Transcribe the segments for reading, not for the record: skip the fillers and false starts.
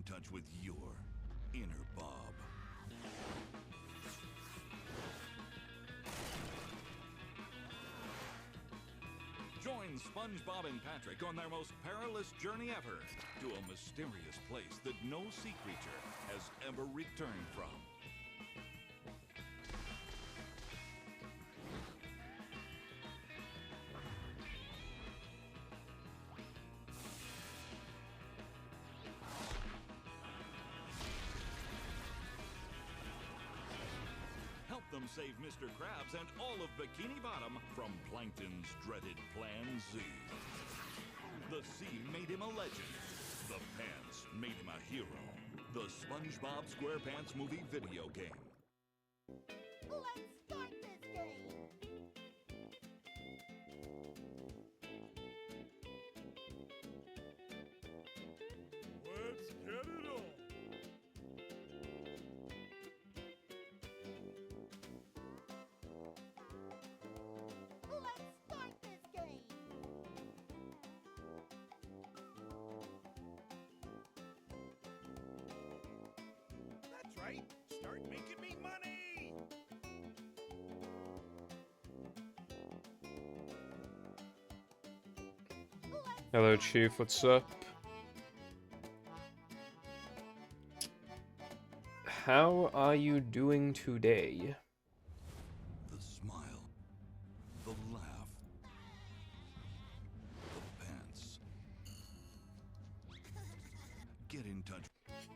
touch with your inner Bob. Join SpongeBob and Patrick on their most perilous journey ever to a mysterious place that no sea creature has ever returned from. Help them save Mr. Krabs and all of Bikini Bottom from Plankton's dreaded Plan Z. The sea made him a legend. The pants made him a hero. The SpongeBob SquarePants movie video game. Let's start this game! Let's get it on! Let's start this game! That's right! Start making me money! Hello, Chief. What's up? How are you doing today? The smile. The laugh. The pants. Get in touch. It's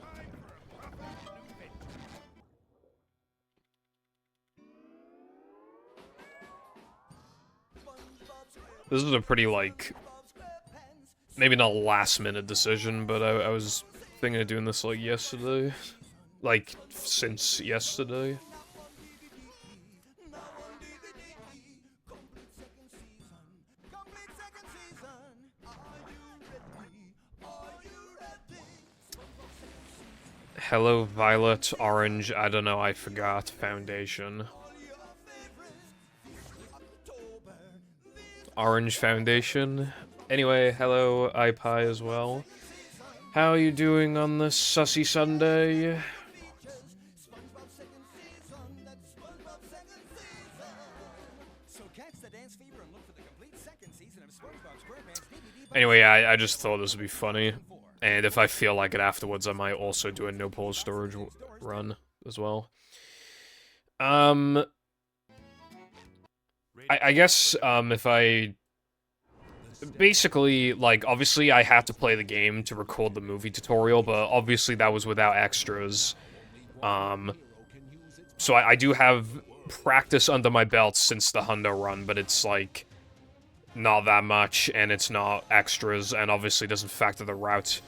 time for a rough new bit. This is a pretty, like, maybe not last minute decision, but I was thinking of doing this, like, yesterday. Like, since yesterday. Hello, Violet, Orange, I don't know, I forgot, Foundation. Orange Foundation. Anyway, hello, iPie as well. How are you doing on this sussy Sunday? Anyway, I just thought this would be funny. And if I feel like it afterwards, I might also do a no pause storage run as well. I guess, if I... Basically, like, obviously I have to play the game to record the movie tutorial, but obviously that was without extras. So I do have practice under my belt since the Hundo run, but it's, like, not that much, and it's not extras, and obviously doesn't factor the route.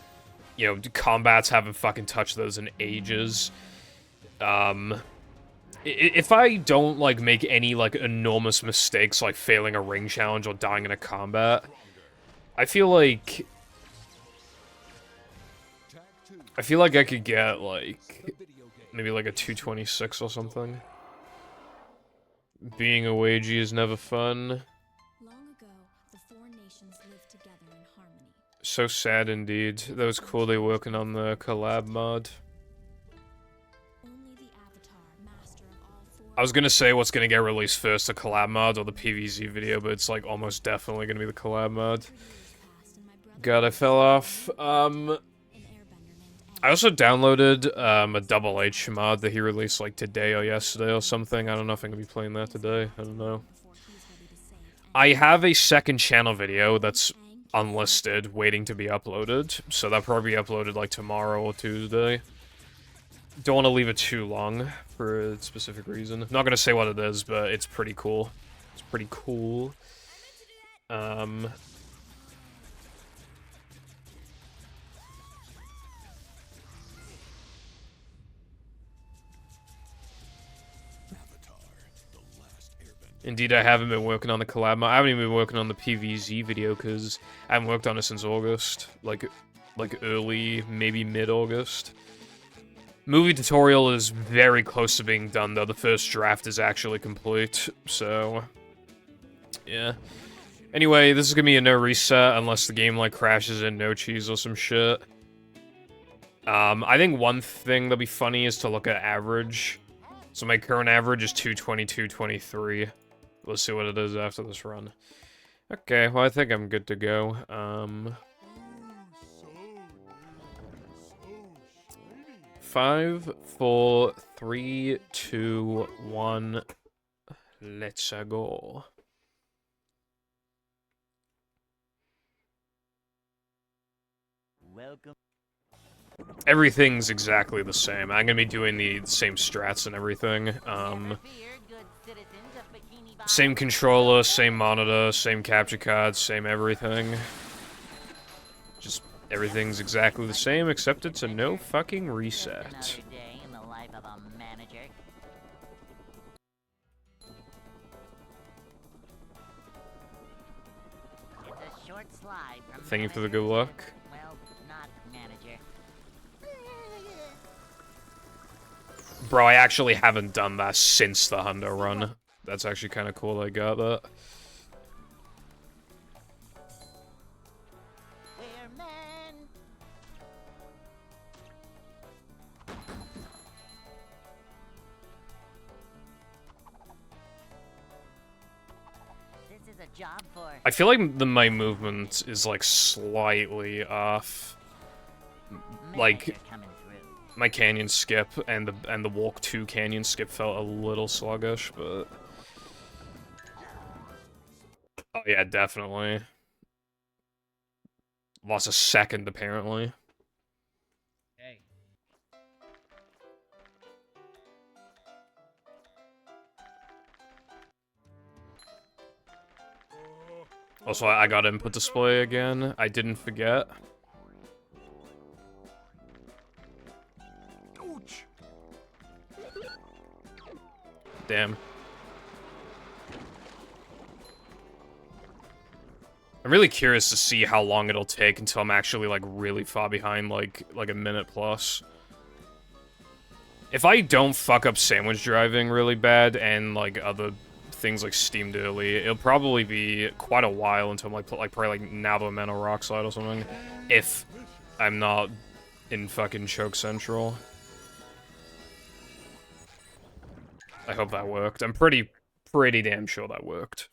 You know, combats haven't fucking touched those in ages. If I don't, like, make any, like, enormous mistakes, like failing a ring challenge or dying in a combat, I feel like I could get, like, maybe, like, a 226 or something. Being a wagey is never fun. Long ago, the four nations lived together in harmony. So sad indeed. That was cool they were working on the collab mod. Only the Avatar, master of all four. I was gonna say what's gonna get released first, the collab mod or the PvZ video, but it's, like, almost definitely gonna be the collab mod. Passed and my brother God, I fell off. an airbender named I also downloaded, a Double H mod that he released, like, today or yesterday or something. I don't know if I'm gonna be playing that today. I don't know. before he's ready to save. I have a second channel video that's unlisted, waiting to be uploaded. So that'll probably be uploaded, like, tomorrow or Tuesday. Don't want to leave it too long for a specific reason. I'm not gonna say what it is, but it's pretty cool. It's pretty cool. Indeed, I haven't been working on the collab mod. I haven't even been working on the PvZ video because I haven't worked on it since August. Like early, maybe mid-August. Movie tutorial is very close to being done, though. The first draft is actually complete, so... yeah. Anyway, this is gonna be a no reset unless the game, like, crashes in no cheese or some shit. I think one thing that'll be funny is to look at average. So my current average is 222.23. Let's see what it is after this run. Okay, well I think I'm good to go. Five, 4, 3, 2, 1. Let's go. Welcome. Everything's exactly the same. I'm gonna be doing the same strats and everything. Same controller, same monitor, same capture card, same everything. Just everything's exactly the same, except it's a no fucking reset. Another day in the life of a manager. It's a short slide from Thank you for the manager good to- luck. Well, not manager. Bro, I actually haven't done that since the Hundo run. That's actually kind of cool I got that. We're men. This is a job for I feel like my movement is like slightly off. Like manager coming through. my canyon skip and the walk to canyon skip felt a little sluggish, but oh yeah, definitely. Lost a second apparently. Hey. Also, I got input display again. I didn't forget. Ouch! Damn. I'm really curious to see how long it'll take until I'm actually, like, really far behind, like a minute plus. If I don't fuck up sandwich driving really bad and, like, other things like steamed early, it'll probably be quite a while until I'm, like, probably, like, Navameno Rockslide or something. If I'm not in fucking Choke Central. I hope that worked. I'm pretty damn sure that worked.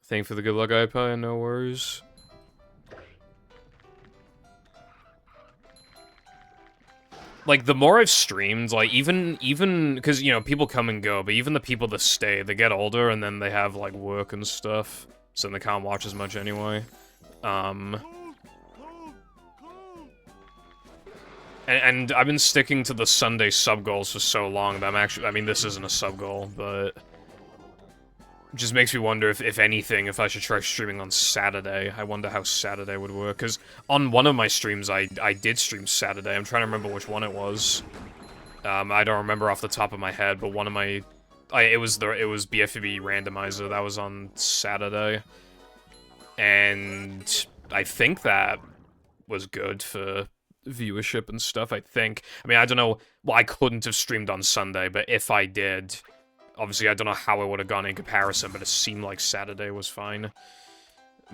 Thank you for the good luck, iPie, no worries. Like, the more I've streamed, like, even, because, you know, people come and go, but even the people that stay, they get older, and then they have, like, work and stuff, so they can't watch as much anyway. And I've been sticking to the Sunday sub goals for so long that I'm actually, I mean, this isn't a sub goal, but it just makes me wonder if anything, if I should try streaming on Saturday. I wonder how Saturday would work, because on one of my streams, I did stream Saturday. I'm trying to remember which one it was. I don't remember off the top of my head, but one of my, it was BFB Randomizer. That was on Saturday, and I think that was good for viewership and stuff, I think. I mean, I don't know, well, I couldn't have streamed on Sunday, but if I did, obviously I don't know how it would have gone in comparison, but it seemed like Saturday was fine.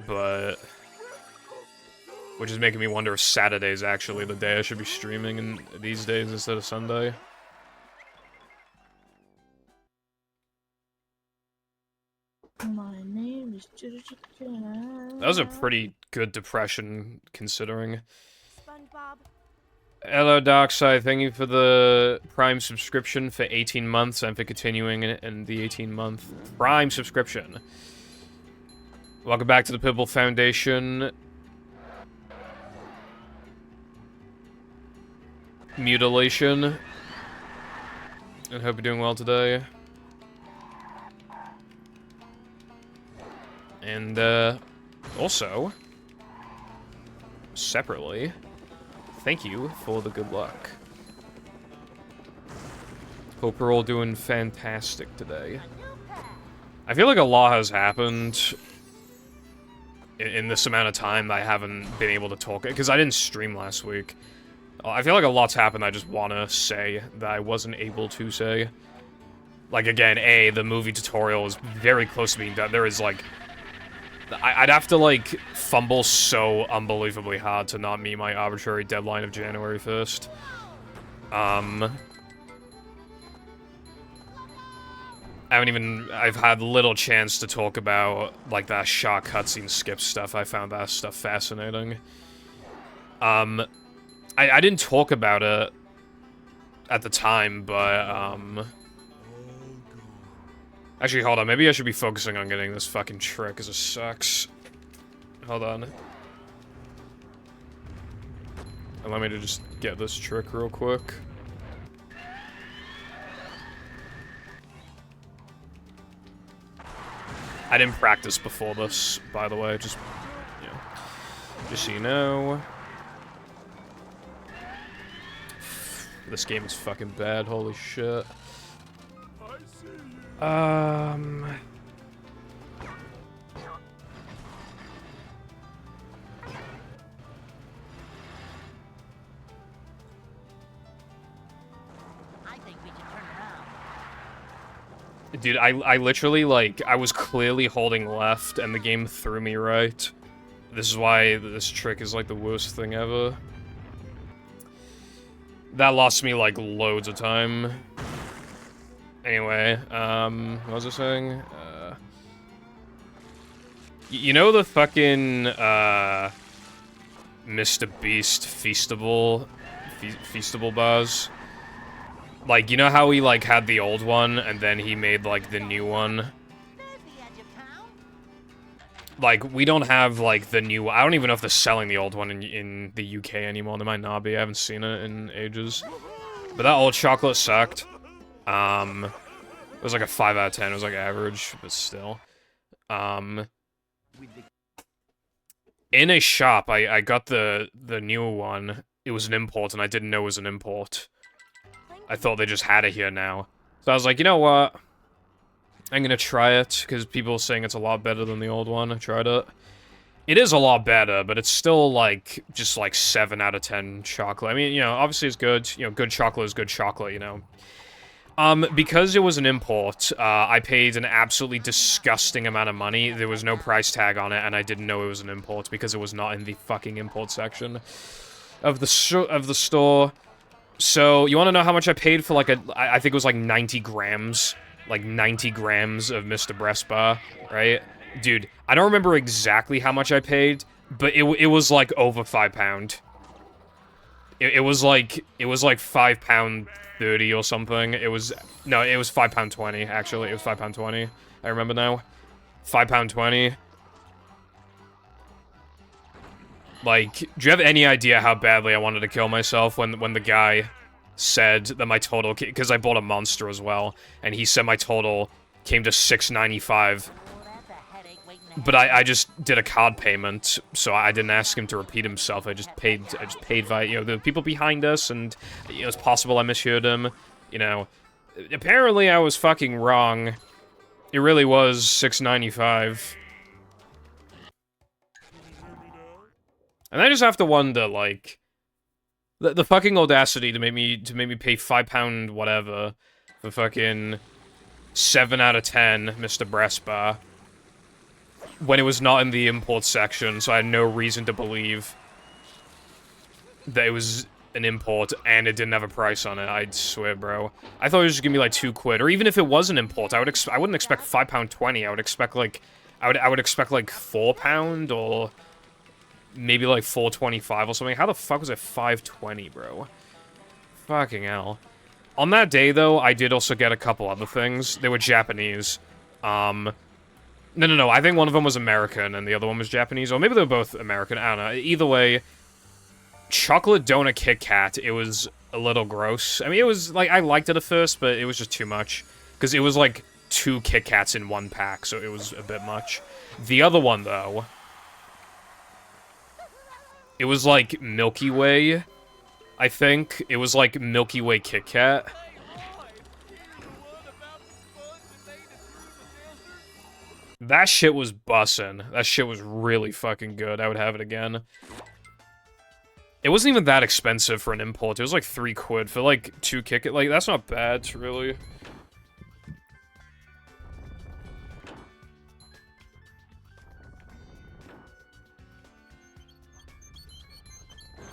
But which is making me wonder if Saturday is actually the day I should be streaming in these days instead of Sunday. My name is That was a pretty good depression, considering. SpongeBob. Hello, Darkside. Thank you for the Prime subscription for 18 months and for continuing in the 18-month Prime subscription. Welcome back to the Pibble Foundation. Mutilation. I hope you're doing well today. And, also, separately, thank you for the good luck. Hope we're all doing fantastic today. I feel like a lot has happened in this amount of time that I haven't been able to talk, because I didn't stream last week. I feel like a lot's happened I just want to say that I wasn't able to say. Like, again, the movie tutorial is very close to being done. There is, like, I'd have to, like, fumble so unbelievably hard to not meet my arbitrary deadline of January 1st. I've had little chance to talk about, like, that shark cutscene skip stuff. I found that stuff fascinating. I didn't talk about it at the time, but, actually, hold on. Maybe I should be focusing on getting this fucking trick, because it sucks. Hold on. Allow me to just get this trick real quick. I didn't practice before this, by the way, just, you know, just so you know. This game is fucking bad, holy shit. I think we should turn around. Dude, I literally, like, I was clearly holding left, and the game threw me right. This is why this trick is, like, the worst thing ever. That lost me, like, loads of time. Anyway, what was I saying? You know the fucking, Mr. Beast Feastable bars? Like, you know how he, like, had the old one, and then he made, like, the new one? There's the edge of town. Like, we don't have, like, the new... I don't even know if they're selling the old one in the UK anymore. They might not be. I haven't seen it in ages. But that old chocolate sucked. It was like a 5 out of 10. It was, like, average, but still. In a shop, I got the new one. It was an import, and I didn't know it was an import. I thought they just had it here now. So I was like, you know what? I'm gonna try it, because people are saying it's a lot better than the old one. I tried it. It is a lot better, but it's still, like, just, like, 7 out of 10 chocolate. I mean, you know, obviously it's good. You know, good chocolate is good chocolate, you know. Because it was an import, I paid an absolutely disgusting amount of money. There was no price tag on it, and I didn't know it was an import, because it was not in the fucking import section of the store. So, you want to know how much I paid for, like, I think it was, like, 90 grams. Like, 90 grams of Mr. Breast Bar, right? Dude, I don't remember exactly how much I paid, but it was, like, over £5. It was, like, £5.30 or something. No, it was £5.20, actually. It was £5.20. I remember now. £5.20. Like, do you have any idea how badly I wanted to kill myself when the guy said that my total... Because I bought a monster as well, and he said my total came to $6.95. That's a headache waiting to But I just did a card payment, so I didn't ask him to repeat himself. I just paid via, you know, the people behind us, and, you know, it's possible I misheard him. You know, apparently I was fucking wrong. It really was $6.95. And I just have to wonder, like, the fucking audacity to make me pay £5 whatever for fucking 7 out of 10 Mr. Breast Bar when it was not in the import section, so I had no reason to believe that it was an import and it didn't have a price on it. I'd swear, bro. I thought it was just gonna be like £2, or even if it was an import, I wouldn't expect £5.20. I would expect like I would expect like £4 or maybe like $4.25 or something. How the fuck was it $5.20, bro? Fucking hell. On that day, though, I did also get a couple other things. They were Japanese. No. I think one of them was American and the other one was Japanese. Or maybe they were both American. I don't know. Either way, chocolate donut Kit Kat, it was a little gross. I mean, it was, like, I liked it at first, but it was just too much. Because it was, like, 2 Kit Kats in one pack, so it was a bit much. The other one, though... It was like Milky Way, I think. It was like Milky Way Kit Kat. That shit was bussin'. That shit was really fucking good. I would have it again. It wasn't even that expensive for an import. It was like £3 for like 2 Kit Kat. Like, that's not bad, really.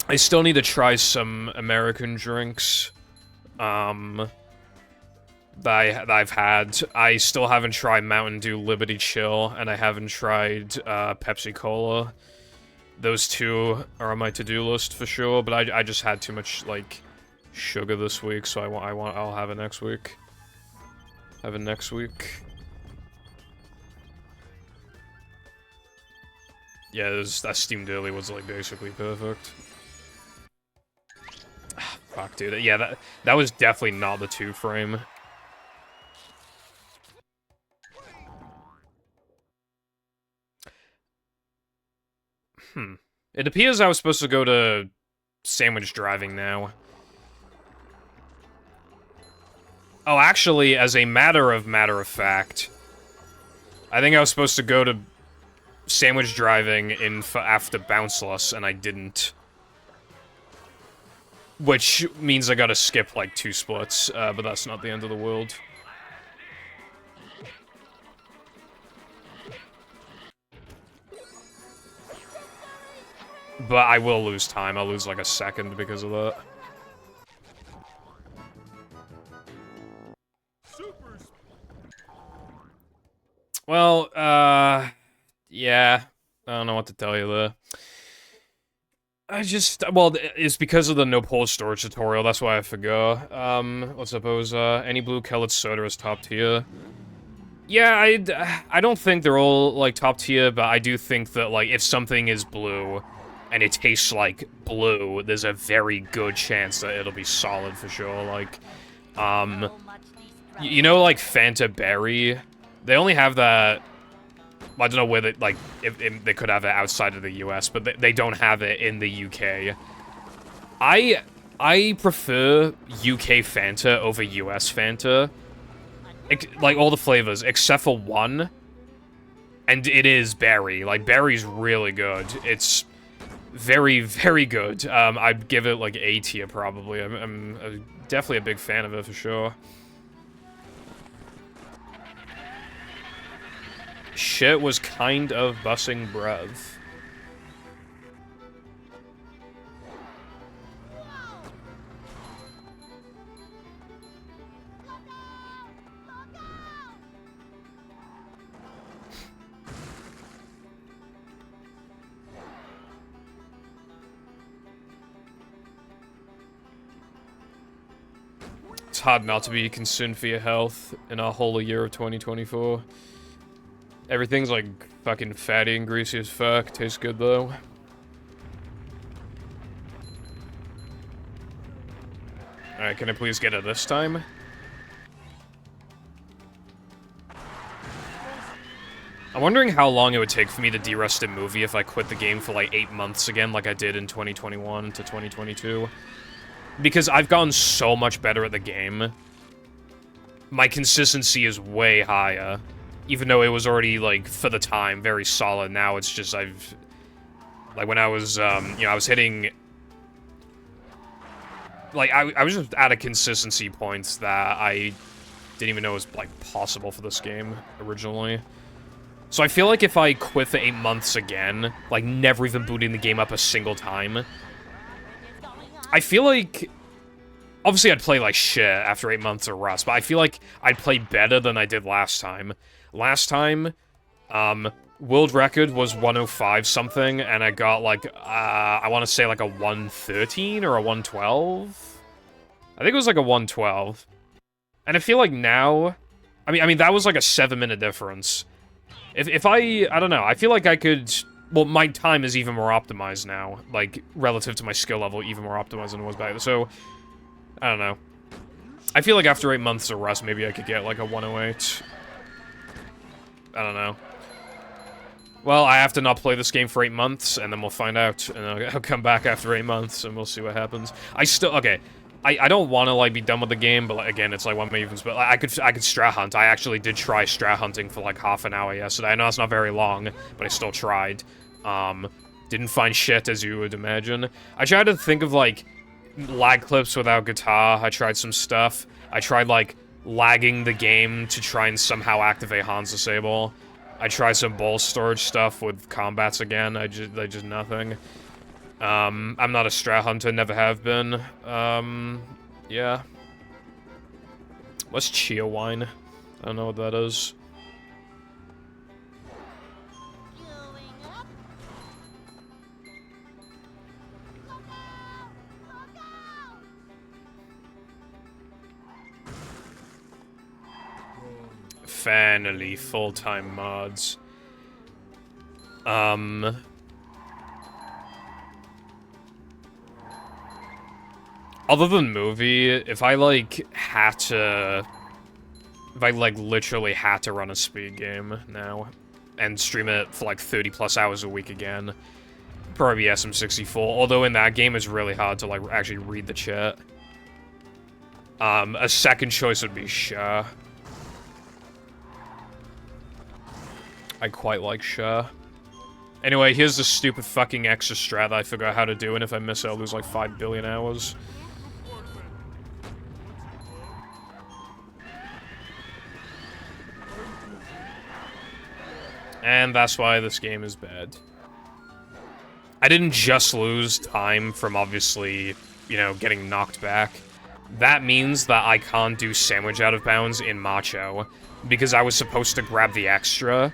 I still need to try some American drinks. That I've had. I still haven't tried Mountain Dew Liberty Chill, and I haven't tried Pepsi Cola. Those two are on my to-do list for sure, but I just had too much, like, sugar this week, so I'll have it next week. Have it next week. Yeah, that steamed early was, like, basically perfect. Fuck, dude. Yeah, that was definitely not the 2-frame. It appears I was supposed to go to sandwich driving now. Oh, actually, as a matter of fact, I think I was supposed to go to sandwich driving after Bounceless, and I didn't. Which means I gotta skip, like, 2 splits, but that's not the end of the world. But I will lose time. I'll lose, like, a second because of that. Well, yeah. I don't know what to tell you there. Well, it's because of the no pole storage tutorial, that's why I forgot. What's up, Oza? Any blue colored soda is top tier. Yeah, I don't think they're all, like, top tier, but I do think that, like, if something is blue, and it tastes like blue, there's a very good chance that it'll be solid for sure, like, you know, like, Fanta Berry? They only have that, I don't know where they, like, if they could have it outside of the US, but they don't have it in the UK. I prefer UK Fanta over US Fanta, like, all the flavors, except for one, and it is berry. Like, berry's really good. It's very, very good. I'd give it, like, A tier, probably. I'm definitely a big fan of it, for sure. Shit was kind of bussing breath. It's hard not to be concerned for your health in our whole year of 2024. Everything's like fucking fatty and greasy as fuck. Tastes good though. Alright, can I please get it this time? I'm wondering how long it would take for me to de-rust a movie if I quit the game for like 8 months again, like I did in 2021 to 2022. Because I've gotten so much better at the game. My consistency is way higher. Even though it was already, like, for the time, very solid. Now it's just, like, when I was, you know, I was hitting... Like, I was just at a consistency point that I didn't even know was, like, possible for this game, originally. So I feel like if I quit for 8 months again, like, never even booting the game up a single time, I feel like... Obviously, I'd play like shit after 8 months of Rust, but I feel like I'd play better than I did last time. Last time, world record was 105 something, and I got like, I want to say like a 113 or a 112? I think it was like a 112. And I feel like now, I mean that was like a 7-minute difference. If I don't know, I feel like I could, well, my time is even more optimized now, like, relative to my skill level, even more optimized than it was back then, so, I don't know. I feel like after 8 months of Rust, maybe I could get like a 108. I don't know. Well, I have to not play this game for 8 months, and then we'll find out, and I'll come back after 8 months, and we'll see what happens. Okay, I don't want to, like, be done with the game, but, like, again, it's like, what am I even... But I could strat hunt. I actually did try strat hunting for, like, half an hour yesterday. I know it's not very long, but I still tried. Didn't find shit, as you would imagine. I tried to think of, like, lag clips without guitar. I tried some stuff. I tried, like, lagging the game to try and somehow activate Hans Disable. I tried some ball storage stuff with combats again. I just nothing. I'm not a strat hunter, never have been. Yeah. What's chia wine? I don't know what that is. Queuing up. Look out! Look out! Finally, full-time mods. Other than movie, if I, like, had to... If I, like, literally had to run a speed game now, and stream it for, like, 30-plus hours a week again, probably be SM64, although in that game it's really hard to, like, actually read the chat. A second choice would be Sha. I quite like Sha. Anyway, here's the stupid fucking extra strat that I forgot how to do, and if I miss it, I'll lose like 5 billion hours. And that's why this game is bad. I didn't just lose time from obviously, you know, getting knocked back. That means that I can't do sandwich out of bounds in Macho, because I was supposed to grab the extra.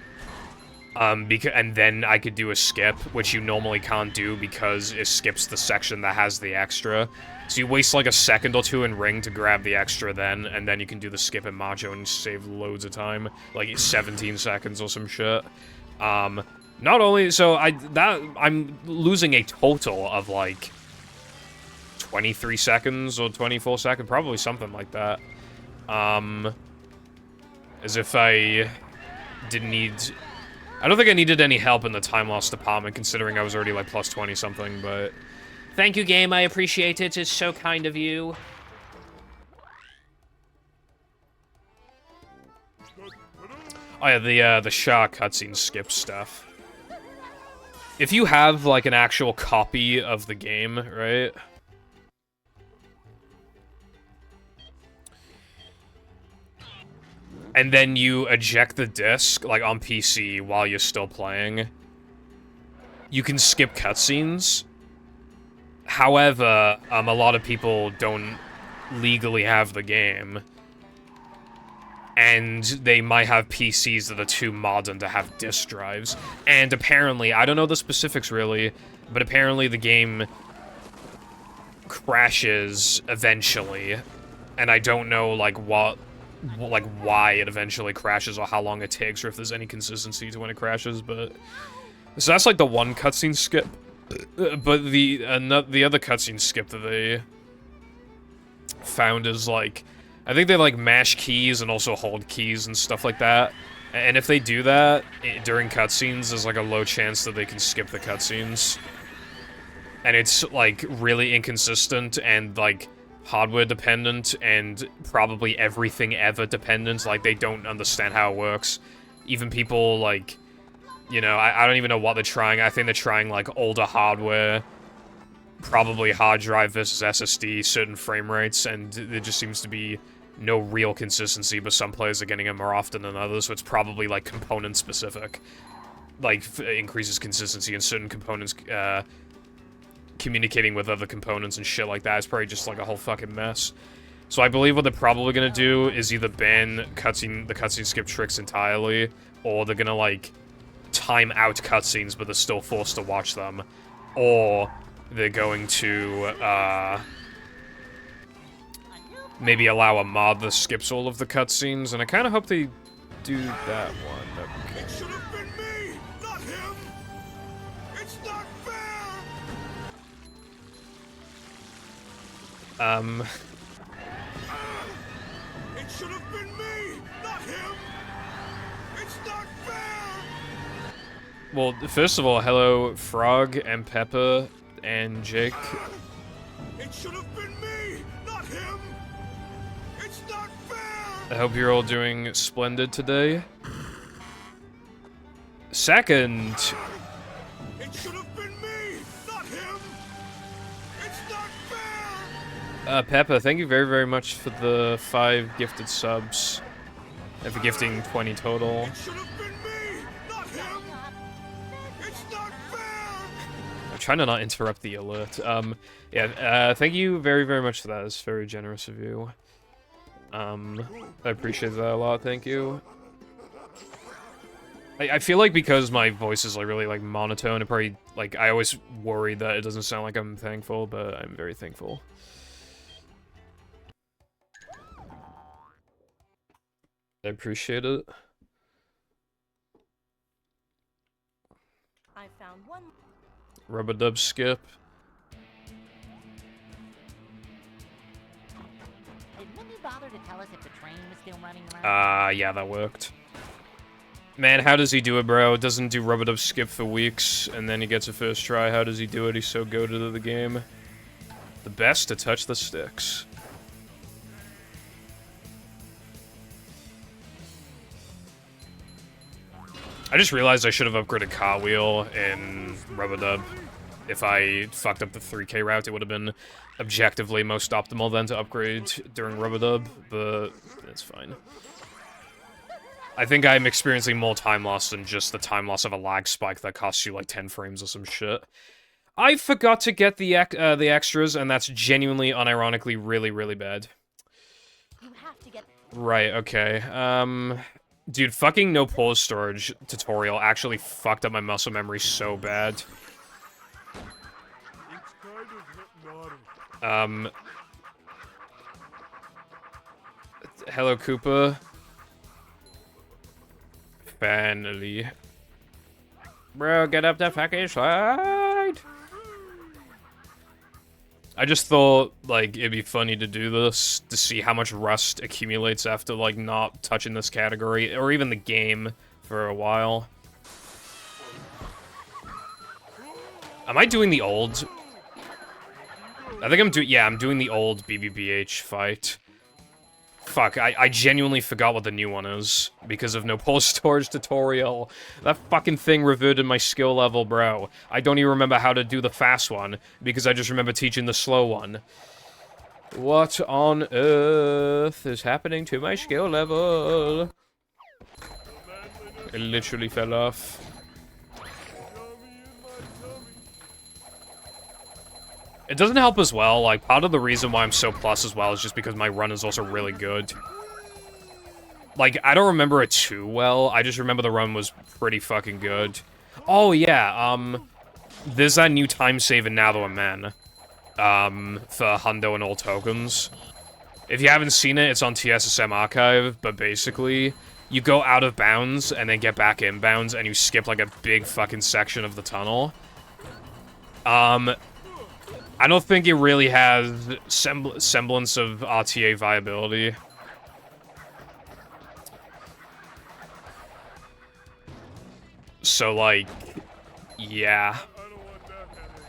And then I could do a skip, which you normally can't do because it skips the section that has the extra. So you waste like a second or two in Ring to grab the extra then, and then you can do the skip in Macho and save loads of time. Like 17 seconds or some shit. Not only, so I'm losing a total of like 23 seconds or 24 seconds, probably something like that. As if I didn't need... I don't think I needed any help in the time loss department, considering I was already, like, plus 20-something, but... Thank you, game, I appreciate it, it's so kind of you. Oh yeah, the Sha cutscene skip stuff. If you have, like, an actual copy of the game, right? And then you eject the disc, like, on PC while you're still playing. You can skip cutscenes. However, a lot of people don't legally have the game. And they might have PCs that are too modern to have disk drives. And apparently, I don't know the specifics really, but apparently the game crashes eventually. And I don't know, like, why it eventually crashes or how long it takes or if there's any consistency to when it crashes, but... So that's, like, the one cutscene skip. But the other cutscene skip that they found is, like... I think they, like, mash keys and also hold keys and stuff like that. And if they do that during cutscenes, there's, like, a low chance that they can skip the cutscenes. And it's, like, really inconsistent and, like... hardware dependent and probably everything ever dependent. Like, they don't understand how it works. Even people, like, you know, I don't even know what they're trying. I think they're trying, like, older hardware, probably hard drive versus SSD, certain frame rates, and there just seems to be no real consistency, but some players are getting it more often than others, so it's probably, like, component specific. Like, increases consistency in certain components, communicating with other components and shit like that is probably just like a whole fucking mess. So I believe what they're probably gonna do is either ban the cutscene skip tricks entirely, or they're gonna like time out cutscenes but they're still forced to watch them, or they're going to maybe allow a mod that skips all of the cutscenes, and I kind of hope they do that one. Okay. It should have been me, not him. It's not fair. It should have been me, not him. It's not fair. Well, first of all, hello, Frog and Pepper and Jake. It should have been me, not him. It's not fair. I hope you're all doing splendid today. Second, It should have been me, not him. It's not fair. Pepper, thank you very, very much for the 5 gifted subs. And for gifting 20 total. It should have been me, not him. It's not fair. trying to not interrupt the alert. Yeah, thank you very, very much for that. It's very generous of you. I appreciate that a lot, thank you. I feel like because my voice is, like, really, like, monotone, it probably, like, I always worry that it doesn't sound like I'm thankful, but I'm very thankful. I appreciate it. I found one. Rub-a-dub skip. Did Minnie bother to tell us if the train was still running around? Yeah, that worked. Man, how does he do it, bro? Doesn't do rub-a-dub skip for weeks, and then he gets a first try. How does he do it? He's so goated at the game. The best to touch the sticks. I just realized I should have upgraded Cartwheel in Rub-a-Dub. If I fucked up the 3K route, it would have been objectively most optimal then to upgrade during Rub-a-Dub, but it's fine. I think I'm experiencing more time loss than just the time loss of a lag spike that costs you like 10 frames or some shit. I forgot to get the extras, and that's genuinely, unironically, really, really bad. You have to get. Right, okay. Dude, fucking no pause storage tutorial actually fucked up my muscle memory so bad. It's kind of hypnotic. Hello, Koopa. Finally. Bro, get up the fucking slide! I just thought, like, it'd be funny to do this, to see how much rust accumulates after, like, not touching this category, or even the game, for a while. Am I doing the old? I think I'm doing the old BBBH fight. Fuck, I genuinely forgot what the new one is, because of no pause storage tutorial. That fucking thing reverted my skill level, bro. I don't even remember how to do the fast one, because I just remember teaching the slow one. What on earth is happening to my skill level? It literally fell off. It doesn't help as well, like, part of the reason why I'm so plus as well is just because my run is also really good. Like, I don't remember it too well, I just remember the run was pretty fucking good. Oh, yeah, there's that new time save in Now That We're Men, for Hundo and all tokens. If you haven't seen it, it's on TSSM Archive, but basically, you go out of bounds and then get back inbounds and you skip, like, a big fucking section of the tunnel. I don't think it really has semblance of RTA viability. So, like, yeah. I don't want that headache.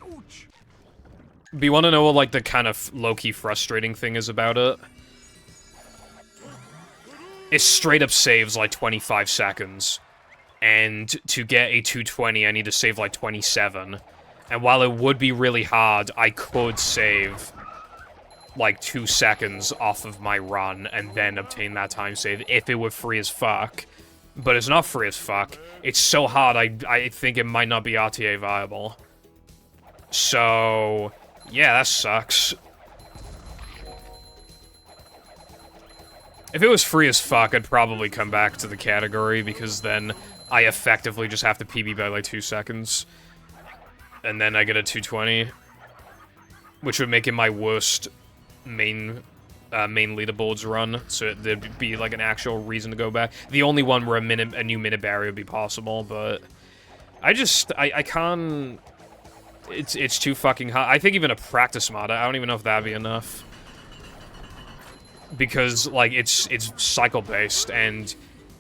Ouch! But you want to know what, like, the kind of low-key frustrating thing is about it? It straight up saves, like, 25 seconds. And to get a 220, I need to save, like, 27. And while it would be really hard, I could save, like, 2 seconds off of my run and then obtain that time save if it were free as fuck. But it's not free as fuck. It's so hard, I think it might not be RTA viable. So, yeah, that sucks. If it was free as fuck, I'd probably come back to the category, because then I effectively just have to PB by, like, 2 seconds. And then I get a 220. Which would make it my worst main leaderboards run, so there'd be, like, an actual reason to go back. The only one where a new minute barrier would be possible, but I can't... It's too fucking hard. I think even a practice mod, I don't even know if that'd be enough. Because, like, it's cycle-based, and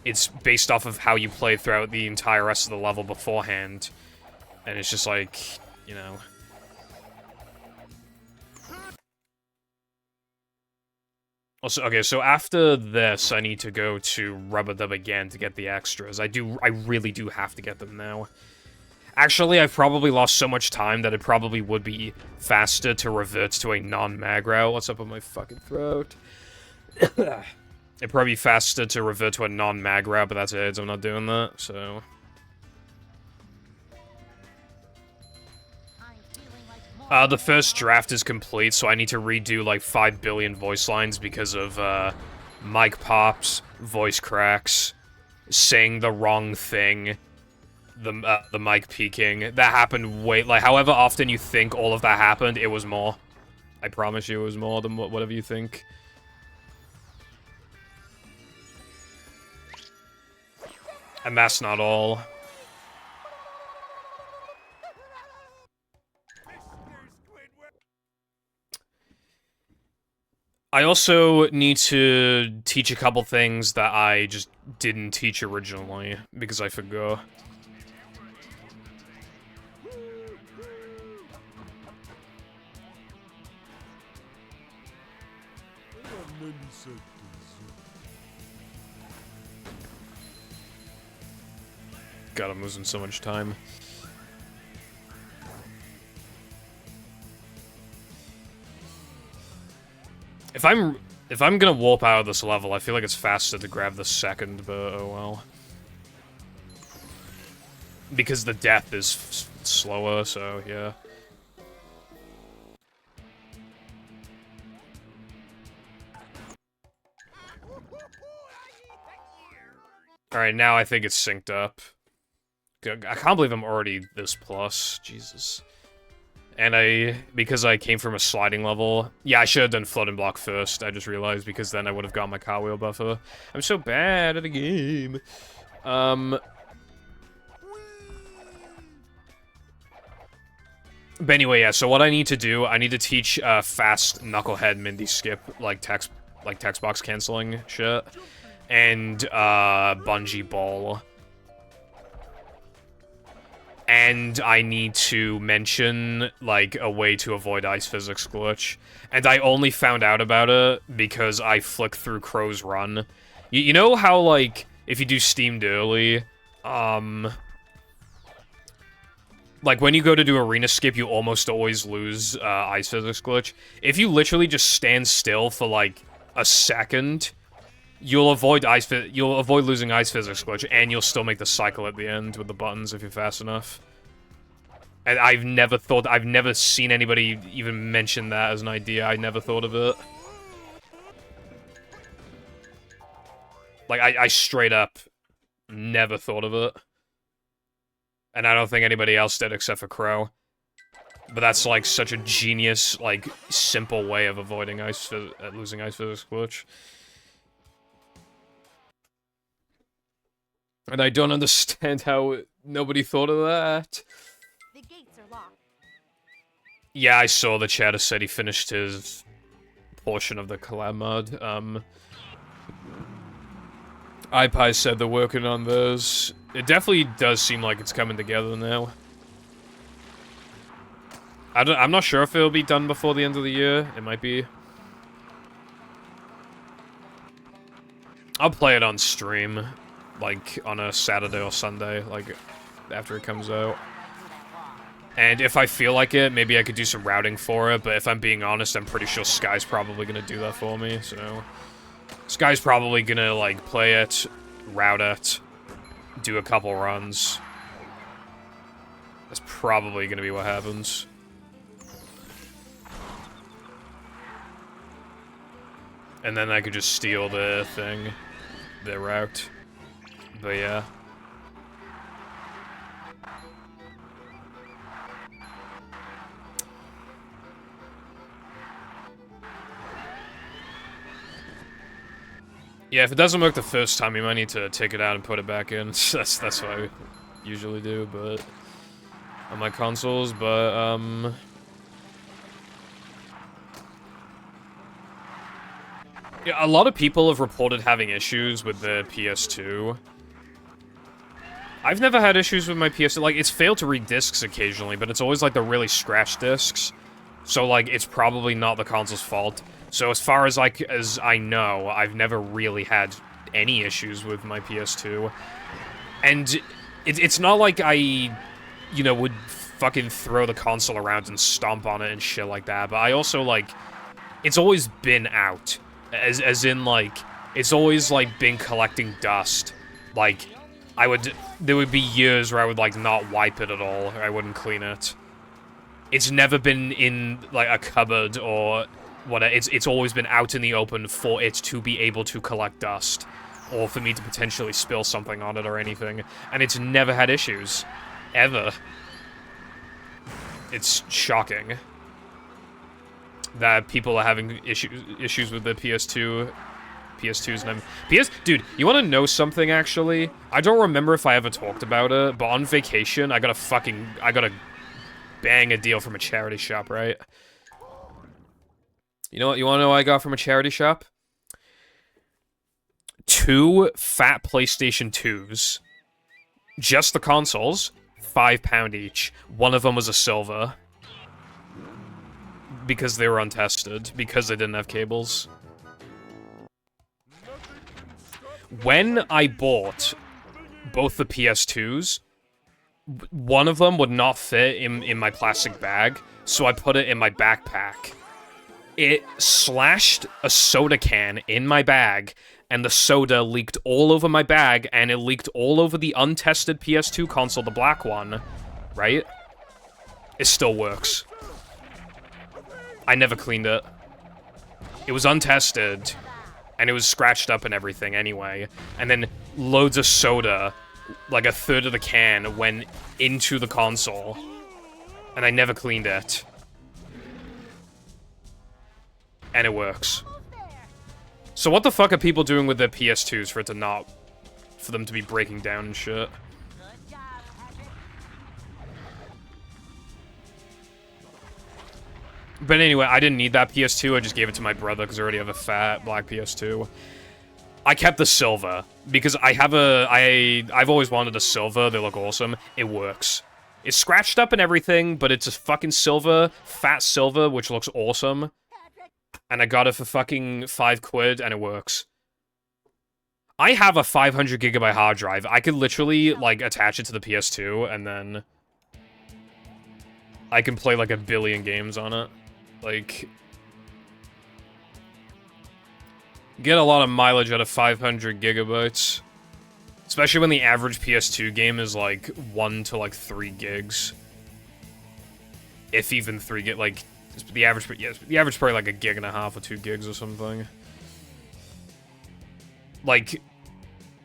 it's based off of how you play throughout the entire rest of the level beforehand. And it's just like, you know... Also, okay, so after this, I need to go to Rub-a-Dub again to get the extras. I really do have to get them now. Actually, I've probably lost so much time that it probably would be faster to revert to a non-mag route. What's up with my fucking throat? It'd probably be faster to revert to a non-mag route, but that's it, I'm not doing that, so... The first draft is complete, so I need to redo like 5 billion voice lines because of mic pops, voice cracks, saying the wrong thing, the mic peaking. That happened way, like, however often you think all of that happened, it was more. I promise you it was more than whatever you think. And that's not all. I also need to teach a couple things that I just didn't teach originally, because I forgot. God, I'm losing so much time. If I'm gonna warp out of this level, I feel like it's faster to grab the second, but oh well. Because the death is slower, so yeah. Alright, now I think it's synced up. I can't believe I'm already this plus. Jesus. And because I came from a sliding level... Yeah, I should have done Flood and Block first, I just realized, because then I would have got my car wheel buffer. I'm so bad at the game. But anyway, yeah, so what I need to do, I need to teach fast knucklehead Mindy skip, like text box canceling shit. And bungee ball. And I need to mention, like, a way to avoid ice physics glitch. And I only found out about it because I flicked through Crow's Run. You know how, like, if you do steamed early, like, when you go to do arena skip, you almost always lose ice physics glitch. If you literally just stand still for, like, a second, you'll avoid losing ice physics glitch, and you'll still make the cycle at the end with the buttons if you're fast enough. And I've never seen anybody even mention that as an idea. I never thought of it. Like, I straight up never thought of it. And I don't think anybody else did except for Crow. But that's, like, such a genius, like, simple way of avoiding losing ice physics glitch. And I don't understand how nobody thought of that. The gates are locked. Yeah, I saw the chatter said he finished his portion of the collab mod. iPie said they're working on those. It definitely does seem like it's coming together now. I'm not sure if it'll be done before the end of the year. It might be. I'll play it on stream. Like, on a Saturday or Sunday, like, after it comes out. And if I feel like it, maybe I could do some routing for it, but if I'm being honest, I'm pretty sure Sky's probably gonna do that for me, so... Sky's probably gonna, like, play it, route it, do a couple runs. That's probably gonna be what happens. And then I could just steal the thing, the route. But yeah. Yeah, if it doesn't work the first time, you might need to take it out and put it back in. That's what I usually do, but on my consoles, but yeah, a lot of people have reported having issues with the PS2. I've never had issues with my PS2. Like, it's failed to read discs occasionally, but it's always, like, the really scratched discs. So, like, it's probably not the console's fault. So, as far as I know, I've never really had any issues with my PS2. And it's not like I, you know, would fucking throw the console around and stomp on it and shit like that. But I also, like, it's always been out. As in, like, it's always, like, been collecting dust. Like... there would be years where I would, like, not wipe it at all, or I wouldn't clean it. It's never been in, like, a cupboard or whatever. It's always been out in the open for it to be able to collect dust. Or for me to potentially spill something on it or anything. And it's never had issues. Ever. It's shocking that people are having issues with the PS2s and dude, you want to know something, actually? I don't remember if I ever talked about it, but on vacation, I got a bang a deal from a charity shop, right? You know what? You want to know what I got from a charity shop? 2 fat PlayStation 2s. Just the consoles. £5 each. One of them was a silver. Because they were untested. Because they didn't have cables. When I bought both the PS2s, one of them would not fit in my plastic bag, so I put it in my backpack. It slashed a soda can in my bag, and the soda leaked all over my bag, and it leaked all over the untested PS2 console, the black one, right? It still works. I never cleaned it. It was untested, and it was scratched up and everything anyway, and then loads of soda, like a third of the can, went into the console, and I never cleaned it. And it works. So what the fuck are people doing with their PS2s for it to not... for them to be breaking down and shit? But anyway, I didn't need that PS2, I just gave it to my brother because I already have a fat black PS2. I kept the silver, because I've always wanted a silver, they look awesome. It works. It's scratched up and everything, but it's a fucking silver, fat silver, which looks awesome. And I got it for fucking £5, and it works. I have a 500GB hard drive. I could literally, like, attach it to the PS2, and then... I can play, like, 1 billion games on it. Like... Get a lot of mileage out of 500GB. Especially when the average PS2 game is, like, 1 to, like, 3 gigs. If even 3 gig, like... The average, yes, the average probably like 1.5 gigs or 2 gigs or something. Like,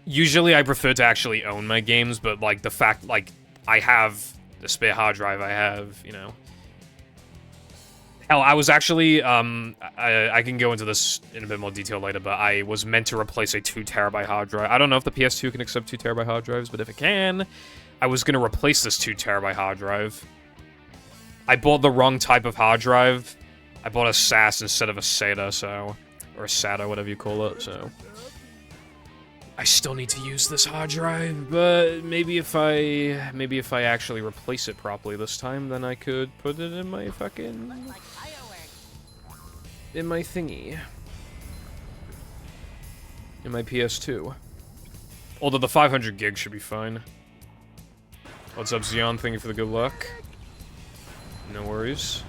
usually I prefer to actually own my games, but like the fact, like, I have the spare hard drive I have, you know. Hell, I was actually, I can go into this in a bit more detail later, but I was meant to replace a 2TB hard drive. I don't know if the PS2 can accept 2TB hard drives, but if it can, I was gonna replace this 2TB hard drive. I bought the wrong type of hard drive. I bought a SAS instead of a SATA, so... Or a SATA, whatever you call it, so... I still need to use this hard drive, but maybe if I actually replace it properly this time, then I could put it in my fucking... in my thingy. In my PS2. Although the 500 gigs should be fine. What's up, Xeon? Thank you for the good luck. No worries.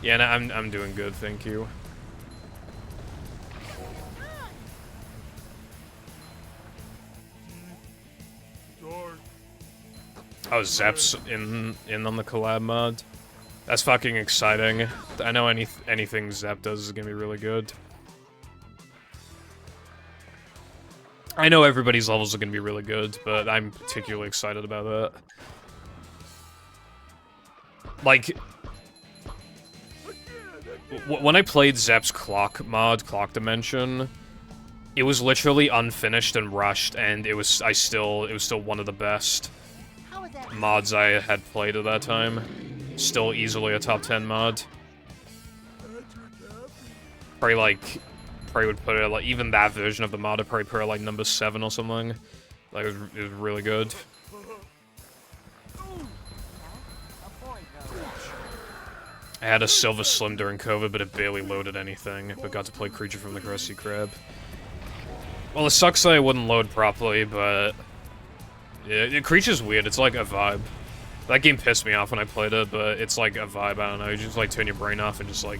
Yeah, no, I'm doing good, thank you. Oh, Zep's in on the collab mod. That's fucking exciting. I know anything Zep does is gonna be really good. I know everybody's levels are gonna be really good, but I'm particularly excited about that. Like, when I played Zep's Clock mod, Clock Dimension, it was literally unfinished and rushed, and it was still one of the best mods I had played at that time. Still easily a top 10 mod. Probably would put it, like, even that version of the mod, I'd probably put it, like, number 7 or something. Like, it was really good. I had a Silver Slim during COVID, but it barely loaded anything, but got to play Creature from the Krusty Krab. Well, it sucks that it wouldn't load properly, but... yeah, Creature's weird, it's like a vibe. That game pissed me off when I played it, but it's like a vibe, I don't know, you just like turn your brain off and just like...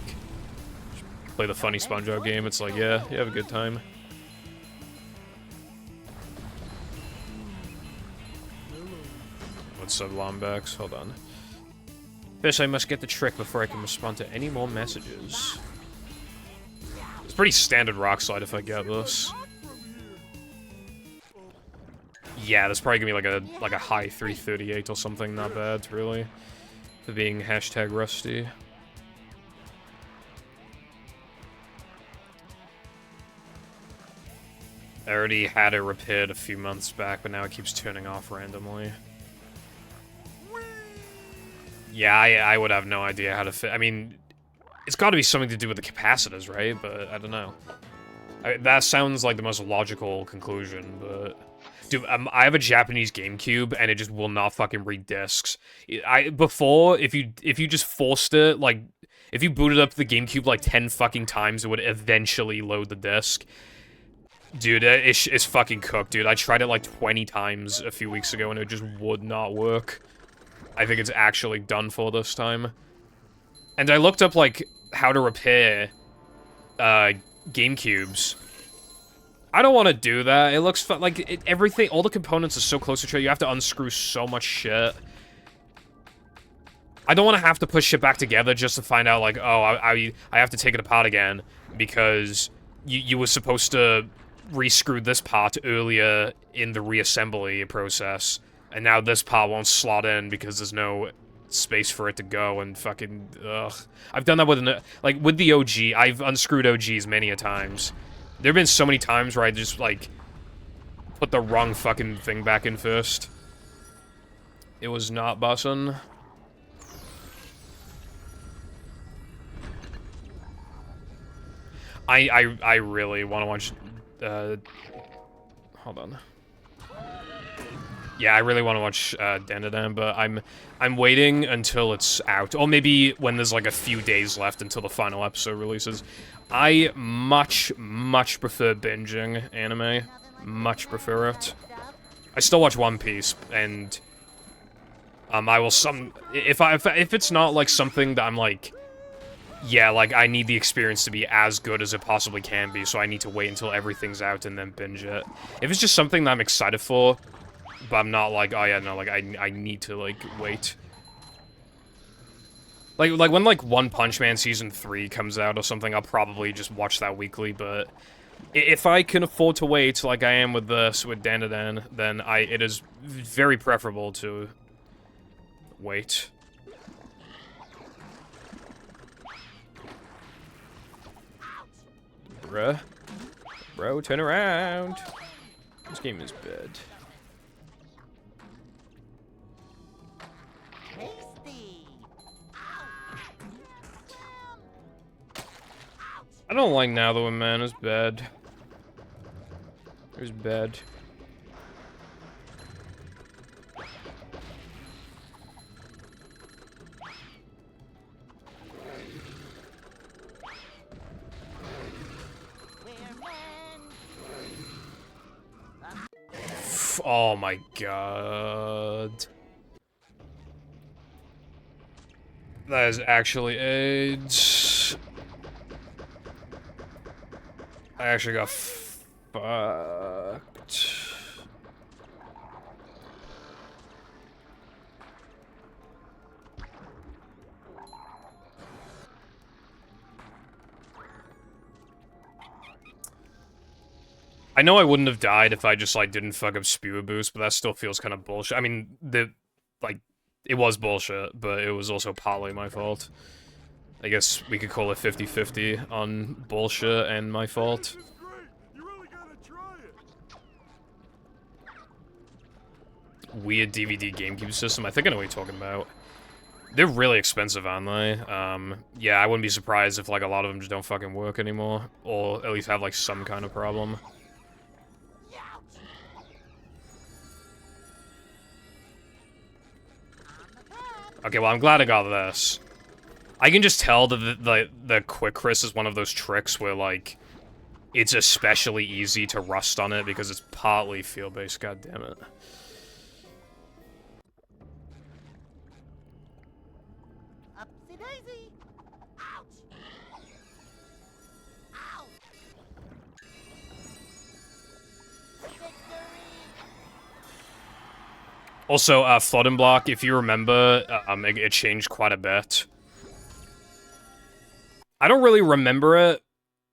play the funny SpongeBob game, it's like, yeah, you have a good time. What's up, Lombax? Hold on. First, I must get the trick before I can respond to any more messages. It's pretty standard rock slide if I get this. Yeah, that's probably gonna be like a high 338 or something. Not bad, really, for being hashtag rusty. I already had it repaired a few months back, but now it keeps turning off randomly. Yeah, I would have no idea how to fit. I mean, it's got to be something to do with the capacitors, right? But I don't know. That sounds like the most logical conclusion, but... Dude, I have a Japanese GameCube, and it just will not fucking read discs. Before, if you just forced it, like... If you booted up the GameCube like 10 fucking times, it would eventually load the disc. Dude, it's fucking cooked, dude. I tried it like 20 times a few weeks ago, and it just would not work. I think it's actually done for this time. And I looked up, like, how to repair, GameCubes. I don't want to do that. It looks fun. Like, everything, all the components are so close to each other. You have to unscrew so much shit. I don't want to have to put shit back together just to find out, like, oh, I have to take it apart again. Because you were supposed to re-screw this part earlier in the reassembly process. And now this part won't slot in because there's no space for it to go, and fucking, ugh. I've done that with, with the OG. I've unscrewed OGs many a times. There have been so many times where I just, like, put the wrong fucking thing back in first. It was not bussin'. I really want to watch, hold on. Yeah, I really want to watch Dandadan, but I'm waiting until it's out. Or maybe when there's like a few days left until the final episode releases. I much prefer binging anime. Much prefer it. I still watch One Piece, and I will if it's not like something that I'm like, yeah, like I need the experience to be as good as it possibly can be, so I need to wait until everything's out and then binge it. If it's just something that I'm excited for, but I'm not like, oh yeah, no, like, I need to, like, wait. Like when, like, One Punch Man Season 3 comes out or something, I'll probably just watch that weekly, but if I can afford to wait, like I am with this, with Dandadan, then it is very preferable to wait. Bruh. Bro, turn around. This game is bad. I don't like Now Man, it's bad. It's bad. Oh my god. That is actually AIDS. I actually got fucked. I know I wouldn't have died if I just, like, didn't fuck up Spewer Boost, but that still feels kind of bullshit. I mean, it was bullshit, but it was also partly my fault. I guess we could call it 50-50 on bullshit and my fault. Weird DVD GameCube system. I think I know what you're talking about. They're really expensive, aren't they? Yeah, I wouldn't be surprised if, like, a lot of them just don't fucking work anymore. Or at least have, like, some kind of problem. Okay, well, I'm glad I got this. I can just tell that the Quick Chris is one of those tricks where, like, it's especially easy to rust on it because it's partly field-based, goddammit. Upsy daisy! Ouch! Ow! Victory! Also, Flooding Block, if you remember, it changed quite a bit. I don't really remember it,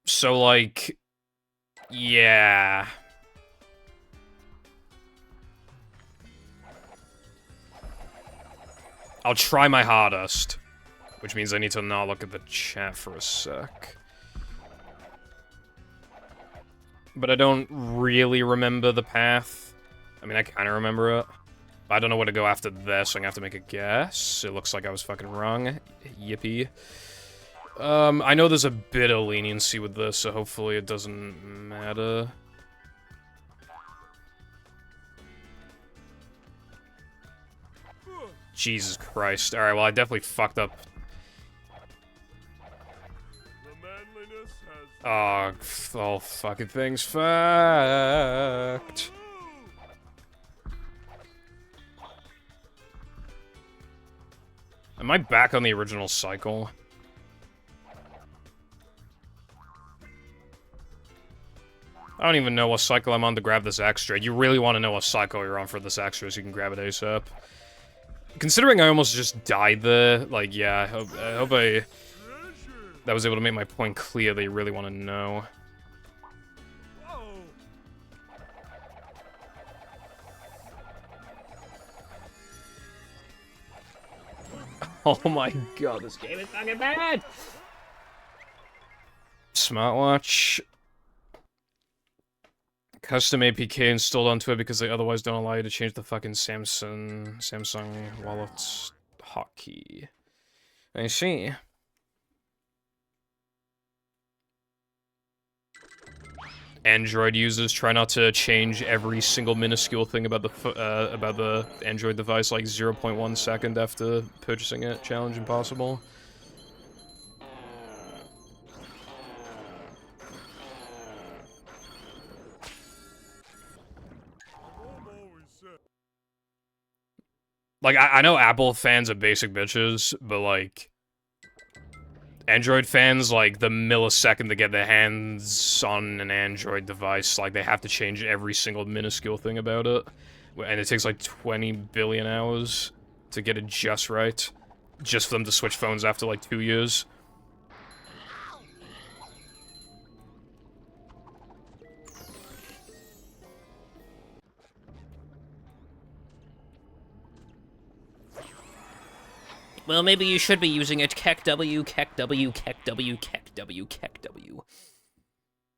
so, like, yeah. I'll try my hardest, which means I need to not look at the chat for a sec. But I don't really remember the path. I mean, I kind of remember it. I don't know where to go after this, so I'm gonna have to make a guess. It looks like I was fucking wrong. Yippee. I know there's a bit of leniency with this, so hopefully it doesn't matter. Jesus Christ. Alright, well, I definitely fucked up. Oh, all fucking things fucked. Am I back on the original cycle? I don't even know what cycle I'm on to grab this extra. You really want to know what cycle you're on for this extra so you can grab it ASAP. Considering I almost just died there, like, yeah, I hope I was able to make my point clear that you really want to know. Oh my god, this game is fucking bad! Smartwatch. Custom APK installed onto it because they otherwise don't allow you to change the fucking Samsung wallet's hotkey. I see. Android users try not to change every single minuscule thing about the Android device like 0.1 second after purchasing it. Challenge impossible. Like, I know Apple fans are basic bitches, but, like, Android fans, like, the millisecond to get their hands on an Android device, like, they have to change every single minuscule thing about it. And it takes, like, 20 billion hours to get it just right. Just for them to switch phones after, like, 2 years. Well, maybe you should be using it. Keck W, Keck W, Keck W, Keck W, Keck W.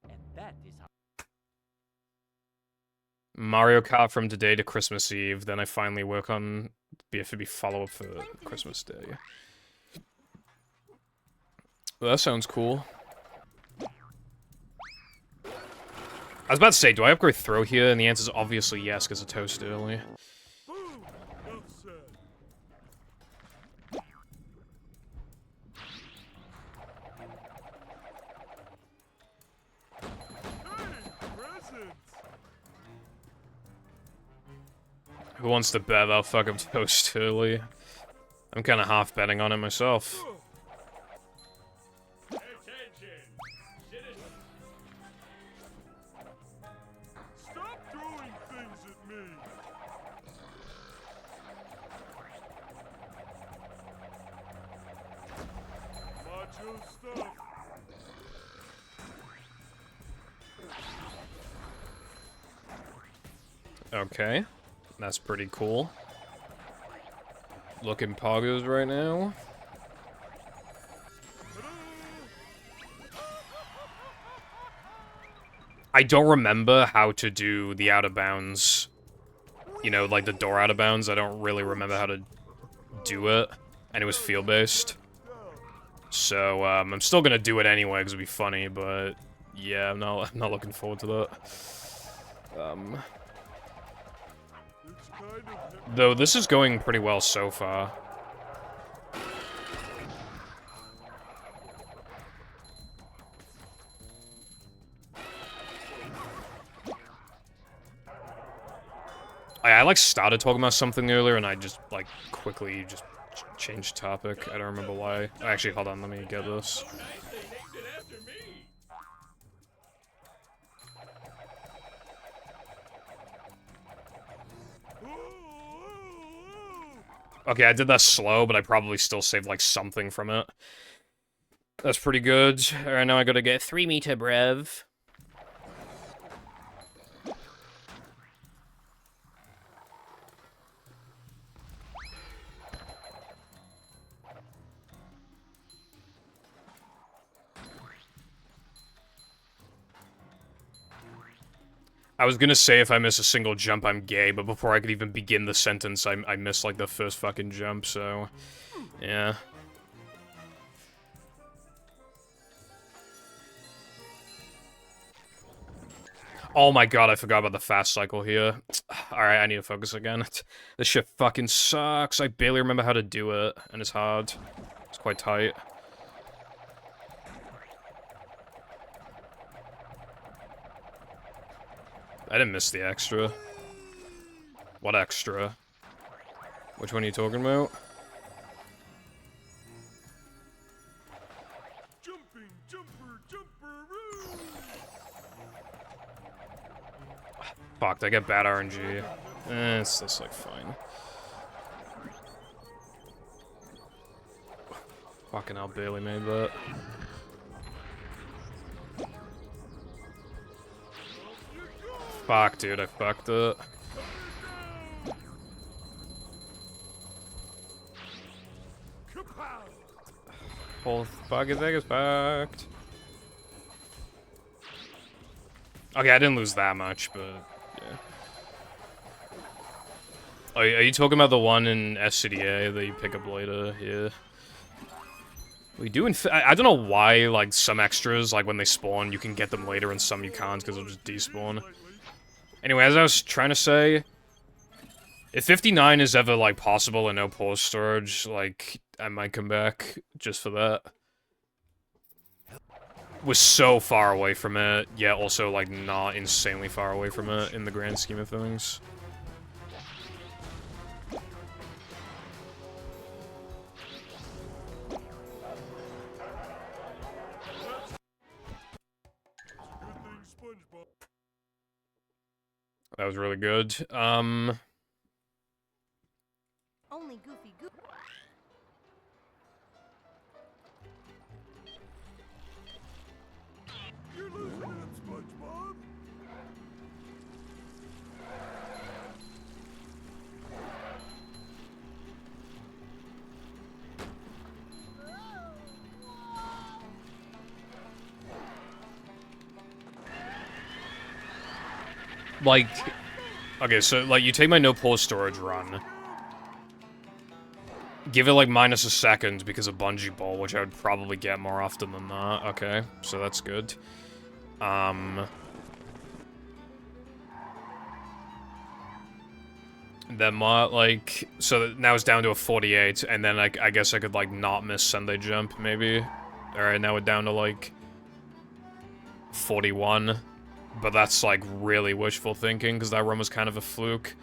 And that is how. Mario Kart from today to Christmas Eve. Then I finally work on BFB follow-up for Christmas Day. Well, that sounds cool. I was about to say, do I upgrade throw here? And the answer is obviously yes, because it's toast early. Who wants to bet I'll fuck up toast early? I'm kind of half betting on it myself. Stop throwing things at me! Macho stuff. Okay. That's pretty cool. Looking poggers right now. I don't remember how to do the out of bounds. You know, like the door out of bounds. I don't really remember how to do it. And it was field based. So, I'm still gonna do it anyway because it'd be funny, but yeah, I'm not looking forward to that. Though this is going pretty well so far. I like started talking about something earlier and I just like quickly just changed topic. I don't remember why. Actually, hold on, let me get this. Okay, I did that slow, but I probably still saved, like, something from it. That's pretty good. Alright, now I gotta get 3 meter brev. I was gonna say if I miss a single jump, I'm gay, but before I could even begin the sentence, I missed, like, the first fucking jump, so... Yeah. Oh my god, I forgot about the fast cycle here. Alright, I need to focus again. This shit fucking sucks. I barely remember how to do it, and it's hard. It's quite tight. I didn't miss the extra. What extra? Which one are you talking about? Jumping, jumper, Fucked, I get bad RNG. It's just like fine. Fucking hell, barely made that. Fuck, dude, I fucked it. Whole fucking thing is fucked. Okay, I didn't lose that much, but yeah. Are you talking about the one in SCDA that you pick up later? Yeah. We do, I don't know why, like, some extras, like, when they spawn, you can get them later and some you can't, because they'll just despawn. Anyway, as I was trying to say, if 59 is ever, like, possible and no pause storage, like, I might come back just for that. We're so far away from it, yet also, like, not insanely far away from it in the grand scheme of things. That was really good. Only Goofy Goof. You're losing it, SpongeBob. Like, okay, so, like, you take my no pause storage run. Give it, like, minus a second because of Bungee Ball, which I would probably get more often than that. Okay, so that's good. Then, like, so now it's down to a 48, and then, like, I guess I could, like, not miss Sunday Jump, maybe. Alright, now we're down to, like, 41. But that's, like, really wishful thinking, because that run was kind of a fluke.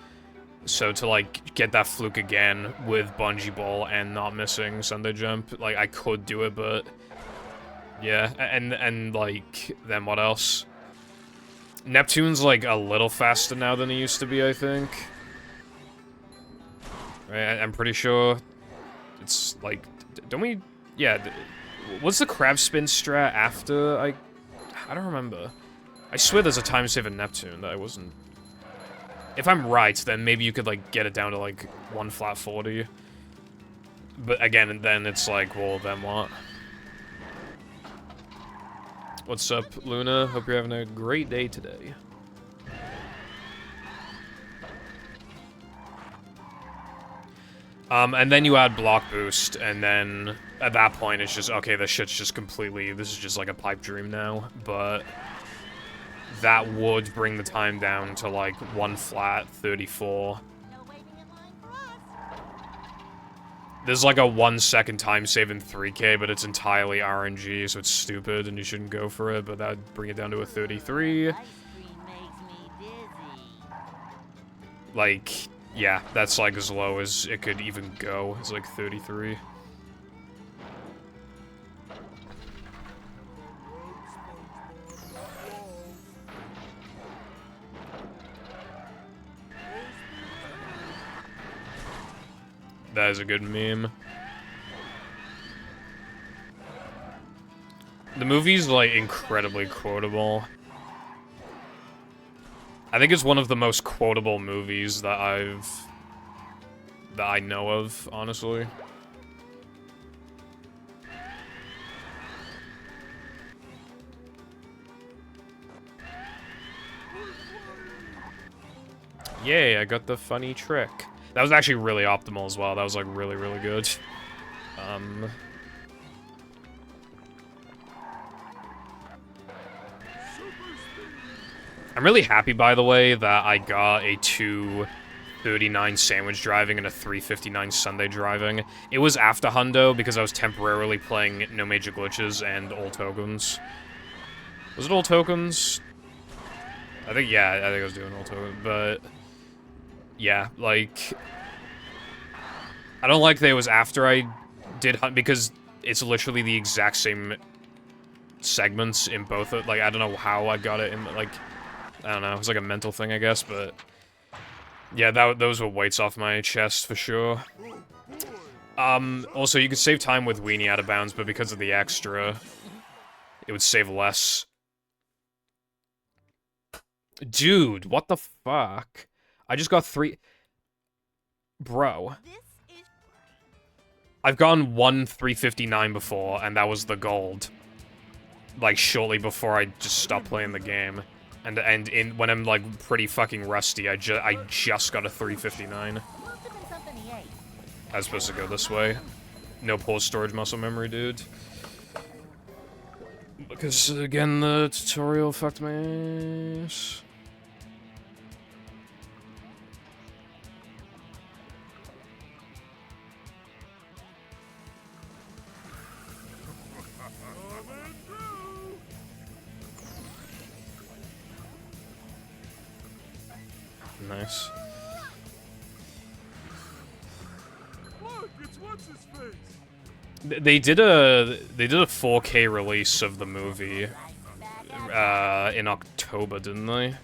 So to, like, get that fluke again with Bungee Ball and not missing Sunday Jump, like, I could do it, but... Yeah, and like, then what else? Neptune's, like, a little faster now than he used to be, I think. Right, I'm pretty sure it's, like, don't we... Yeah, what's the crab spin strat after I don't remember. I swear there's a time save in Neptune that I wasn't... If I'm right, then maybe you could, like, get it down to, like, 1 flat 40. But again, then it's like, well, then what? What's up, Luna? Hope you're having a great day today. And then you add block boost, and then at that point it's just, okay, this shit's just completely, this is just like a pipe dream now, but that would bring the time down to like 1 flat 34. There's like a 1 second time save in 3K, but it's entirely RNG, so it's stupid and you shouldn't go for it, but that would bring it down to a 33. Like, yeah, that's like as low as it could even go. It's like 33. That is a good meme. The movie's, like, incredibly quotable. I think it's one of the most quotable movies that I know of, honestly. Yay, I got the funny trick. That was actually really optimal as well. That was, like, really, really good. I'm really happy, by the way, that I got a 239 sandwich driving and a 359 Sunday driving. It was after Hundo because I was temporarily playing No Major Glitches and All Tokens. Was it All Tokens? I think I was doing All Tokens, but... yeah, like... I don't like that it was after I did Hunt, because it's literally the exact same segments in both, like, I don't know how I got it in, like... I don't know, it was like a mental thing, I guess, but... yeah, those were weights off my chest, for sure. Also, you could save time with Weenie Out of Bounds, but because of the extra, it would save less. Dude, what the fuck? I just got 3... Bro. I've gotten one 359 before, and that was the gold. Like, shortly before I just stopped playing the game. And when I'm, like, pretty fucking rusty, I just got a 359. I was supposed to go this way. No pause storage muscle memory, dude. Because, again, the tutorial fucked my ass. Nice. Look, it's what's his face. They did a 4K release of the movie in October, didn't they?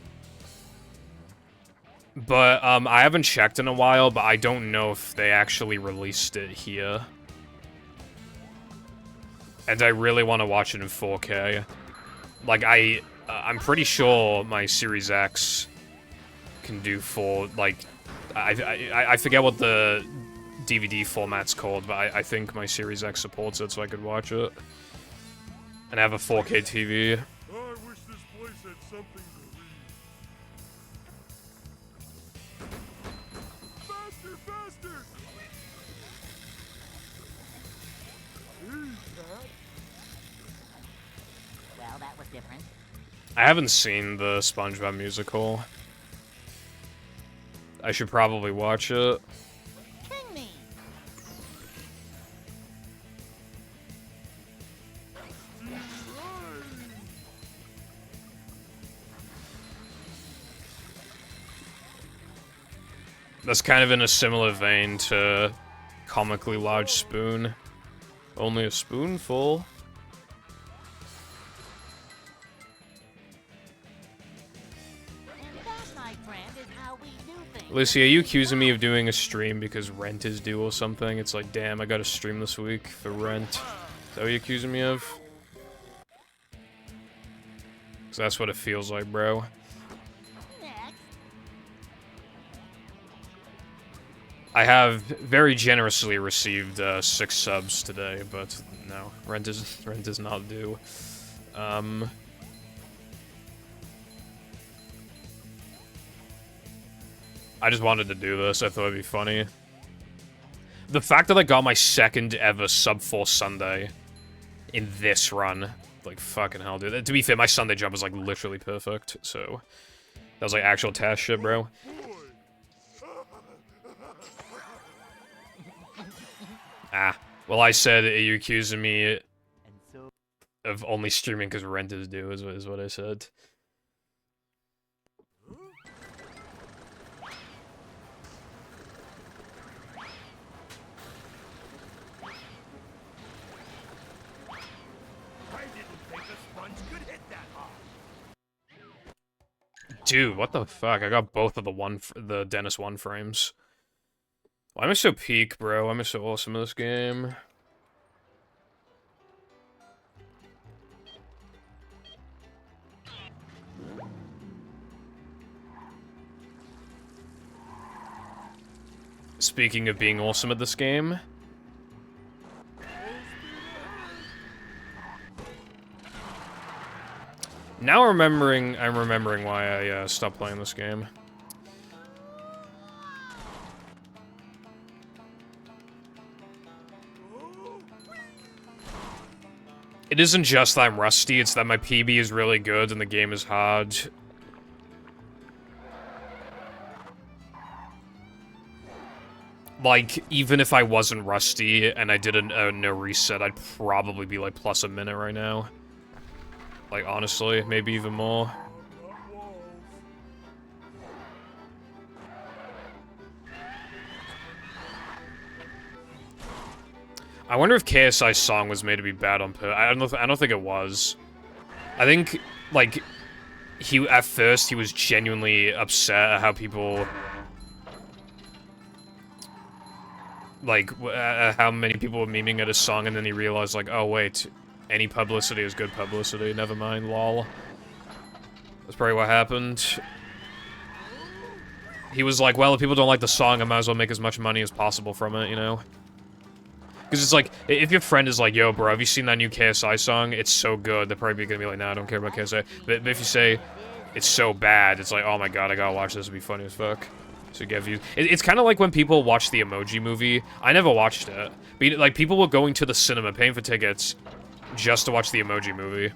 But I haven't checked in a while, but I don't know if they actually released it here. And I really want to watch it in 4K. Like I'm pretty sure my Series X can do like I forget what the DVD format's called, but I think my Series X supports it, so I could watch it. And have a 4K TV. Oh, I wish this place had something to read. Faster, faster! Hey, Cat. Well, that was different. I haven't seen the SpongeBob musical. I should probably watch it. King me. That's kind of in a similar vein to Comically Large Spoon. Only a spoonful. Lucy, are you accusing me of doing a stream because rent is due or something? It's like, damn, I gotta stream this week for rent. Is that what you're accusing me of? Because that's what it feels like, bro. I have very generously received 6 subs today, but no, rent is not due. I just wanted to do this. I thought it'd be funny. The fact that I got my second ever sub 4 Sunday in this run, like, fucking hell, dude. To be fair, my Sunday jump was, like, literally perfect, so... that was, like, actual task shit, bro. Ah. Well, I said, are you accusing me of only streaming because rent is due, is what I said. Dude, what the fuck? I got both of the Dennis 1 frames. Why am I so peak, bro? Why am I so awesome in this game? Speaking of being awesome at this game... Now I'm remembering why I stopped playing this game. It isn't just that I'm rusty, it's that my PB is really good and the game is hard. Like, even if I wasn't rusty and I did a no reset, I'd probably be like plus a minute right now. Like, honestly, maybe even more. I wonder if KSI's song was made to be bad on purpose. I don't think it was. I think, like, at first he was genuinely upset at how people... Like, how many people were memeing at his song, and then he realized, like, oh wait, any publicity is good publicity, never mind, lol. That's probably what happened. He was like, well, if people don't like the song, I might as well make as much money as possible from it, you know? Because it's like, if your friend is like, yo, bro, have you seen that new KSI song? It's so good. They're probably gonna be like, nah, I don't care about KSI. But if you say, it's so bad, it's like, oh my god, I gotta watch this, it'll be funny as fuck. To get views. It's kind of like when people watch the Emoji Movie. I never watched it. But, like, people were going to the cinema, paying for tickets, just to watch the Emoji Movie.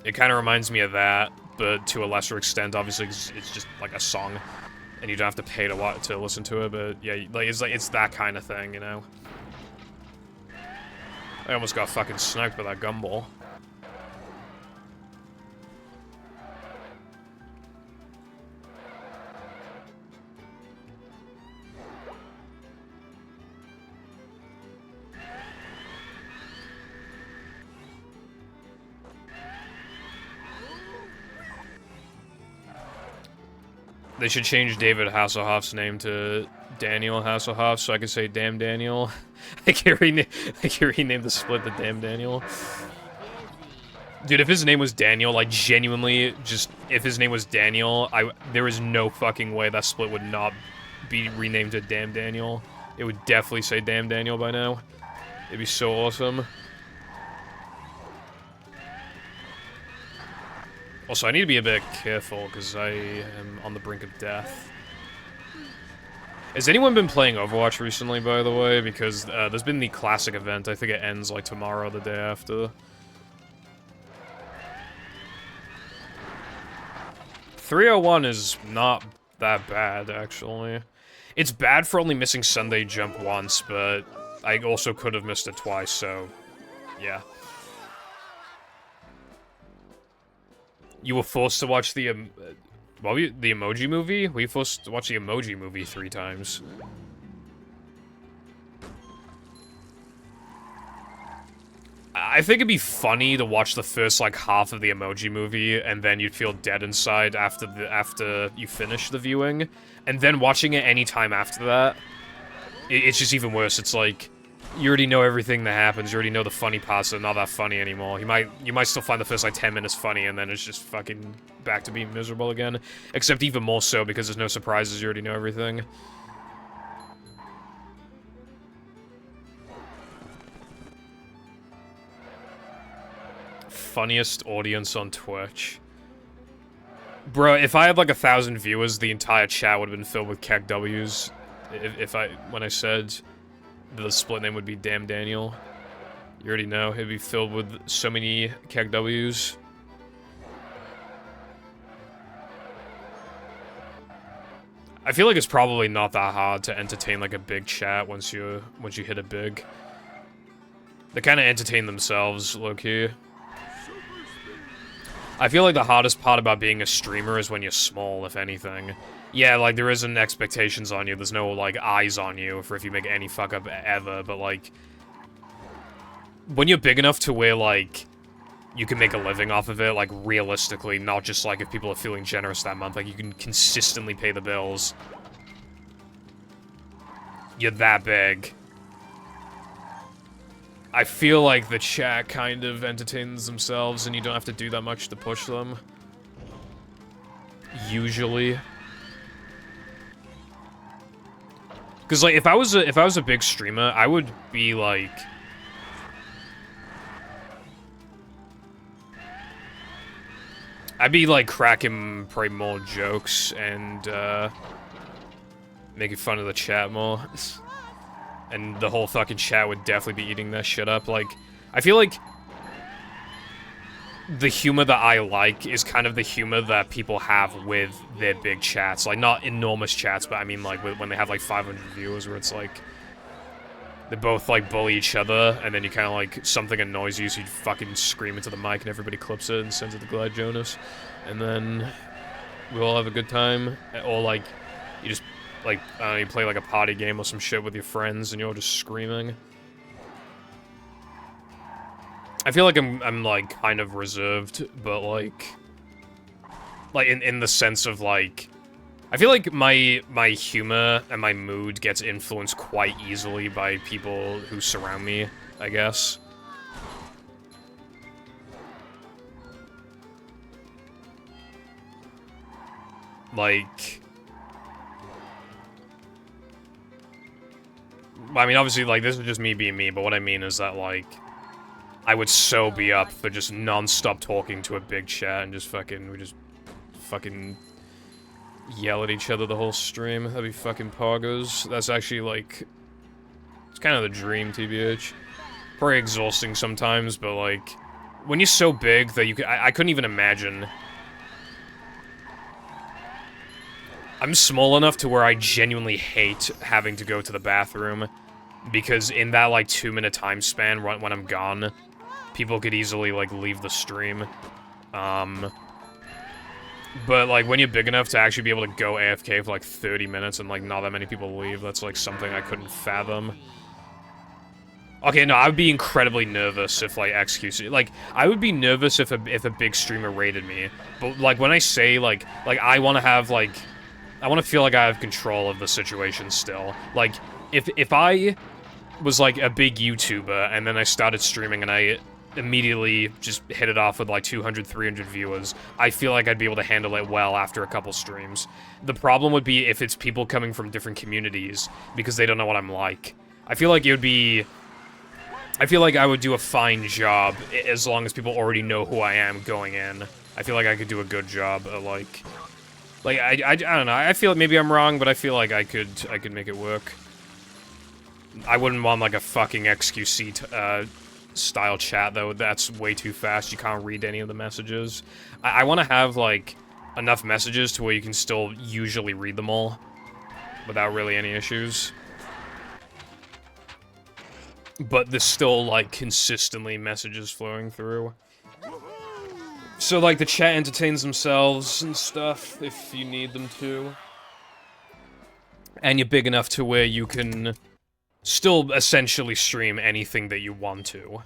It kind of reminds me of that, but to a lesser extent. Obviously, it's just, like, a song. And you don't have to pay to listen to it, but, yeah, like, it's that kind of thing, you know? I almost got fucking sniped by that gumball. They should change David Hasselhoff's name to Daniel Hasselhoff so I can say Damn Daniel. I can rename the split to Damn Daniel. Dude, if his name was Daniel, like, genuinely, just, if his name was Daniel, there is no fucking way that split would not be renamed to Damn Daniel. It would definitely say Damn Daniel by now. It'd be so awesome. Also, I need to be a bit careful, because I am on the brink of death. Has anyone been playing Overwatch recently, by the way? Because there's been the classic event. I think it ends, like, tomorrow or the day after. 301 is not that bad, actually. It's bad for only missing Sunday Jump once, but I also could have missed it twice, so... yeah. You were forced to watch the, the Emoji Movie? We were forced to watch the Emoji Movie 3 times. I think it'd be funny to watch the first, like, half of the Emoji Movie, and then you'd feel dead inside after you finish the viewing. And then watching it any time after that, it's just even worse. It's like... you already know everything that happens. You already know the funny parts are not that funny anymore. You might still find the first, like, 10 minutes funny, and then it's just fucking back to being miserable again. Except even more so, because there's no surprises. You already know everything. Funniest audience on Twitch. Bro, if I had, like, 1,000 viewers, the entire chat would have been filled with Keg W's. When I said... the split name would be Damn Daniel. You already know, it'd be filled with so many Keg W's. I feel like it's probably not that hard to entertain, like, a big chat once you hit it big. They kind of entertain themselves, low-key. I feel like the hardest part about being a streamer is when you're small, if anything. Yeah, like, there isn't expectations on you, there's no, like, eyes on you for if you make any fuck-up ever, but, like... when you're big enough to where, like, you can make a living off of it, like, realistically, not just, like, if people are feeling generous that month, like, you can consistently pay the bills. you're that big. I feel like the chat kind of entertains themselves and you don't have to do that much to push them. Usually. Cause like if I was a big streamer, I would be like I'd be like cracking probably more jokes and making fun of the chat more. And the whole fucking chat would definitely be eating that shit up. Like, I feel like the humor that I like is kind of the humor that people have with their big chats. Like, not enormous chats, but I mean, like, when they have, like, 500 viewers, where it's, like, they both, like, bully each other, and then you kind of, like, something annoys you, so you fucking scream into the mic, and everybody clips it and sends it to Glad Jonas. And then we all have a good time. Or, like, you just... like, you play like a party game or some shit with your friends and you're just screaming. I feel like I'm like, kind of reserved, but like in the sense of like, I feel like my humor and my mood gets influenced quite easily by people who surround me, I guess. Like... I mean, obviously, like, this is just me being me, but what I mean is that, like, I would so be up for just non-stop talking to a big chat and just fucking, we just fucking yell at each other the whole stream. That'd be fucking poggers. That's actually, like, it's kind of the dream, TBH. Pretty exhausting sometimes, but, like, when you're so big that you could, I couldn't even imagine. I'm small enough to where I genuinely hate having to go to the bathroom, because in that, like, 2-minute time span when I'm gone, people could easily, like, leave the stream. But, like, when you're big enough to actually be able to go AFK for, like, 30 minutes and, like, not that many people leave, that's, like, something I couldn't fathom. Okay, no, I would be incredibly nervous if, like, XQC... Like, I would be nervous if a big streamer raided me, but, like, when I say, like I want to have, like... I want to feel like I have control of the situation still. Like, if I was, like, a big YouTuber, and then I started streaming, and I immediately just hit it off with, like, 200, 300 viewers, I feel like I'd be able to handle it well after a couple streams. The problem would be if it's people coming from different communities, because they don't know what I'm like. I feel like it would be... I feel like I would do a fine job, as long as people already know who I am going in. I feel like I could do a good job at, like... Like, I don't know, I feel like maybe I'm wrong, but I feel like I could make it work. I wouldn't want, like, a fucking XQC, style chat, though. That's way too fast. You can't read any of the messages. I want to have, like, enough messages to where you can still usually read them all without really any issues. But there's still, like, consistently messages flowing through. So, like, the chat entertains themselves and stuff, if you need them to. And you're big enough to where you can still essentially stream anything that you want to.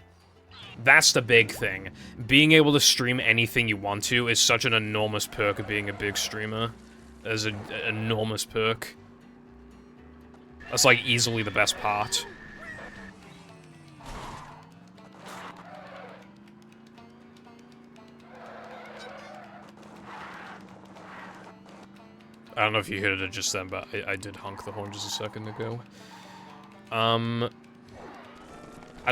That's the big thing. Being able to stream anything you want to is such an enormous perk of being a big streamer. As an enormous perk. That's, like, easily the best part. I don't know if you heard it just then, but I did honk the horn just a second ago. I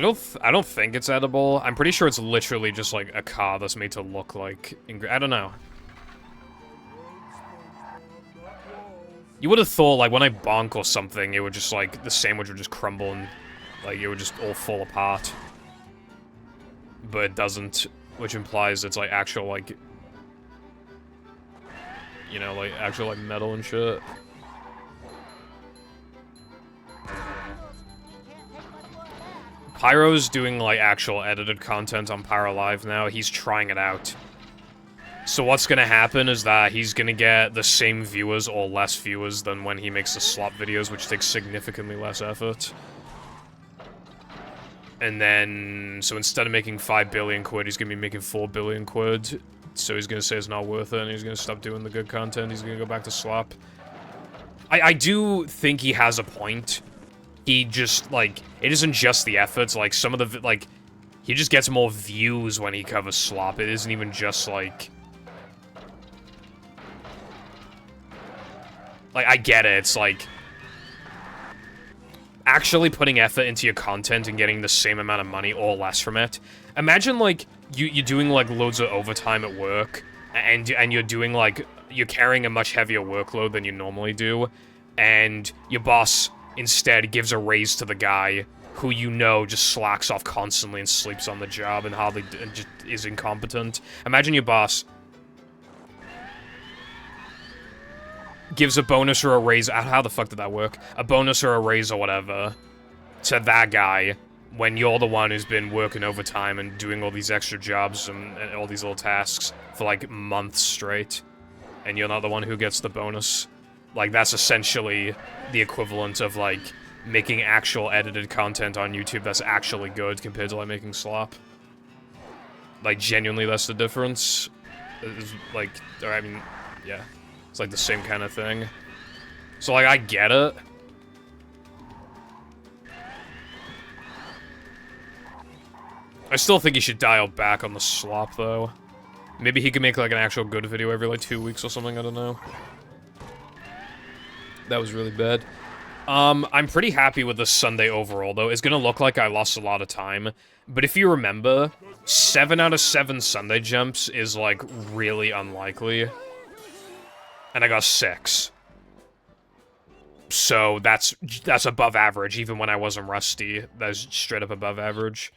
don't think it's edible. I'm pretty sure it's literally just like a car that's made to look like... I don't know. You would have thought, like, when I bonk or something, it would just, like, the sandwich would just crumble and, like, it would just all fall apart. But it doesn't, which implies it's, like, actual, like... You know, like, actual, like, metal and shit. Pyro's doing, like, actual edited content on Pyro Live now. He's trying it out. So what's gonna happen is that he's gonna get the same viewers or less viewers than when he makes the slop videos, which takes significantly less effort. And then, so instead of making 5 billion quid, he's gonna be making 4 billion quid. So he's gonna say it's not worth it, and he's gonna stop doing the good content, he's gonna go back to slop. I do think he has a point. he just, like, it isn't just the efforts, like, some of the, like, he just gets more views when he covers slop. It isn't even just, like... Like, I get it, it's like... Actually putting effort into your content and getting the same amount of money or less from it. Imagine, like, you're doing, like, loads of overtime at work, and you're doing, like, you're carrying a much heavier workload than you normally do, and your boss instead gives a raise to the guy who you know just slacks off constantly and sleeps on the job and hardly just is incompetent. Imagine your boss gives a bonus or a raise. How the fuck did that work? A bonus or a raise or whatever to that guy when you're the one who's been working overtime and doing all these extra jobs and all these little tasks for like months straight, and you're not the one who gets the bonus. Like, that's essentially the equivalent of, like, making actual edited content on YouTube that's actually good compared to, like, making slop. Like, genuinely, that's the difference. It's, like, or, I mean, yeah. It's, like, the same kind of thing. So, like, I get it. I still think he should dial back on the slop, though. Maybe he could make, like, an actual good video every, like, 2 weeks or something, I don't know. That was really bad. I'm pretty happy with this Sunday overall, though. It's gonna look like I lost a lot of time. But if you remember, 7 out of 7 Sunday jumps is, like, really unlikely. And I got 6. So, that's above average, even when I wasn't rusty. That's straight up above average.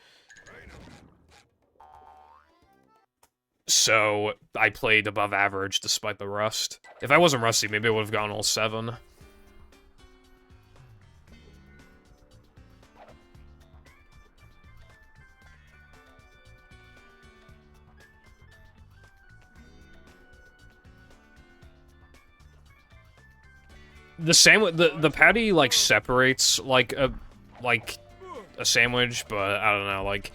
So, I played above average despite the rust. If I wasn't rusty, maybe I would have gone all 7. The patty, like, separates, like a sandwich, but I don't know, like,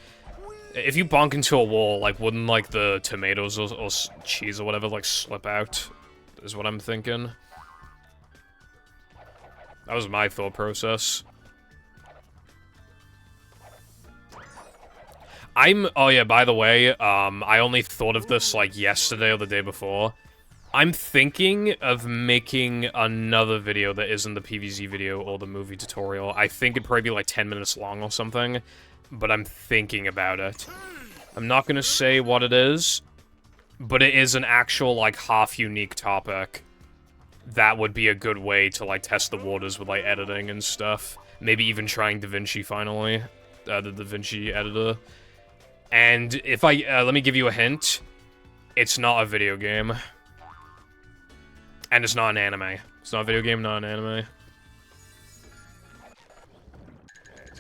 if you bonk into a wall, like, wouldn't, like, the tomatoes or cheese or whatever, like, slip out, is what I'm thinking. That was my thought process. Oh yeah, by the way, I only thought of this, like, yesterday or the day before. I'm thinking of making another video that isn't the PvZ video or the movie tutorial. I think it'd probably be like 10 minutes long or something, but I'm thinking about it. I'm not gonna say what it is, but it is an actual, like, half-unique topic. That would be a good way to, like, test the waters with, like, editing and stuff. Maybe even trying DaVinci finally. The DaVinci editor. And if let me give you a hint. It's not a video game. And it's not an anime. It's not a video game, not an anime. That's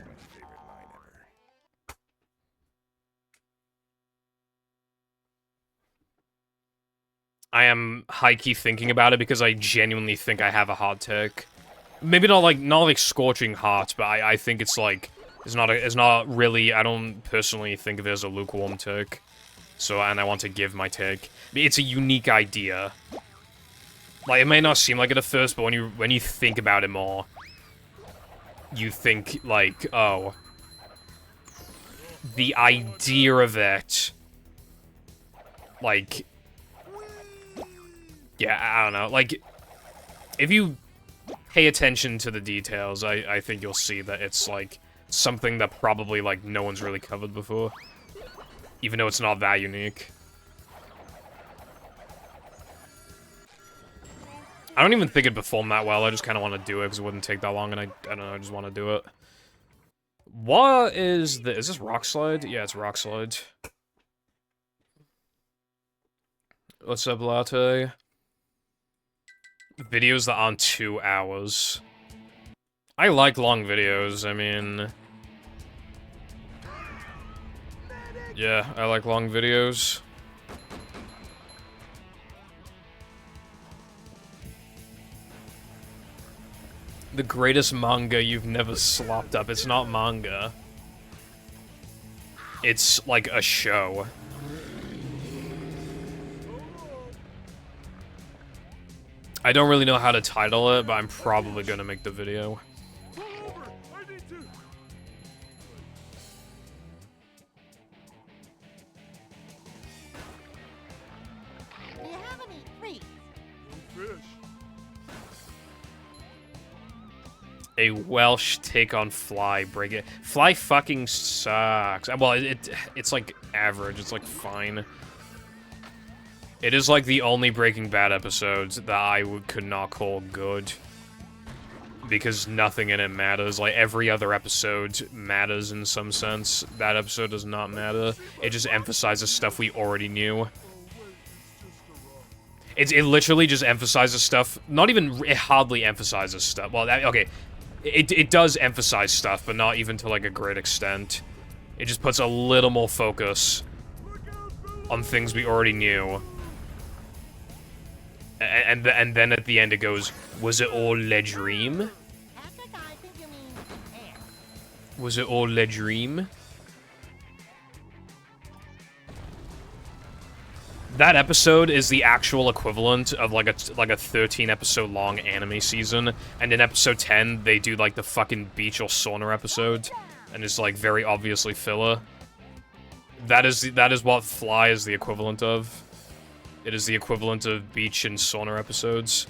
my favorite line ever. I am high-key thinking about it because I genuinely think I have a hot take. Maybe not like scorching hot, but I think it's like it's not really. I don't personally think of it as a lukewarm take. So, and I want to give my take. It's a unique idea. Like, it may not seem like it at first, but when you think about it more, you think, like, oh, the idea of it, like, yeah, I don't know, like, if you pay attention to the details, I think you'll see that it's, like, something that probably, like, no one's really covered before, even though it's not that unique. I don't even think it'd perform that well, I just kind of want to do it because it wouldn't take that long, and I don't know, I just want to do it. What is this? Is this Rock Slide? Yeah, it's Rock Slide. What's up, Latte? Videos that aren't 2 hours. I like long videos, I mean... Yeah, I like long videos. The greatest manga you've never slopped up. It's not manga. It's like a show. I don't really know how to title it, but I'm probably gonna make the video. A Welsh take on Fly. Break it. Fly fucking sucks. Well, it's like average. It's like fine. It is like the only Breaking Bad episodes that I could not call good. Because nothing in it matters. Like, every other episode matters in some sense. That episode does not matter. It just emphasizes stuff we already knew. It literally just emphasizes stuff. Not even... It hardly emphasizes stuff. Well, okay. It does emphasize stuff, but not even to, like, a great extent. It just puts a little more focus on things we already knew. And then at the end it goes, was it all a dream? Was it all a dream? That episode is the actual equivalent of like a 13 episode long anime season, and in episode 10 they do like the fucking beach or sauna episode, and it's like very obviously filler. That is what Fly is the equivalent of. It is the equivalent of beach and sauna episodes.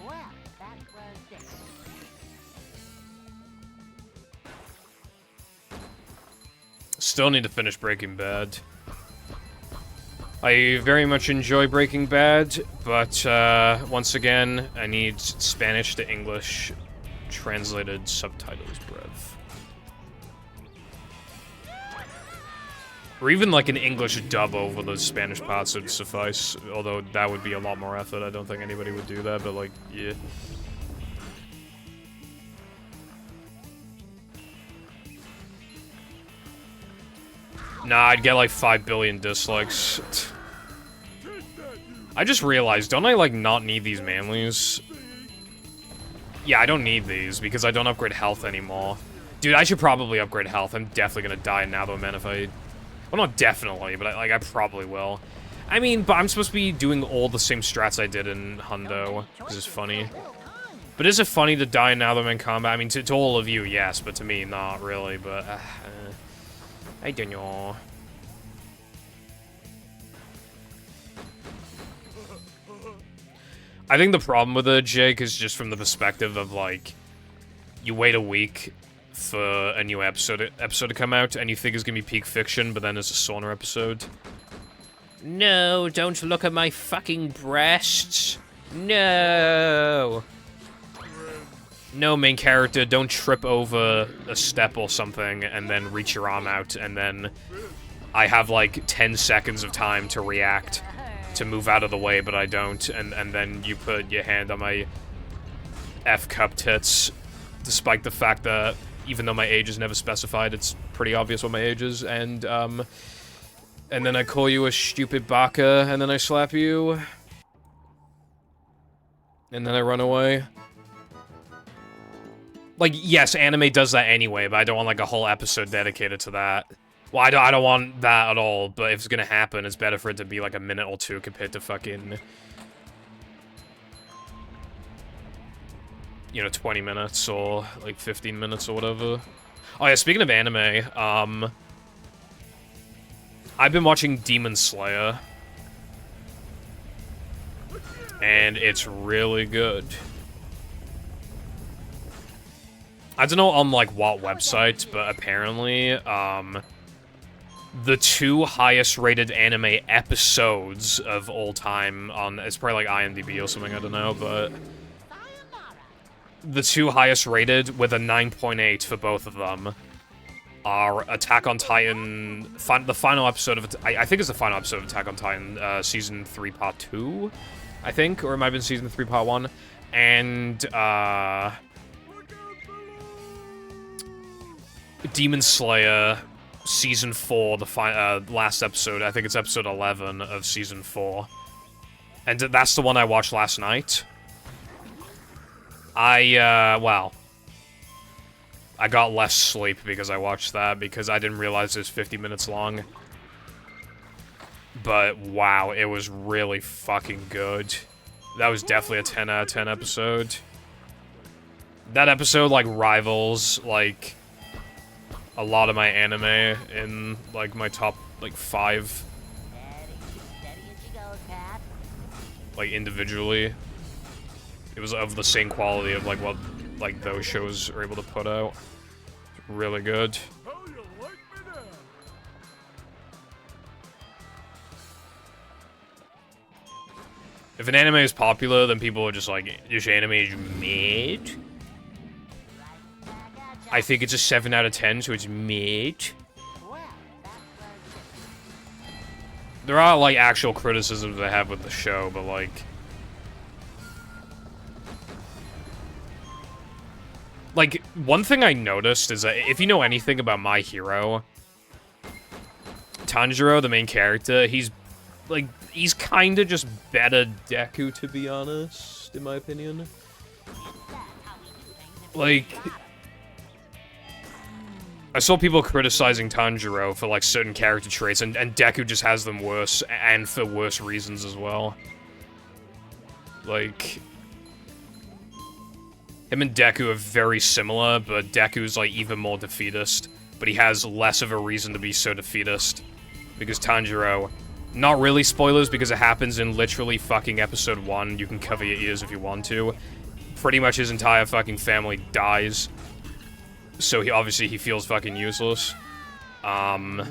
Well, that was different. Still need to finish Breaking Bad. I very much enjoy Breaking Bad, but once again, I need Spanish to English translated subtitles, bruv. Or even like an English dub over the Spanish parts would suffice, although that would be a lot more effort. I don't think anybody would do that, but like, yeah. Nah, I'd get like 5 billion dislikes. I just realized, don't I like not need these manlies? Yeah, I don't need these because I don't upgrade health anymore. Dude, I should probably upgrade health. I'm definitely gonna die in Nabomen if I... Well, not definitely, but I probably will. I mean, but I'm supposed to be doing all the same strats I did in Hundo, because it's funny. But is it funny to die in Nabomen combat? I mean, to all of you, yes, but to me, not really, but... I don't know. I think the problem with it, Jake, is just from the perspective of, like, you wait a week for a new episode to come out, and you think it's gonna be peak fiction, but then it's a sauna episode. No, don't look at my fucking breasts. No. No, main character, don't trip over a step or something, and then reach your arm out, and then I have, like, 10 seconds of time to react. To move out of the way, but I don't, and then you put your hand on my F-cup tits, despite the fact that, even though my age is never specified, it's pretty obvious what my age is, and then I call you a stupid baka, and then I slap you, and then I run away. Like, yes, anime does that anyway, but I don't want, like, a whole episode dedicated to that. Well, I don't want that at all, but if it's gonna happen, it's better for it to be like a minute or two compared to fucking... You know, 20 minutes or like 15 minutes or whatever. Oh yeah, speaking of anime, I've been watching Demon Slayer. And it's really good. I don't know on like what website, but apparently, the 2 highest rated anime episodes of all time on, it's probably like IMDb or something, I don't know, but the 2 highest rated with a 9.8 for both of them are Attack on Titan, the final episode of, I think it's the final episode of Attack on Titan, Season 3 Part 2, I think, or it might have been Season 3 Part 1, and, Demon Slayer, Season 4, the last episode. I think it's episode 11 of Season 4. And that's the one I watched last night. Well, I got less sleep because I watched that, because I didn't realize it was 50 minutes long. But, wow, it was really fucking good. That was definitely a 10 out of 10 episode. That episode, like, rivals, like... a lot of my anime in, like, my top, like, 5, Steady as she goes, Pat. like, individually. It was of the same quality of, like, what, like, those shows are able to put out. Really good. How you like me now? If an anime is popular, then people are just like, this anime is mid. I think it's a 7 out of 10, so it's mid. Well, that was There are, like, actual criticisms I have with the show, but, like... Like, one thing I noticed is that if you know anything about My Hero, Tanjiro, the main character, he's kind of just better Deku, to be honest, in my opinion. Like, I saw people criticizing Tanjiro for, like, certain character traits, and Deku just has them worse, and for worse reasons as well. Like, him and Deku are very similar, but Deku's, like, even more defeatist, but he has less of a reason to be so defeatist. Because Tanjiro, not really spoilers because it happens in literally fucking episode 1, you can cover your ears if you want to. Pretty much his entire fucking family dies. So obviously he feels fucking useless. I have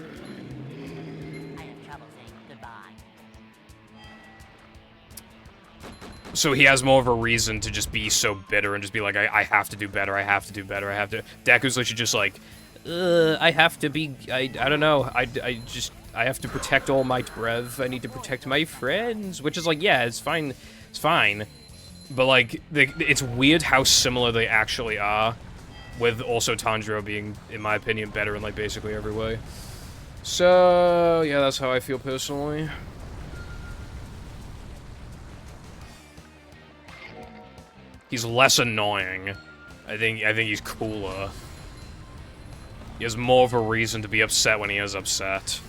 trouble saying goodbye. So he has more of a reason to just be so bitter and just be like, I have to do better, I have to do better, I have to... Deku's literally just like, I have to be... I don't know, I have to protect all my breath, I need to protect my friends, which is like, yeah, it's fine, but like, it's weird how similar they actually are, with also Tanjiro being, in my opinion, better in like basically every way. So, yeah, that's how I feel personally. He's less annoying. I think he's cooler. He has more of a reason to be upset when he is upset.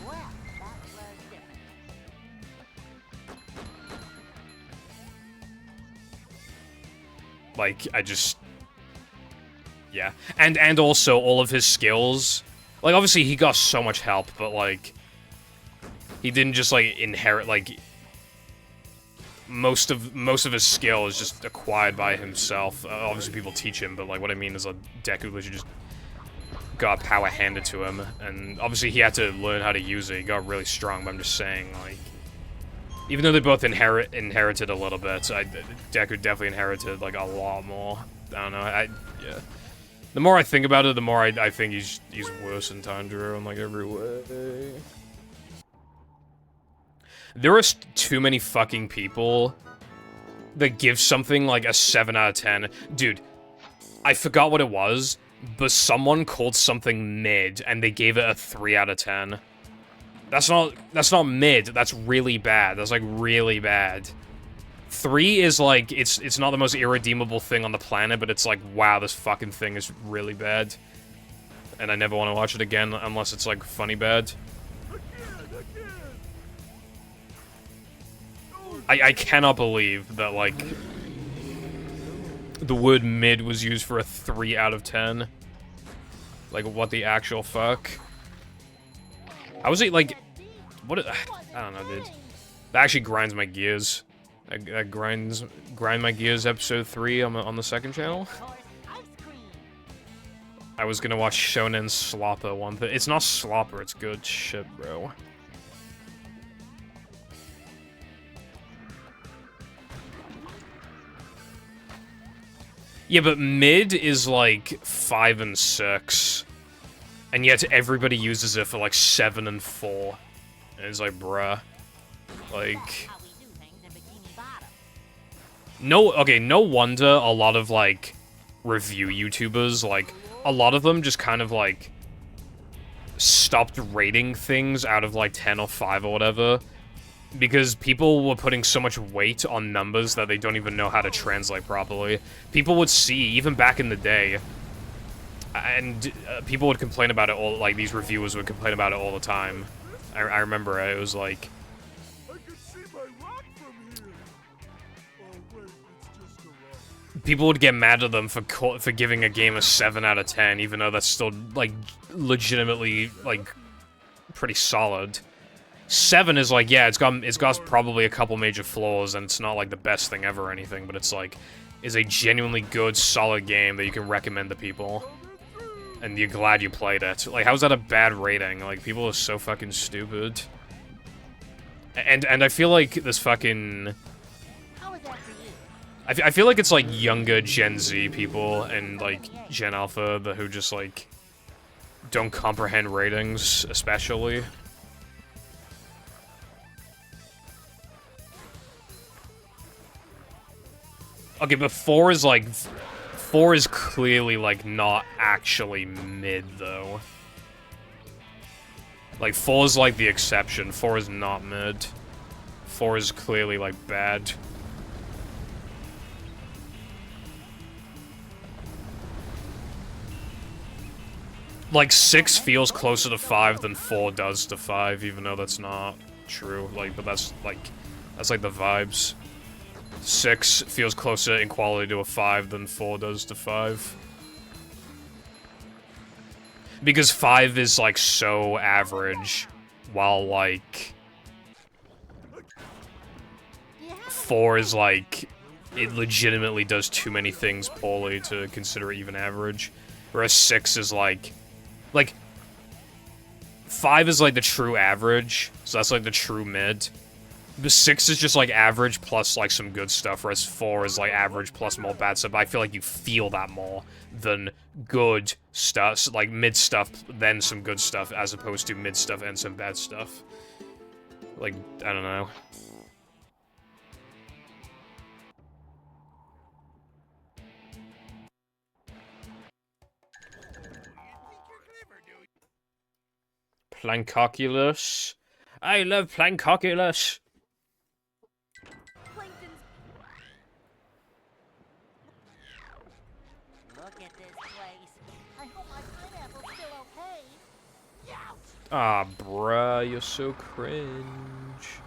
Well, that was different. Like, yeah. And also, all of his skills... Like, obviously, he got so much help, but, like... He didn't just, like, inherit, like... Most of his skill is just acquired by himself. Obviously, people teach him, but, like, what I mean is, like, Deku literally just got power handed to him, and obviously he had to learn how to use it. He got really strong, but I'm just saying, like... Even though they both inherited a little bit, Deku definitely inherited, like, a lot more. I don't know, yeah. The more I think about it, the more I think he's worse than Tanjiro in, like, every way. There are too many fucking people that give something, like, a 7 out of 10. Dude, I forgot what it was, but someone called something mid, and they gave it a 3 out of 10. That's not mid, that's really bad. That's, like, really bad. 3 is, like, it's not the most irredeemable thing on the planet, but it's like, wow, this fucking thing is really bad. And I never want to watch it again unless it's, like, funny bad. I cannot believe that, like, the word mid was used for a 3 out of 10. Like, what the actual fuck? I was like, what? I don't know, dude. That actually grinds my gears. That grind my gears. Episode 3 on the second channel. I was gonna watch Shonen Slopper one thing. It's not Slopper. It's good shit, bro. Yeah, but mid is like 5 and 6. And yet everybody uses it for like 7 and 4. And it's like, bruh. Like... No wonder a lot of, like, review YouTubers, like, a lot of them just kind of, like, stopped rating things out of, like, 10 or 5 or whatever. Because people were putting so much weight on numbers that they don't even know how to translate properly. People would see, even back in the day, and people would complain about it all, like, these reviewers would complain about it all the time. I remember it was like... I can see my rock from here. Oh, wait, it's just a rock. people would get mad at them for giving a game a 7 out of 10, even though that's still, like, legitimately, like, pretty solid. 7 is like, yeah, it's got probably a couple major flaws, and it's not like the best thing ever or anything, but it's like, is a genuinely good, solid game that you can recommend to people. And you're glad you played it. Like, how's that a bad rating? Like, people are so fucking stupid. And I feel like this fucking... How is that for you? I feel like it's, like, younger Gen Z people and, like, Gen Alpha who just, like, don't comprehend ratings, especially. Okay, but 4 is, like... 4 is clearly, like, not actually mid, though. Like, 4 is, like, the exception. 4 is not mid. 4 is clearly, like, bad. Like, 6 feels closer to 5 than 4 does to 5, even though that's not true. Like, but that's, like the vibes. 6 feels closer in quality to a 5 than 4 does to 5. Because 5 is, like, so average, while, like... 4 is, like... It legitimately does too many things poorly to consider it even average. Whereas 6 is, like... Like... 5 is, like, the true average, so that's, like, the true mid. The 6 is just, like, average plus, like, some good stuff, whereas 4 is, like, average plus more bad stuff. But I feel like you feel that more than good stuff, like, mid stuff, then some good stuff, as opposed to mid stuff and some bad stuff. Like, I don't know. Plankoculus. I love Plankoculus. Look at this place. I hope my pineapple's still okay. Ah, bruh, you're so cringe.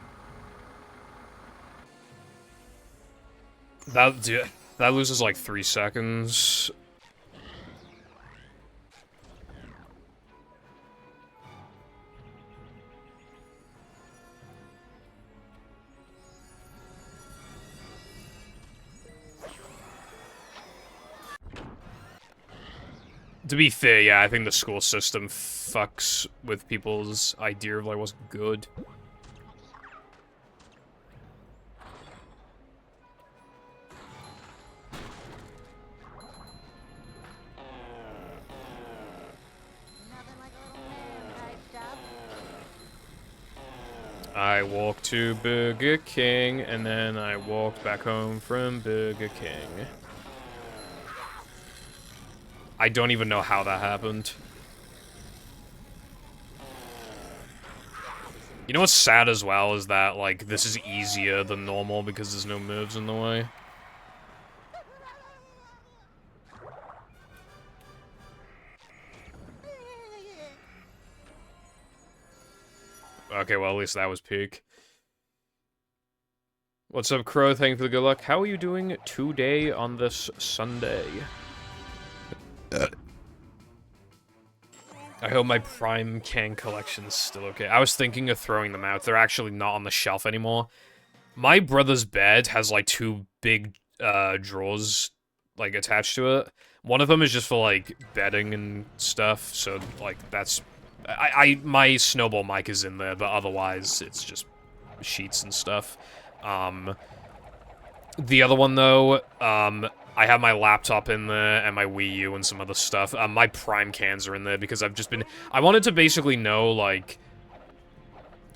That loses like 3 seconds. To be fair, yeah, I think the school system fucks with people's idea of, like, what's good. Nothing like a little ham type stuff. I walked to Burger King, and then I walked back home from Burger King. I don't even know how that happened. You know what's sad as well is that, like, this is easier than normal because there's no moves in the way. Okay, well, at least that was peak. What's up, Crow? Thank you for the good luck. How are you doing today on this Sunday? I hope my Prime Can collection's still okay. I was thinking of throwing them out. They're actually not on the shelf anymore. My brother's bed has, like, 2 big, drawers, like, attached to it. One of them is just for, like, bedding and stuff, so, like, that's... my snowball mic is in there, but otherwise, it's just sheets and stuff. The other one, though, I have my laptop in there, and my Wii U, and some other stuff. My Prime Cans are in there, because I've just been... I wanted to basically know, like...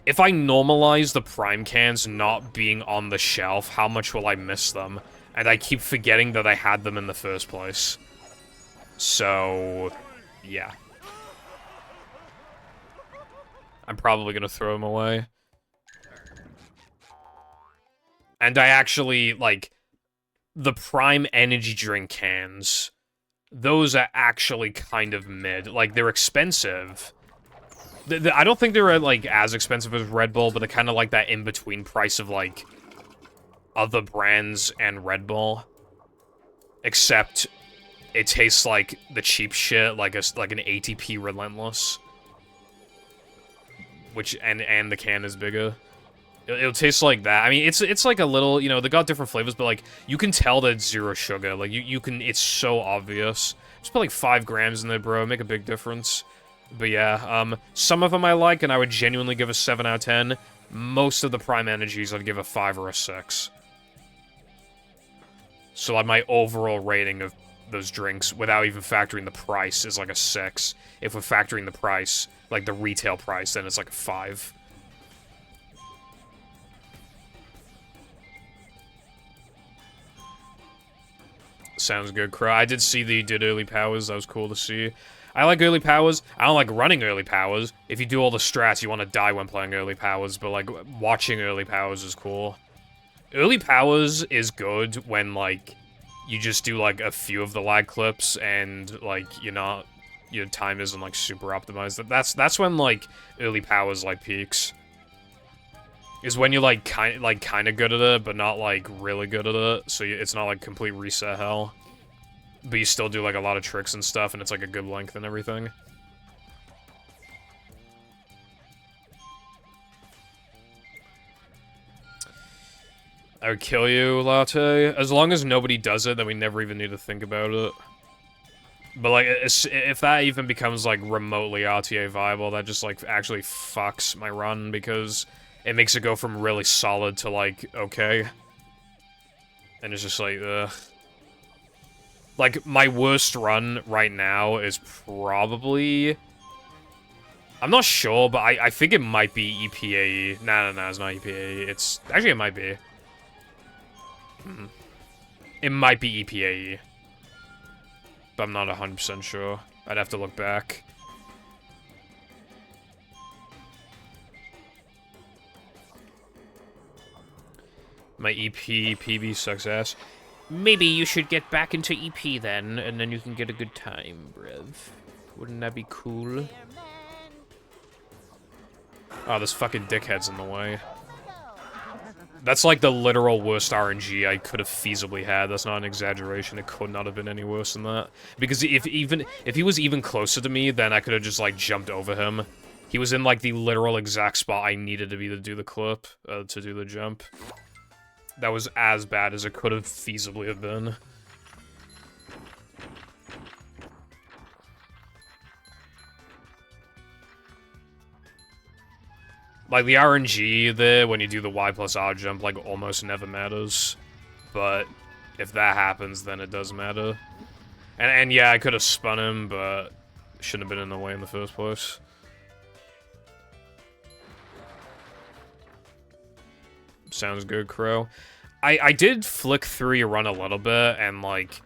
If I normalize the Prime Cans not being on the shelf, how much will I miss them? And I keep forgetting that I had them in the first place. So... yeah. I'm probably gonna throw them away. And I actually, like... The Prime energy drink cans, those are actually kind of mid. Like, they're expensive. I don't think they're, like, as expensive as Red Bull, but they're kind of like that in-between price of, like, other brands and Red Bull. except it tastes like the cheap shit, like an ATP Relentless. Which, and the can is bigger. It'll taste like that. I mean, it's like a little, you know, they got different flavors, but like, you can tell that it's 0 sugar. Like, you can, it's so obvious. Just put like 5 grams in there, bro, make a big difference. But yeah, some of them I like, and I would genuinely give a 7 out of 10. Most of the Prime Energies I'd give a 5 or a 6. So like, my overall rating of those drinks, without even factoring the price, is like a 6. If we're factoring the price, like the retail price, then it's like a 5. Sounds good, Crow. I did see that you did early powers. That was cool to see. I like early powers. I don't like running early powers. If you do all the strats, you want to die when playing early powers, but like, watching early powers is cool. Early powers is good when, like, you just do like a few of the lag clips and like your time isn't like super optimized. That's when like early powers like peaks. Is when you're like kind of good at it, but not like really good at it. So it's not like complete reset hell, but you still do like a lot of tricks and stuff, and it's like a good length and everything. I would kill you, Latte. As long as nobody does it, then we never even need to think about it. But, like, if that even becomes, like, remotely RTA viable, that just, like, actually fucks my run, because it makes it go from really solid to, like, okay. And it's just like, ugh. Like, my worst run right now is probably... I'm not sure, but I think it might be EPAE. No, it's not EPAE. It's... Actually, it might be. It might be EPAE. But I'm not 100% sure. I'd have to look back. My EP PB sucks ass. Maybe you should get back into EP then, and then you can get a good time, bruv. Wouldn't that be cool? Oh, this fucking dickhead's in the way. That's like the literal worst RNG I could have feasibly had. That's not an exaggeration. It could not have been any worse than that. Because if he was even closer to me, then I could have just like jumped over him. He was in like the literal exact spot I needed to be to do the clip, to do the jump. That was as bad as it could have feasibly have been. Like, the RNG there, when you do the Y plus R jump, like, almost never matters. But if that happens, then it does matter. And yeah, I could have spun him, but shouldn't have been in the way in the first place. Sounds good, Crow. I did flick through your run a little bit, and, like...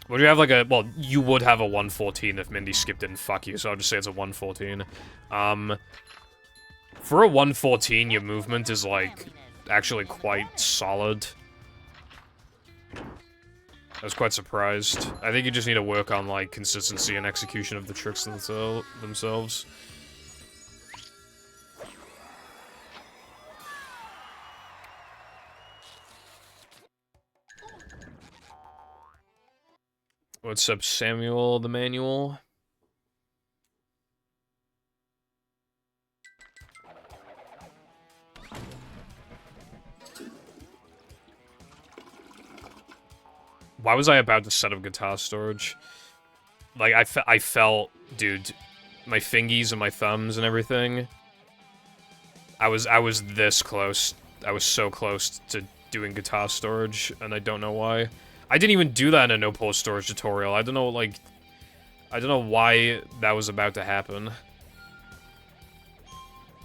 Would you have, like, a... Well, you would have a 114 if Mindy skipped it and fuck you, so I'll just say it's a 114. For a 114, your movement is, like, actually quite solid. I was quite surprised. I think you just need to work on, like, consistency and execution of the tricks themselves. What's up, Samuel the Manual? Why was I about to set up guitar storage? Like, I felt, dude, my fingies and my thumbs and everything. I was this close. I was so close to doing guitar storage, and I don't know why. I didn't even do that in a no-pause storage tutorial. I don't know, like... I don't know why that was about to happen.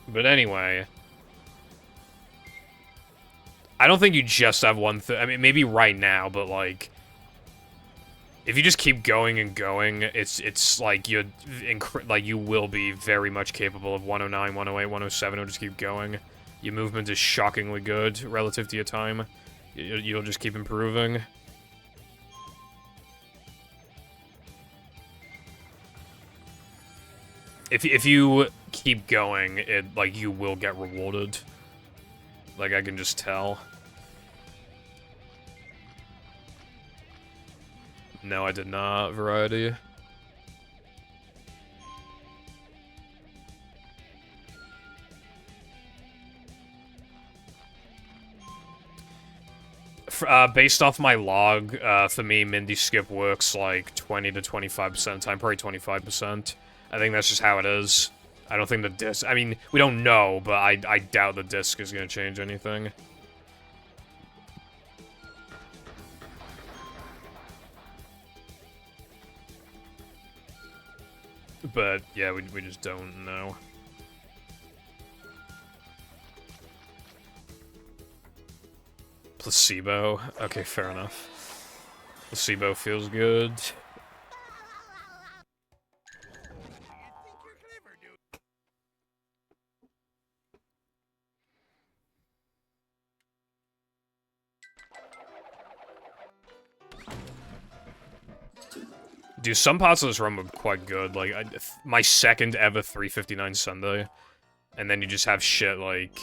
But anyway... I don't think you just have one thing. I mean, maybe right now, but, like... If you just keep going and going, it's like you will be very much capable of 109, 108, 107, or just keep going. Your movement is shockingly good relative to your time. You'll just keep improving. If you keep going, like, you will get rewarded. Like, I can just tell. No, I did not. Variety. Based off my log, for me, Mindy Skip works like 20 to 25% time, probably 25%. I think that's just how it is. I don't think the disc... I mean, we don't know, but I doubt the disc is going to change anything. But, yeah, we just don't know. Placebo. Okay, fair enough. Placebo feels good. Dude, some parts of this run were quite good. Like, my second ever 359 Sunday. And then you just have shit like...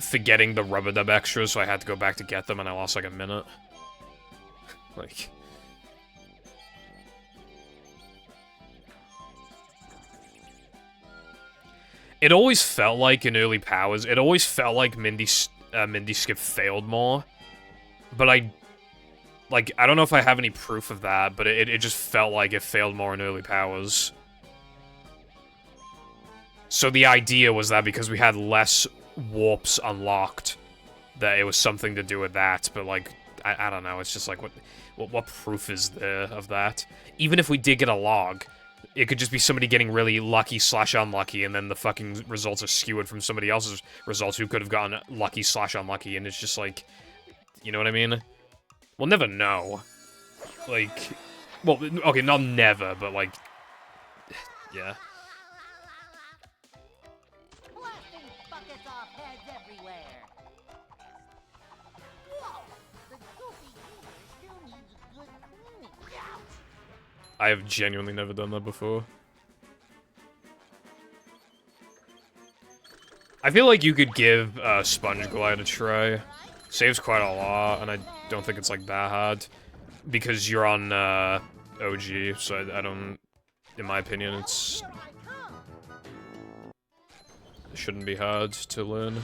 forgetting the rubber dub extras, so I had to go back to get them, and I lost like a minute. Like... It always felt like in early Powers, it always felt like Mindy Skip failed more. But I don't know if I have any proof of that, but it just felt like it failed more in early Powers. So the idea was that because we had less warps unlocked, that it was something to do with that, but like, I don't know, it's just like, what proof is there of that? Even if we did get a log, it could just be somebody getting really lucky/unlucky, and then the fucking results are skewed from somebody else's results who could have gotten lucky/unlucky, and it's just like, you know what I mean? We'll never know. Like, well, okay, not never, but like, yeah. Blasting buckets off heads everywhere. Whoa! The goofy goober still needs a good cleaning. Ouch! I have genuinely never done that before. I feel like you could give Sponge Glide a try. Saves quite a lot, and I don't think it's like that hard. Because you're on OG, so I don't... In my opinion, it shouldn't be hard to learn.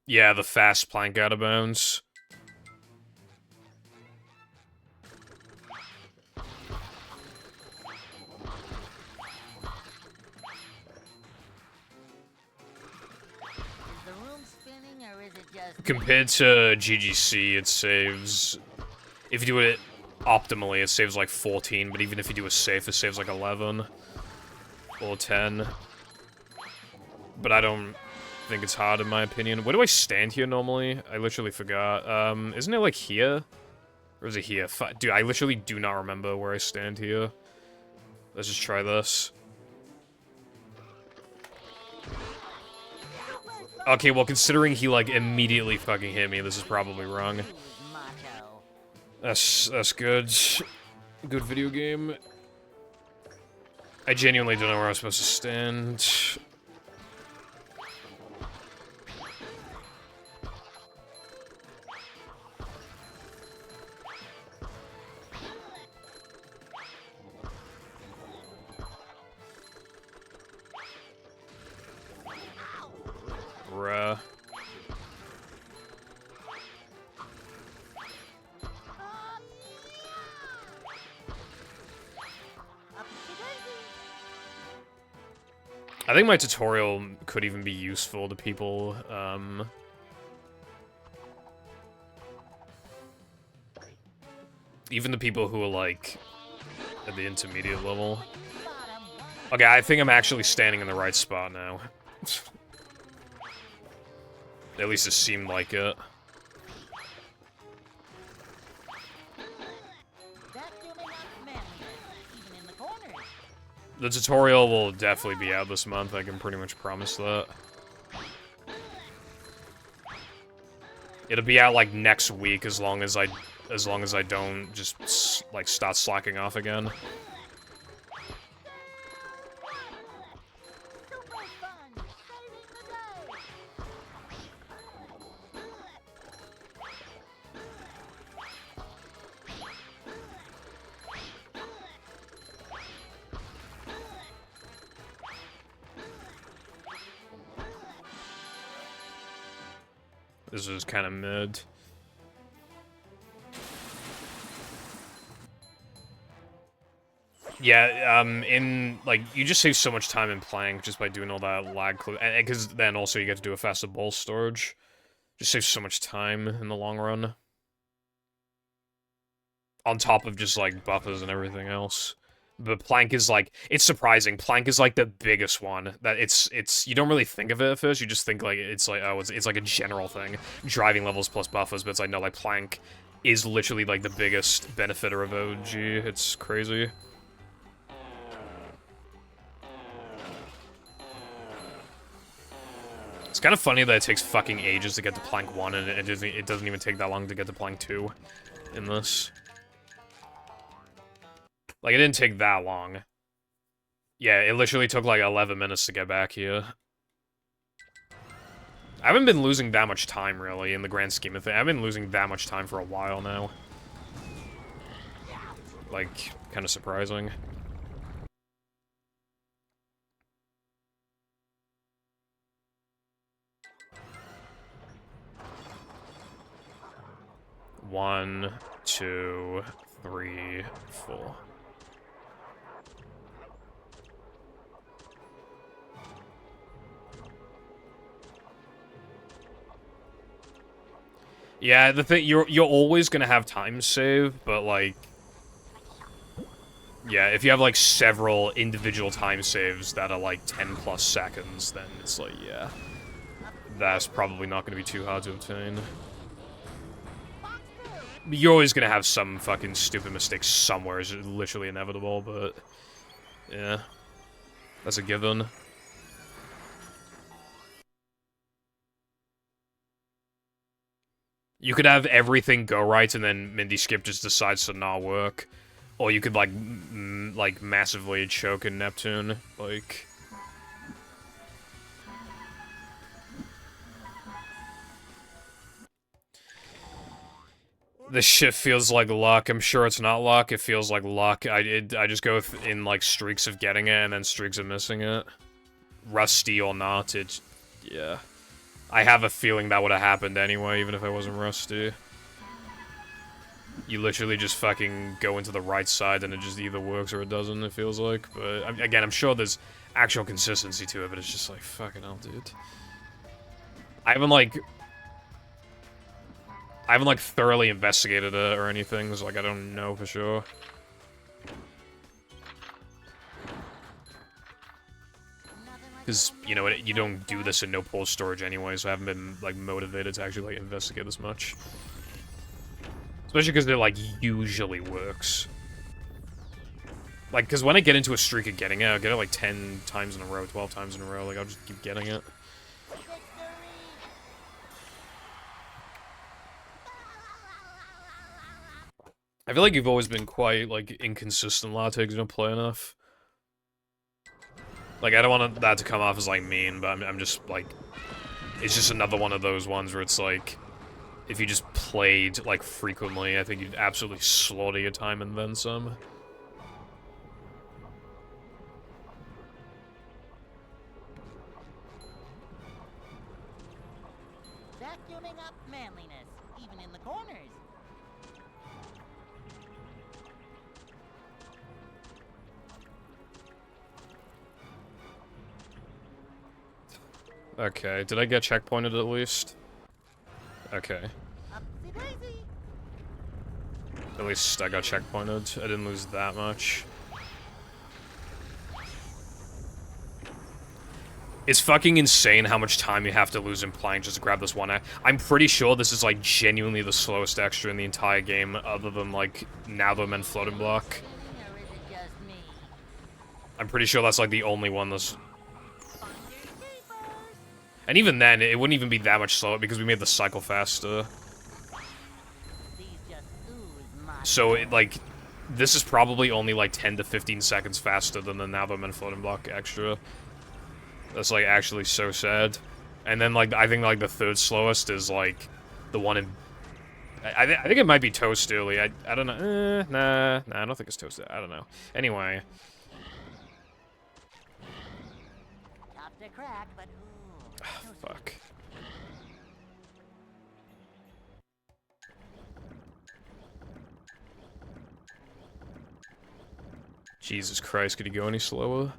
Yeah, the fast plank out of bounds. Is the room spinning or is it just... Compared to GGC, it saves... If you do it optimally, it saves like 14, but even if you do a safe, it saves like 11. Or 10. But I don't think it's hard in my opinion. Where do I stand here normally? I literally forgot. Isn't it like here? Or is it here? Dude, I literally do not remember where I stand here. Let's just try this. Okay, well, considering he, like, immediately fucking hit me, this is probably wrong. Macho. That's good. Good video game. I genuinely don't know where I'm supposed to stand. Bruh. I think my tutorial could even be useful to people, even the people who are, like, at the intermediate level. Okay, I think I'm actually standing in the right spot now. At least it seemed like it. The tutorial will definitely be out this month, I can pretty much promise that. It'll be out like next week as long as I don't just like start slacking off again. This is kind of mid. Yeah, in, like, you just save so much time in Plank just by doing all that lag clip, and because then also you get to do a faster ball storage. Just saves so much time in the long run. On top of just, like, buffers and everything else. But Plank is, like, it's surprising. Plank is, like, the biggest one. That it's, you don't really think of it at first, you just think, like, it's like, oh, it's like a general thing. Driving levels plus buffers, but it's like, no, like, Plank is literally, like, the biggest benefitter of OG. It's crazy. It's kind of funny that it takes fucking ages to get to Plank 1, and it doesn't even take that long to get to Plank 2 in this. Like, it didn't take that long. Yeah, it literally took like 11 minutes to get back here. I haven't been losing that much time, really, in the grand scheme of things. I've been losing that much time for a while now. Like, kind of surprising. One, 2, 3, 4. Yeah, the thing, you're always gonna have time save, but like, yeah, if you have like several individual time saves that are like 10 plus seconds, then it's like, yeah, that's probably not gonna be too hard to obtain. You're always gonna have some fucking stupid mistake somewhere, it's literally inevitable, but yeah, that's a given. You could have everything go right and then Mindy Skip just decides to not work. Or you could, like, like massively choke in Neptune, like... This shit feels like luck. I'm sure it's not luck, it feels like luck. I just go in, like, streaks of getting it and then streaks of missing it. Rusty or not, it's... yeah. I have a feeling that would have happened anyway, even if I wasn't rusty. You literally just fucking go into the right side and it just either works or it doesn't, it feels like. But, again, I'm sure there's actual consistency to it, but it's just like, fucking hell, dude. I haven't, like, thoroughly investigated it or anything, so, like, I don't know for sure. Because, you know, you don't do this in no pole storage anyway, so I haven't been, like, motivated to actually, like, investigate this much. Especially because it, like, usually works. Like, because when I get into a streak of getting it, I'll get it, like, 10 times in a row, 12 times in a row, like, I'll just keep getting it. I feel like you've always been quite, like, inconsistent, Latte, because you don't play enough. Like, I don't want that to come off as, like, mean, but I'm just, like... It's just another one of those ones where it's, like... If you just played, like, frequently, I think you'd absolutely slaughter your time and then some. Vacuuming up manliness, even in the corners. Okay, did I get checkpointed at least? Okay. Upsy daisy. At least I got checkpointed. I didn't lose that much. It's fucking insane how much time you have to lose in Plank just to grab this one. I'm pretty sure this is, like, genuinely the slowest extra in the entire game, other than, like, Natham and Floating Block. Or is it just me? I'm pretty sure that's, like, the only one that's... And even then, it wouldn't even be that much slower because we made the cycle faster. These just ooze my So, like, this is probably only, like, 10 to 15 seconds faster than the Natham and Floating Block extra. That's, like, actually so sad. And then, like, I think, like, the third slowest is, like, the one in... I think it might be Toast Early. I don't know. Nah, I don't think it's Toast. I don't know. Anyway. Tough to crack, but ooh. Fuck. Jesus Christ, could he go any slower?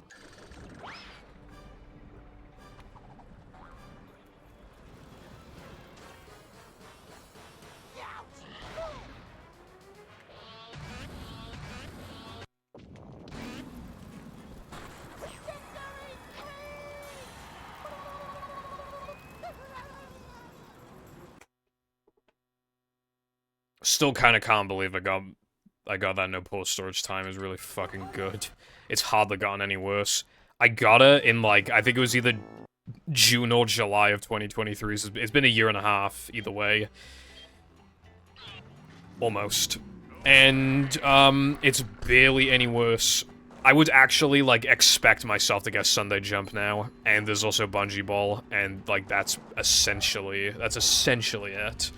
Still kind of can't believe I got that no port storage time. Is really fucking good. It's hardly gotten any worse. I got it in like, I think it was either June or July of 2023. So it's been a year and a half either way. Almost. And it's barely any worse. I would actually like expect myself to get Sunday Jump now, and there's also Bungee Ball, and like that's essentially it.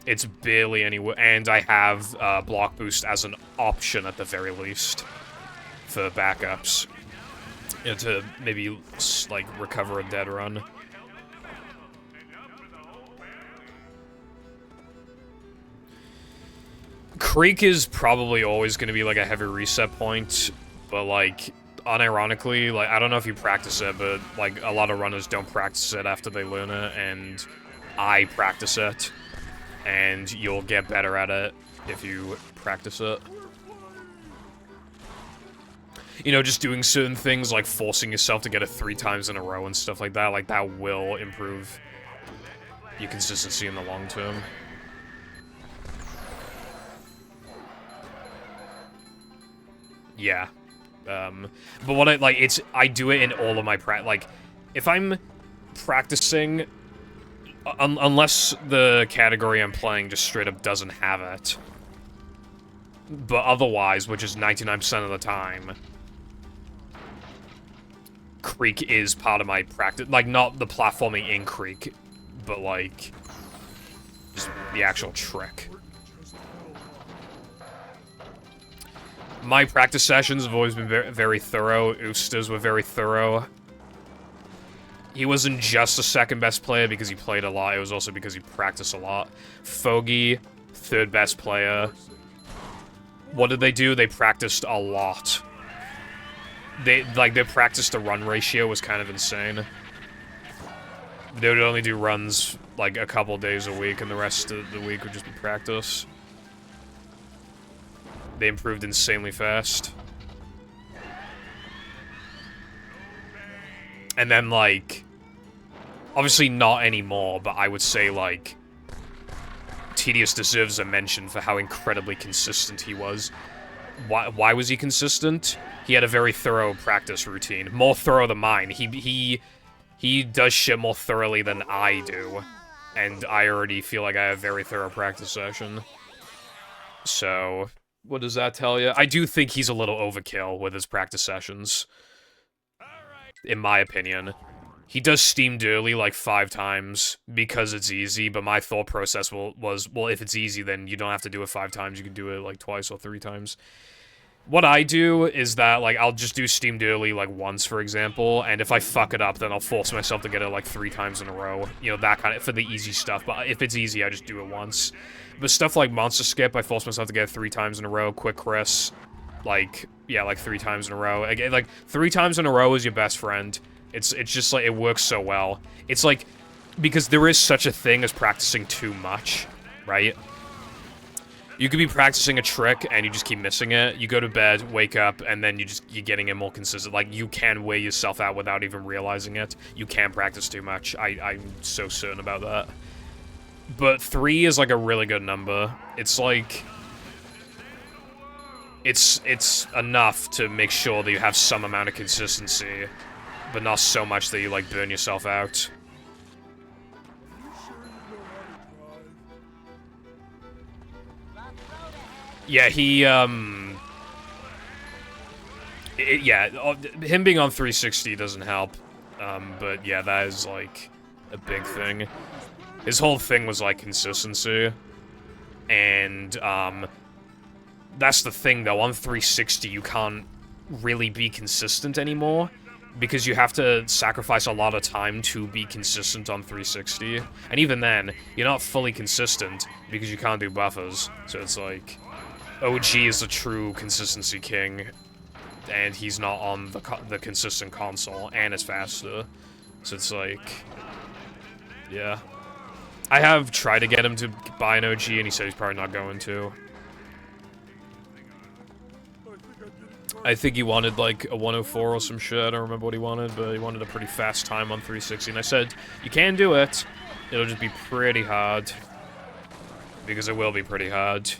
It's barely anywhere, and I have Block Boost as an option at the very least for backups, you know, to maybe like recover a dead run. Creek is probably always going to be like a heavy reset point, but like unironically, like I don't know if you practice it, but like a lot of runners don't practice it after they learn it, and I practice it. And you'll get better at it if you practice it. You know, just doing certain things like forcing yourself to get it 3 times in a row and stuff like that will improve your consistency in the long term. Yeah. But what I do it in all of my like, if I'm practicing... unless the category I'm playing just straight up doesn't have it. But otherwise, which is 99% of the time, Creek is part of my practice. Like, not the platforming in Creek, but like, just the actual trick. My practice sessions have always been very, very thorough. Oosters were very thorough. He wasn't just the second best player because he played a lot, it was also because he practiced a lot. Foggy, third best player. What did they do? They practiced a lot. Their practice to run ratio was kind of insane. They would only do runs like a couple days a week, and the rest of the week would just be practice. They improved insanely fast. And then, like, obviously not anymore, but I would say, like, Tedious deserves a mention for how incredibly consistent he was. Why was he consistent? He had a very thorough practice routine. More thorough than mine. He does shit more thoroughly than I do. And I already feel like I have a very thorough practice session. So, what does that tell you? I do think he's a little overkill with his practice sessions. In my opinion. He does steamed early like 5 times because it's easy, but my thought process was, well, if it's easy, then you don't have to do it 5 times, you can do it like twice or 3 times. What I do is that, like, I'll just do steamed early like once, for example, and if I fuck it up, then I'll force myself to get it like 3 times in a row. You know, that kind of, for the easy stuff, but if it's easy, I just do it once. But stuff like Monster Skip, I force myself to get it 3 times in a row. Quick Chris, like, yeah, like 3 times in a row. Again, like 3 times in a row is your best friend. It's just like, it works so well. It's like, because there is such a thing as practicing too much, right? You could be practicing a trick and you just keep missing it. You go to bed, wake up, and then you're getting it more consistent. Like, you can wear yourself out without even realizing it. You can practice too much. I'm so certain about that. But 3 is like a really good number. It's like... It's enough to make sure that you have some amount of consistency, but not so much that you, like, burn yourself out. Yeah, he, him being on 360 doesn't help, but yeah, that is, like, a big thing. His whole thing was, like, consistency, and, that's the thing, though. On 360, you can't really be consistent anymore, because you have to sacrifice a lot of time to be consistent on 360. And even then, you're not fully consistent, because you can't do buffers. So it's like... OG is the true consistency king, and he's not on the consistent console, and it's faster. So it's like, yeah. I have tried to get him to buy an OG, and he said he's probably not going to. I think he wanted like a 104 or some shit. I don't remember what he wanted, but he wanted a pretty fast time on 360. And I said, you can do it. It'll just be pretty hard. Because it will be pretty hard.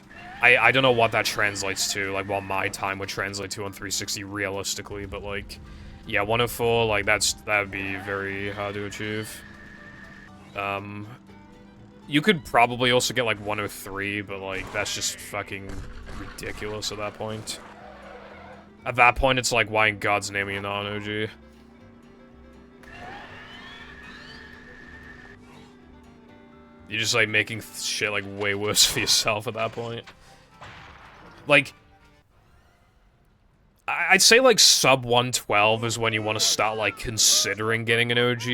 I don't know what that translates to, like what my time would translate to on 360 realistically, but like, yeah, 104, like that would be very hard to achieve. You could probably also get like 103, but like that's just fucking ridiculous at that point. At that point, it's like, why in God's name are you not an OG? You're just, like, making shit, like, way worse for yourself at that point. Like, I'd say, like, sub 112 is when you want to start, like, considering getting an OG.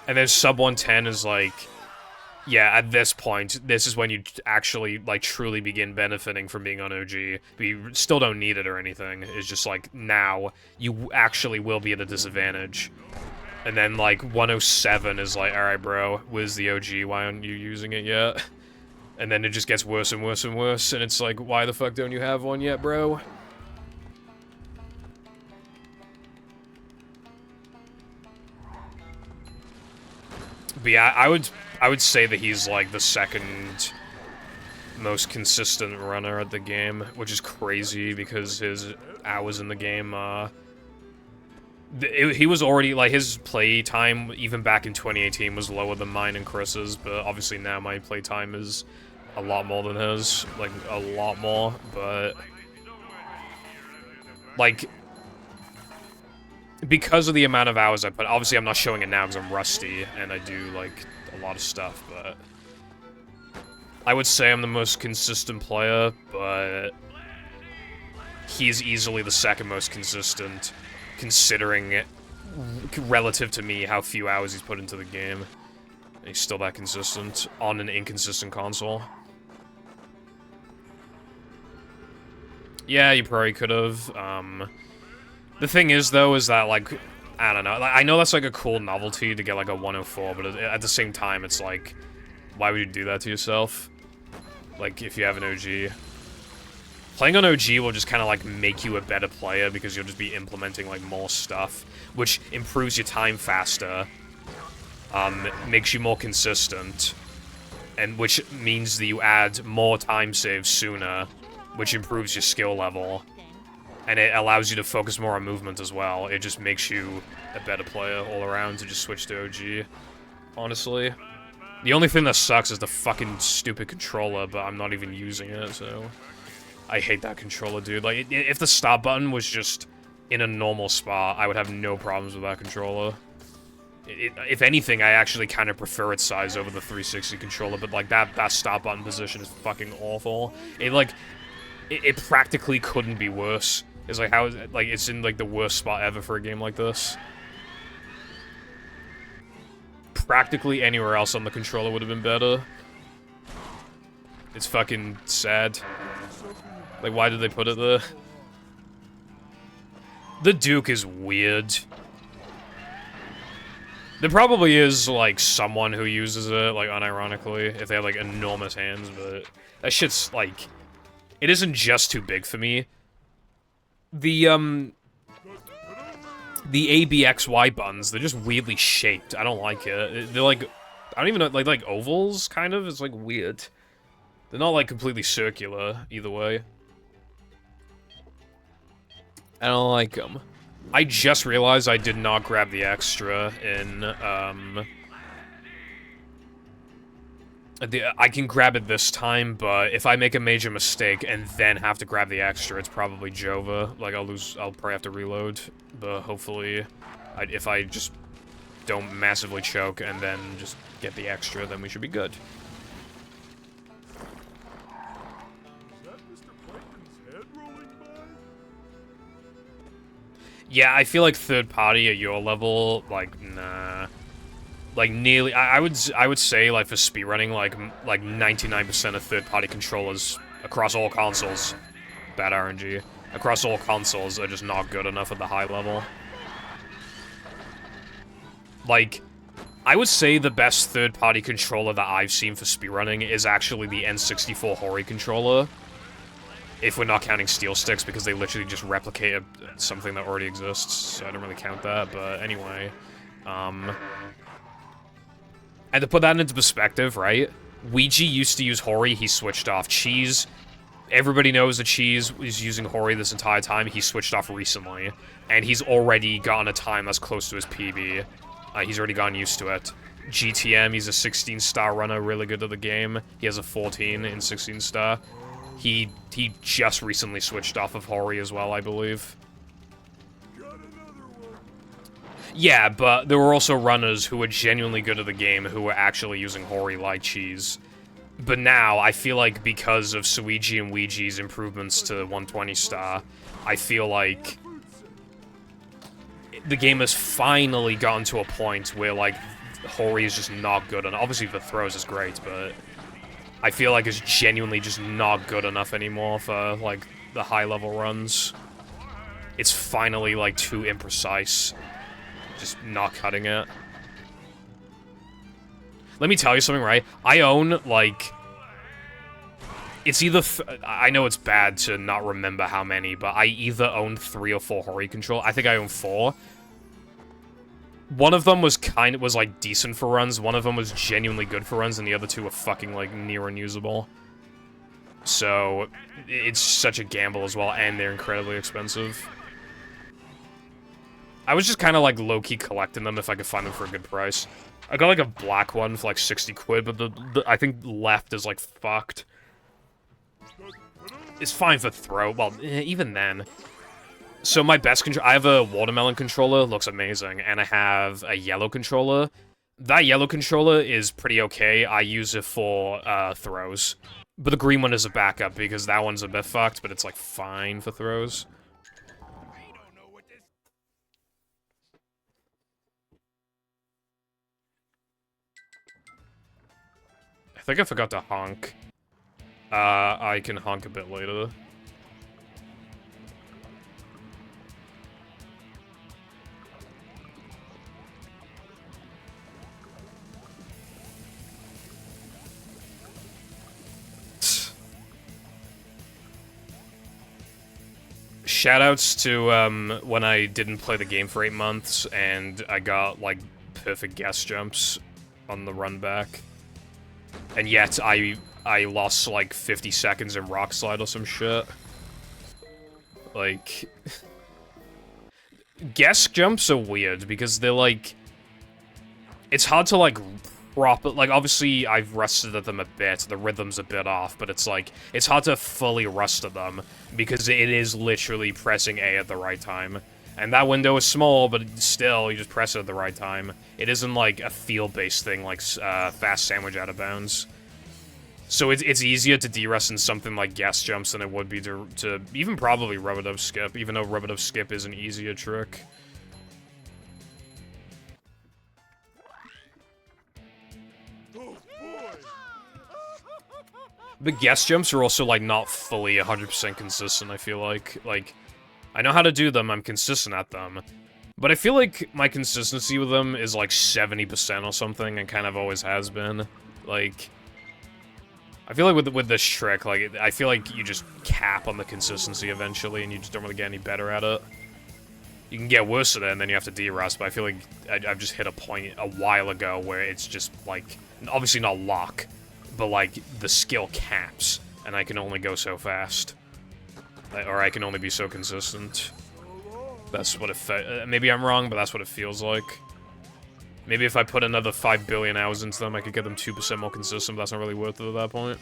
And then sub 110 is, like... Yeah, at this point, this is when you actually, like, truly begin benefiting from being on OG. But you still don't need it or anything. It's just, like, now, you actually will be at a disadvantage. And then, like, 107 is like, alright, bro, where's the OG? Why aren't you using it yet? And then it just gets worse and worse and worse, and it's like, why the fuck don't you have one yet, bro? But yeah, I would say that he's like the second most consistent runner at the game, which is crazy because his hours in the game, he was already, like, his play time, even back in 2018, was lower than mine and Chris's, but obviously now my play time is a lot more than his, like, a lot more, but, like, because of the amount of hours I put, obviously I'm not showing it now because I'm rusty, and I do, like, a lot of stuff, but I would say I'm the most consistent player, but he's easily the second most consistent, considering, relative to me, how few hours he's put into the game. And he's still that consistent on an inconsistent console. Yeah, you probably could have. The thing is, though, is that, like, I don't know. Like, I know that's, like, a cool novelty to get, like, a 104, but at the same time, it's like, why would you do that to yourself? Like, if you have an OG. Playing on OG will just kind of, like, make you a better player because you'll just be implementing, like, more stuff, which improves your time faster, makes you more consistent, and which means that you add more time saves sooner, which improves your skill level, and it allows you to focus more on movement as well. It just makes you a better player all around to just switch to OG, honestly. The only thing that sucks is the fucking stupid controller, but I'm not even using it, so... I hate that controller, dude. Like, if the start button was just in a normal spot, I would have no problems with that controller. If anything, I actually kind of prefer its size over the 360 controller, but, like, that start button position is fucking awful. It practically couldn't be worse. It's like, how, like, it's in, like, the worst spot ever for a game like this. Practically anywhere else on the controller would have been better. It's fucking sad. Like, why did they put it there? The Duke is weird. There probably is, like, someone who uses it, like, unironically, if they have, like, enormous hands, but that shit's, like, it isn't just too big for me. The ABXY buttons, they're just weirdly shaped. I don't like it. They're, like, I don't even know, like ovals, kind of? It's, like, weird. They're not, like, completely circular, either way. I don't like them. I just realized I did not grab the extra in, I can grab it this time, but if I make a major mistake and then have to grab the extra, it's probably Jova. Like, I'll probably have to reload, but hopefully, if I just don't massively choke and then just get the extra, then we should be good. Yeah, I feel like third party at your level, like, nah. Like, nearly, I would say, like, for speedrunning, like 99% of third party controllers across all consoles bad RNG. Across all consoles, they're just not good enough at the high level. Like, I would say the best third-party controller that I've seen for speedrunning is actually the N64 Hori controller. If we're not counting steel sticks, because they literally just replicate something that already exists, so I don't really count that, but anyway. And to put that into perspective, right? Ouija used to use Hori, he switched off. Cheese, everybody knows that Cheese was using Hori this entire time, he switched off recently. And he's already gotten a time that's close to his PB. He's already gotten used to it. GTM, he's a 16-star runner, really good at the game. He has a 14 in 16-star. He just recently switched off of Hori as well, I believe. Yeah, but there were also runners who were genuinely good at the game who were actually using Hori like Cheese. But now, I feel like because of Suigi and Ouija's improvements to 120 star, I feel like the game has finally gotten to a point where, like, Hori is just not good, and obviously the throws is great, but I feel like it's genuinely just not good enough anymore for, like, the high-level runs. It's finally, like, too imprecise. Just not cutting it. Let me tell you something, right? I own, like... It's either... I know it's bad to not remember how many, but I either own 3 or 4 Hori controllers. I think I own 4. One of them was like, decent for runs, one of them was genuinely good for runs, and the other 2 were fucking, like, near unusable. So, it's such a gamble as well, and they're incredibly expensive. I was just kind of, like, low-key collecting them if I could find them for a good price. I got, like, a black one for, like, 60 quid, but the I think left is, like, fucked. It's fine for throw, well, even then. So my best controller, I have a watermelon controller, looks amazing, and I have a yellow controller. That yellow controller is pretty okay, I use it for throws. But the green one is a backup, because that one's a bit fucked, but it's, like, fine for throws. I think I forgot to honk. I can honk a bit later. Shoutouts to, when I didn't play the game for 8 months, and I got, like, perfect guess jumps on the run back. And yet, I lost, like, 50 seconds in Rock Slide or some shit. Like... guess jumps are weird, because they're, like... It's hard to, like, like, obviously, I've rusted at them a bit, the rhythm's a bit off, but it's, like, it's hard to fully rust at them, because it is literally pressing A at the right time. And that window is small, but still, you just press it at the right time. It isn't, like, a feel-based thing, like, fast sandwich out of bounds. So it's easier to de-rust in something like guess jumps than it would be to even probably rubber-dub skip, even though rubber-dub skip is an easier trick. But guess jumps are also, like, not fully 100% consistent, I feel like. Like, I know how to do them, I'm consistent at them. But I feel like my consistency with them is, like, 70% or something, and kind of always has been. Like, I feel like with this trick, like, I feel like you just cap on the consistency eventually, and you just don't really get any better at it. You can get worse at it, and then you have to de-rust, but I feel like I've just hit a point a while ago where it's just, like, obviously not lock, but, like, the skill caps, and I can only go so fast. Or I can only be so consistent. That's what it maybe I'm wrong, but that's what it feels like. Maybe if I put another 5 billion hours into them, I could get them 2% more consistent, but that's not really worth it at that point.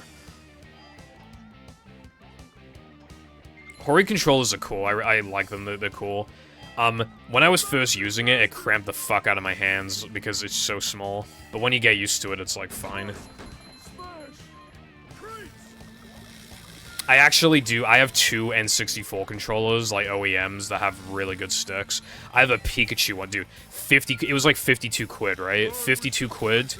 Hori controllers are cool. I like them. They're cool. When I was first using it, it cramped the fuck out of my hands because it's so small. But when you get used to it, it's, like, fine. I actually do. I have 2 N64 controllers, like OEMs, that have really good sticks. I have a Pikachu one, dude. It was like 52 quid, right? 52 quid.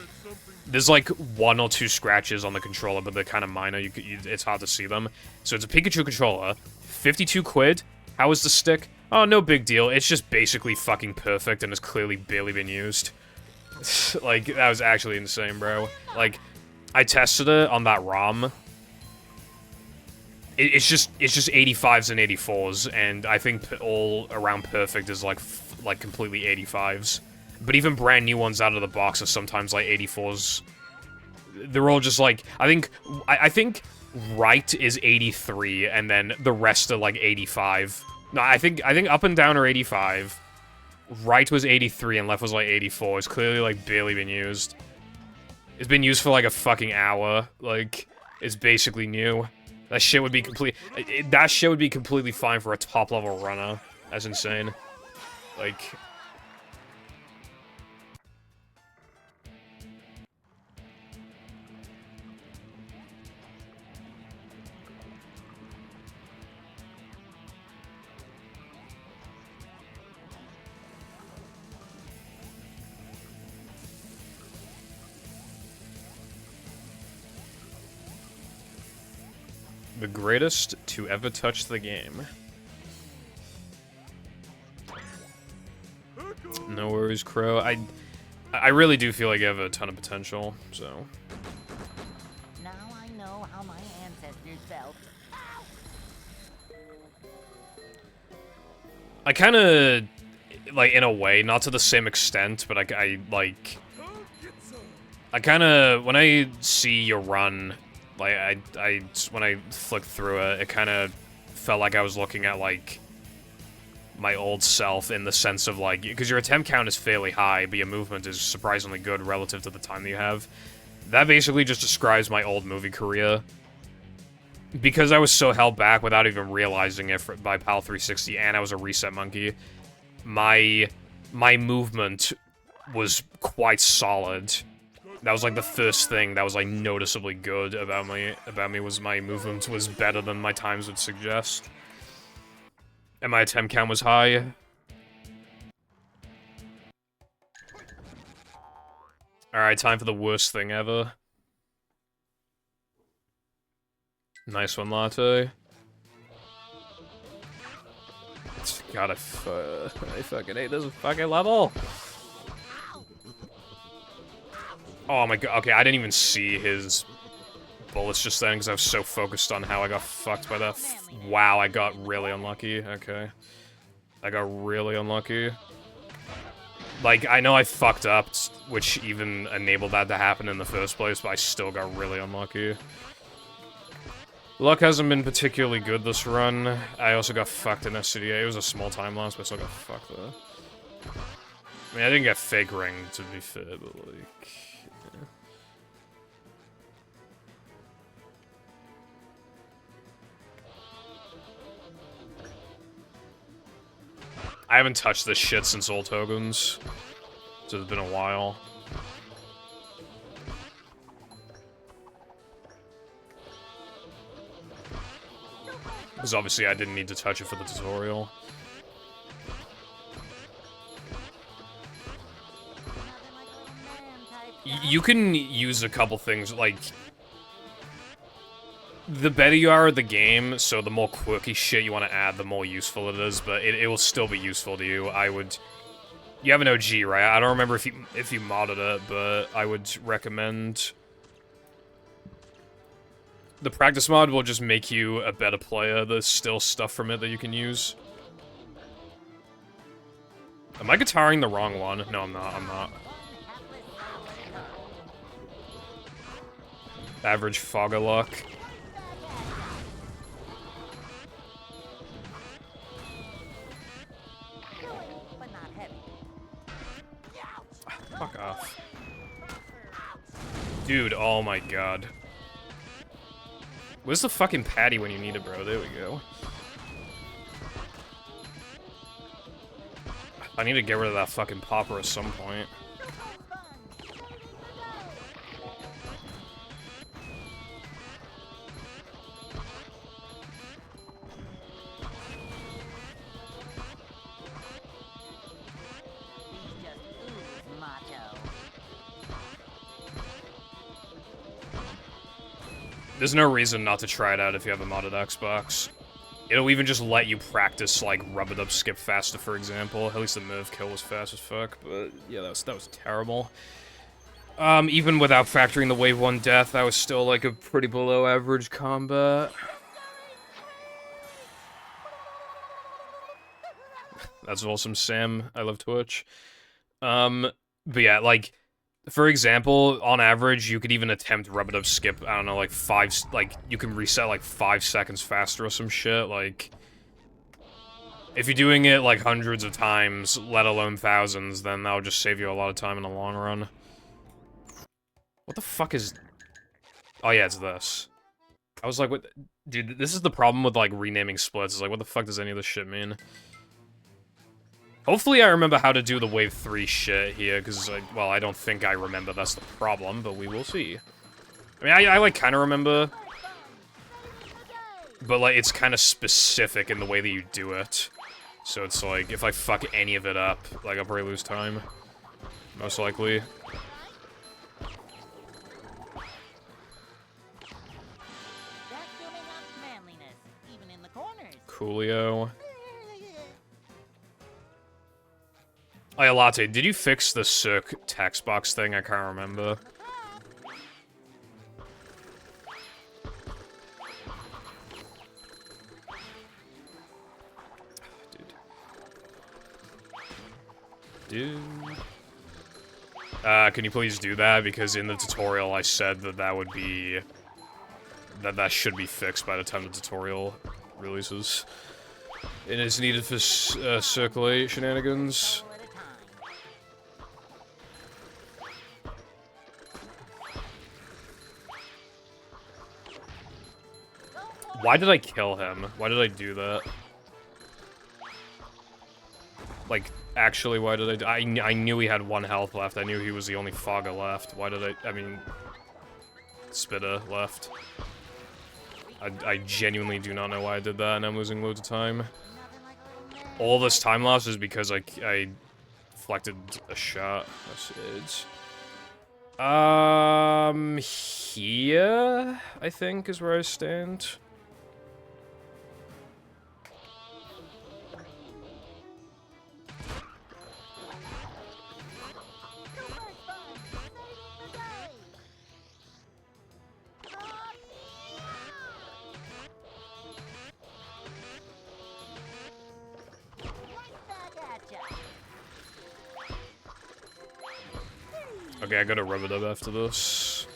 there's like 1 or 2 scratches on the controller, but they're kind of minor. It's hard to see them. So it's a Pikachu controller, 52 quid. How is the stick? Oh, no big deal. It's just basically fucking perfect and has clearly barely been used. Like, that was actually insane, bro. Like, I tested it on that ROM. It's just 85s and 84s, and I think all around perfect is like completely 85s. But even brand new ones out of the box are sometimes like 84s. They're all just like, I think right is 83, and then the rest are like 85. No, I think up and down are 85. Right was 83 and left was like 84. It's clearly like barely been used. It's been used for like a fucking hour. Like, it's basically new. That shit would be that shit would be completely fine for a top level runner. That's insane. Like, the greatest to ever touch the game. No worries, Crow. I really do feel like you have a ton of potential, so. Now I know how my ancestors felt. I kind of, like, in a way, not to the same extent, but I kind of, when I see you run, like, when I flicked through it, it kind of felt like I was looking at, like, my old self in the sense of, like, because your attempt count is fairly high, but your movement is surprisingly good relative to the time that you have. That basically just describes my old movie career. Because I was so held back without even realizing it by PAL 360, and I was a reset monkey, my movement was quite solid. That was like the first thing that was like noticeably good about me was my movement was better than my times would suggest. And my attempt count was high. Alright, time for the worst thing ever. Nice one, Latte. God, I fucking hate this fucking level. Oh my god, okay, I didn't even see his bullets just then because I was so focused on how I got fucked by that. Wow, I got really unlucky. Okay. I got really unlucky. Like, I know I fucked up, which even enabled that to happen in the first place, but I still got really unlucky. Luck hasn't been particularly good this run. I also got fucked in SCDA. It was a small time loss, but I still got fucked though. I mean, I didn't get fake ring, to be fair, but like... yeah. I haven't touched this shit since Old Tokens, so it's been a while. Because obviously I didn't need to touch it for the tutorial. You can use a couple things, like... the better you are at the game, so the more quirky shit you want to add, the more useful it is, but it will still be useful to you. I would... You have an OG, right? I don't remember if you modded it, but I would recommend... The practice mod will just make you a better player. There's still stuff from it that you can use. Am I guitaring the wrong one? No, I'm not. I'm not. Average Fogger luck. Fuck off. Dude, oh my god. Where's the fucking patty when you need it, bro? There we go. I need to get rid of that fucking popper at some point. There's no reason not to try it out if you have a modded Xbox. It'll even just let you practice, like, rub-it-up skip faster, for example. At least the Merv kill was fast as fuck, but yeah, that was terrible. Even without factoring the Wave 1 death, that was still, like, a pretty below average combat. That's awesome, Sam. I love Twitch. But yeah, like, for example, on average, you could even attempt rub-it-up skip, I don't know, like, you can reset, like, 5 seconds faster or some shit, like... If you're doing it, like, hundreds of times, let alone thousands, then that'll just save you a lot of time in the long run. What the fuck is... Oh yeah, it's this. I was like, what... Dude, this is the problem with, like, renaming splits, is like, what the fuck does any of this shit mean? Hopefully I remember how to do the Wave 3 shit here, because, well, I don't think I remember that's the problem, but we will see. I mean, I like, kind of remember, but, like, it's kind of specific in the way that you do it. So it's like, if I fuck any of it up, like, I'll probably lose time. Most likely. Coolio. Oh yeah, Latte, did you fix the Cirque text box thing? I can't remember. Dude. Can you please do that? Because in the tutorial I said that that would be... that should be fixed by the time the tutorial releases. And it's needed for Circle shenanigans. Why did I kill him? Why did I do that? Like, actually, why did I knew he had 1 health left. I knew he was the only Fogger left. Why did I mean... Spitter left. I genuinely do not know why I did that, and I'm losing loads of time. All this time loss is because I deflected a shot. That's it. Here, I think, is where I stand. Okay, I gotta rub it up after this.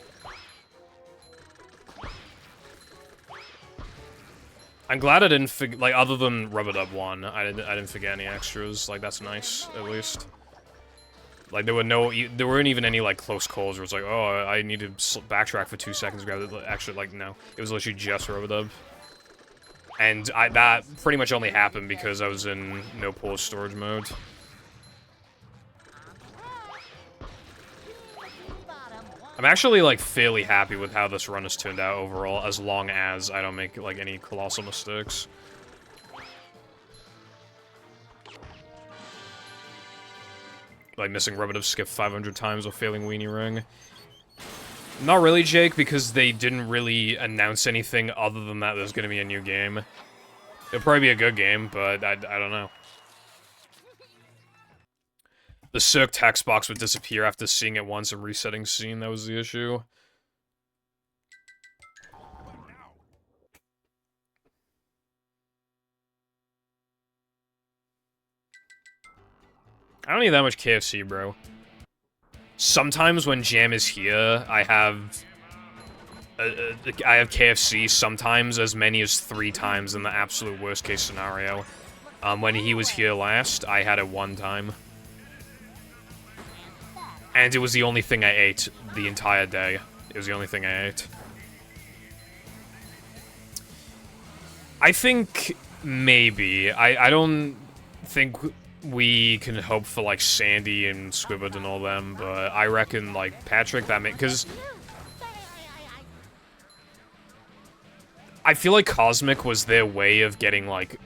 I'm glad I didn't forget, like, other than rub it up 1, I didn't forget any extras. Like, that's nice, at least. Like, there weren't even any, like, close calls where it's like, oh, I need to backtrack for 2 seconds to grab it. Actually, like, no. It was literally just rub it up. And that pretty much only happened because I was in no pause storage mode. I'm actually, like, fairly happy with how this run has turned out overall, as long as I don't make, like, any colossal mistakes. Like, missing rub-it-up skip 500 times or failing Weenie Ring. Not really, Jake, because they didn't really announce anything other than that there's gonna be a new game. It'll probably be a good game, but I don't know. The Cirque text box would disappear after seeing it once and resetting scene, that was the issue. I don't need that much KFC, bro. Sometimes when Jam is here, I have KFC, sometimes as many as 3 times in the absolute worst case scenario. When he was here last, I had it 1 time. And it was the only thing I ate the entire day. It was the only thing I ate. I think maybe. I don't think we can hope for, like, Sandy and Squibbard and all them, but I reckon, like, Patrick, that because I feel like Cosmic was their way of getting, like,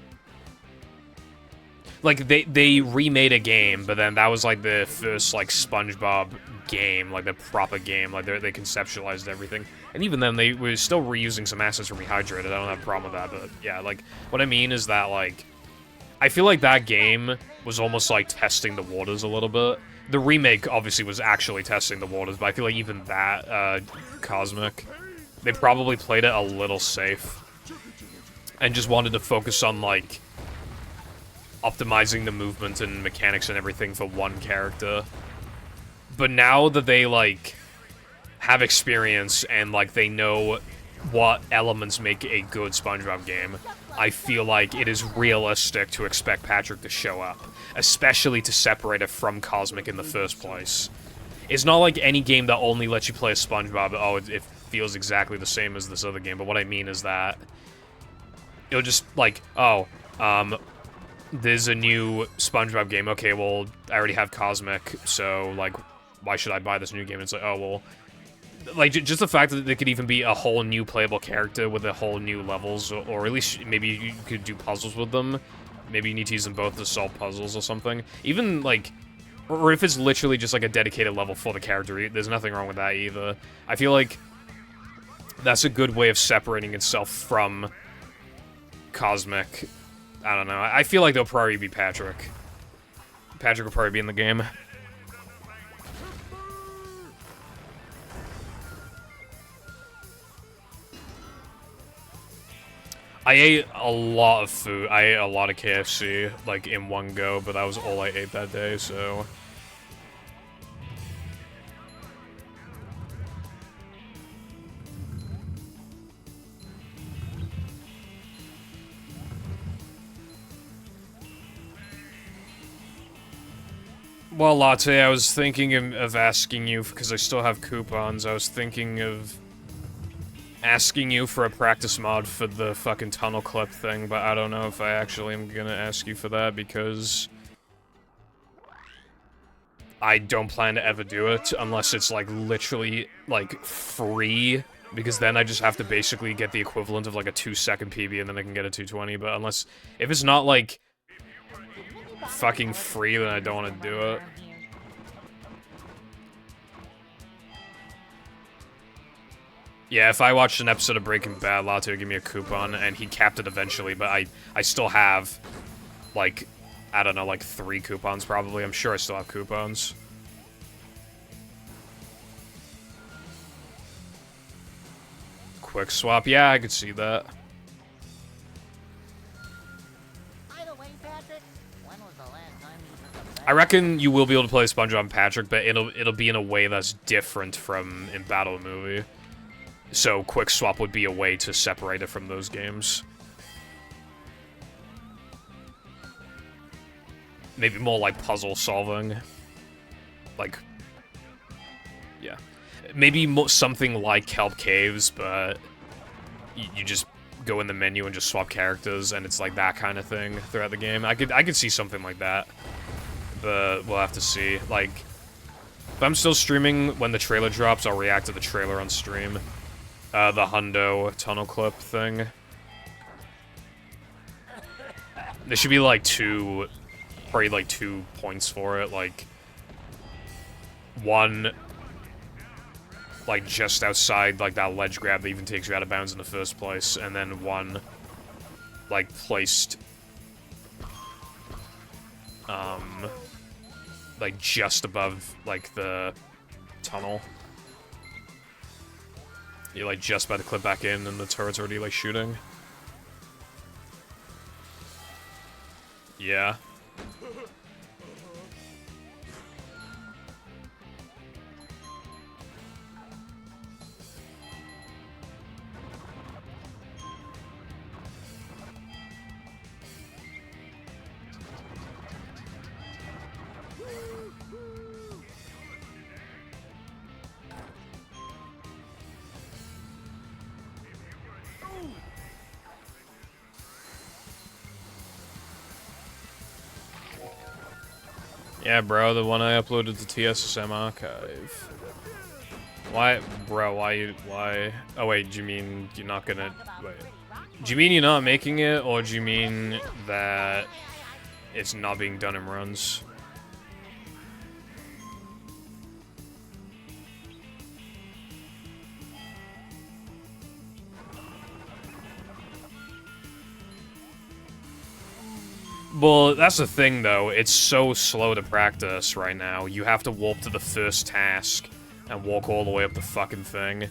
they remade a game, but then that was, like, the first, like, SpongeBob game, like the proper game, like they conceptualized everything. And even then, they were still reusing some assets from Rehydrated. I don't have a problem with that, but yeah, like, what I mean is that, like, I feel like that game was almost like testing the waters a little bit. The remake obviously was actually testing the waters, but I feel like even that, Cosmic, they probably played it a little safe. And just wanted to focus on, like, optimizing the movement and mechanics and everything for one character. But now that they, like, have experience and, like, they know what elements make a good SpongeBob game, I feel like it is realistic to expect Patrick to show up, especially to separate it from Cosmic in the first place. It's not like any game that only lets you play as SpongeBob, oh, it feels exactly the same as this other game, but what I mean is that it'll just, like, oh, there's a new SpongeBob game, okay, well, I already have Cosmic, so, like, why should I buy this new game? And it's like, oh, well, like, just the fact that there could even be a whole new playable character with a whole new levels, or at least maybe you could do puzzles with them. Maybe you need to use them both to solve puzzles or something. Even, like, or if it's literally just, like, a dedicated level for the character, there's nothing wrong with that either. I feel like that's a good way of separating itself from Cosmic. I don't know. I feel like they'll probably be Patrick. Patrick will probably be in the game. I ate a lot of food. I ate a lot of KFC, like, in one go, but that was all I ate that day, so... Well, Latte, I was thinking of asking you, because I still have coupons, I was thinking of asking you for a practice mod for the fucking tunnel clip thing, but I don't know if I actually am gonna ask you for that, because I don't plan to ever do it, unless it's, like, literally, like, free, because then I just have to basically get the equivalent of, like, a 2-second PB, and then I can get a 220, but unless, if it's not, like, fucking free, then I don't want to do it. Yeah, if I watched an episode of Breaking Bad, Latte would give me a coupon, and he capped it eventually, but I still have, like, I don't know, like 3 coupons probably. I'm sure I still have coupons. Quick swap, yeah, I could see that. I reckon you will be able to play SpongeBob and Patrick, but it'll be in a way that's different from in Battle Movie. So Quick Swap would be a way to separate it from those games. Maybe more like puzzle solving. Like, yeah. Maybe something like Kelp Caves, but you just go in the menu and just swap characters, and it's like that kind of thing throughout the game. I could see something like that. But we'll have to see. Like, if I'm still streaming when the trailer drops, I'll react to the trailer on stream. The Hundo tunnel clip thing. There should be like probably like 2 points for it. Like, one, like just outside like that ledge grab that even takes you out of bounds in the first place, and then one, like placed, like just above like the tunnel. You're like just about to clip back in and the turret's already like shooting. Yeah. Yeah, bro, the one I uploaded to TSSM archive. Why, bro, why? Oh, wait, do you mean you're not gonna, wait. Do you mean you're not making it, or do you mean that it's not being done in runs? Well, that's the thing, though. It's so slow to practice right now. You have to warp to the first task and walk all the way up the fucking thing.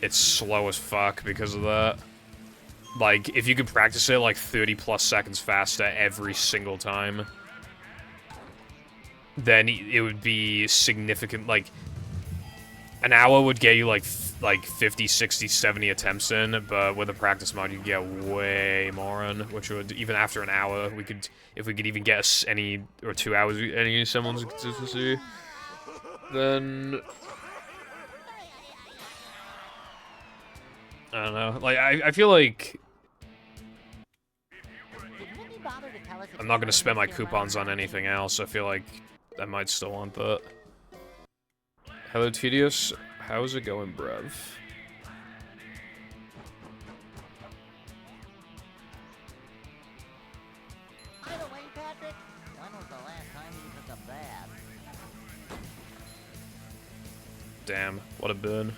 It's slow as fuck because of that. Like, if you could practice it, like, 30 plus seconds faster every single time, then it would be significant. Like, an hour would get you, like 50, 60, 70 attempts in, but with a practice mode, you could get way more in, which would, even after an hour, we could, if we could even get any, or 2 hours, any someone's consistency, then... I don't know. Like, I feel like I'm not gonna spend my coupons on anything else. I feel like I might still want that. Hello, Tedious. How's it going, bruv? By the way, Patrick, when was the last time you took a bath? Damn, what a burn.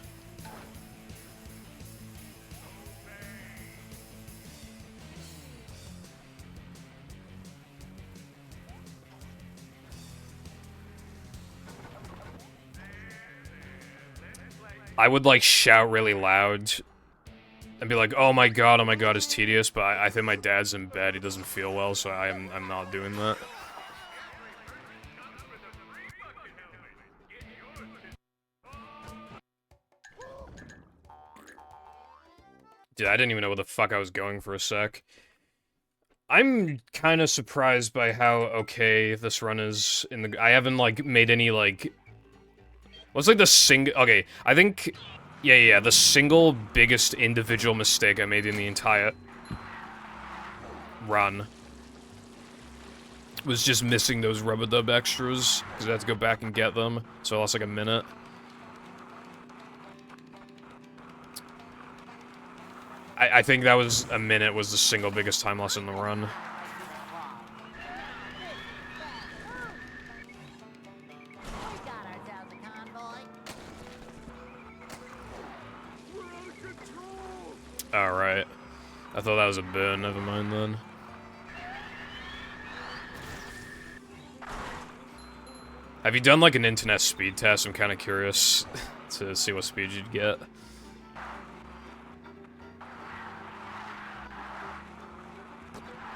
I would, like, shout really loud and be like, oh my god, it's Tedious, but I think my dad's in bed, he doesn't feel well, so I'm not doing that. Dude, I didn't even know where the fuck I was going for a sec. I'm kind of surprised by how okay this run is in the... I haven't, like, made any, like... What's, like, the okay, I think... Yeah, the single biggest individual mistake I made in the entire run was just missing those rubber dub extras, because I had to go back and get them, so I lost, like, a minute. I think that was a minute was the single biggest time loss in the run. Alright. I thought that was a burn, never mind then. Have you done like an internet speed test? I'm kind of curious to see what speed you'd get.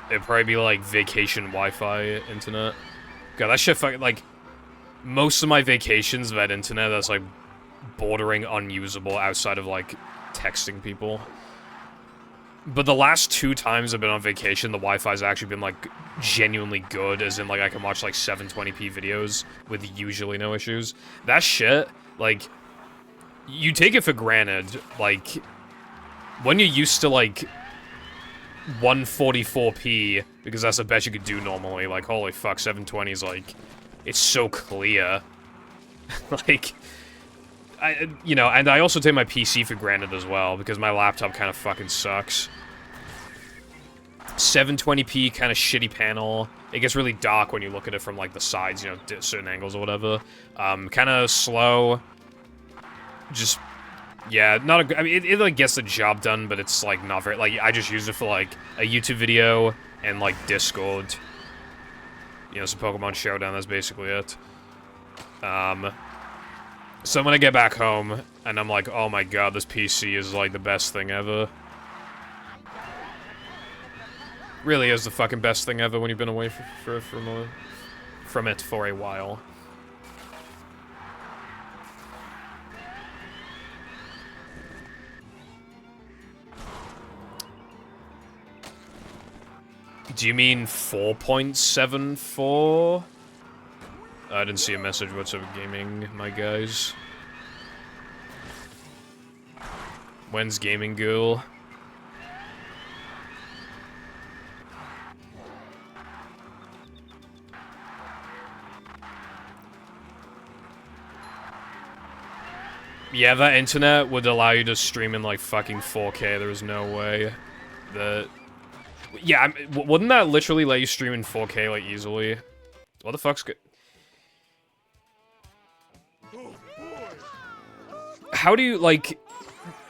It'd probably be like vacation Wi-Fi internet. God, that shit fucking, like, most of my vacations have had internet that's like bordering unusable outside of like texting people. But the last 2 times I've been on vacation, the Wi-Fi's actually been, like, genuinely good, as in, like, I can watch, like, 720p videos with usually no issues. That shit, like, you take it for granted, like, when you're used to, like, 144p, because that's the best you could do normally, like, holy fuck, 720 is, like, it's so clear. Like... you know, and I also take my PC for granted as well, because my laptop kind of fucking sucks. 720p, kind of shitty panel. It gets really dark when you look at it from, like, the sides, you know, certain angles or whatever. Kind of slow. Just, yeah, not a good, I mean, it, like, gets the job done, but it's, like, not very, like, I just use it for, like, a YouTube video and, like, Discord. You know, some Pokemon Showdown, that's basically it. So when I get back home, and I'm like, oh my god, this PC is, like, the best thing ever. Really is the fucking best thing ever when you've been away from it for a while. Do you mean 4.74? I didn't see a message. What's up, gaming, my guys? When's Gaming Girl? Yeah, that internet would allow you to stream in, like, fucking 4K. There was no way that... Yeah, wouldn't that literally let you stream in 4K, like, easily? What the fuck's good? How do you, like...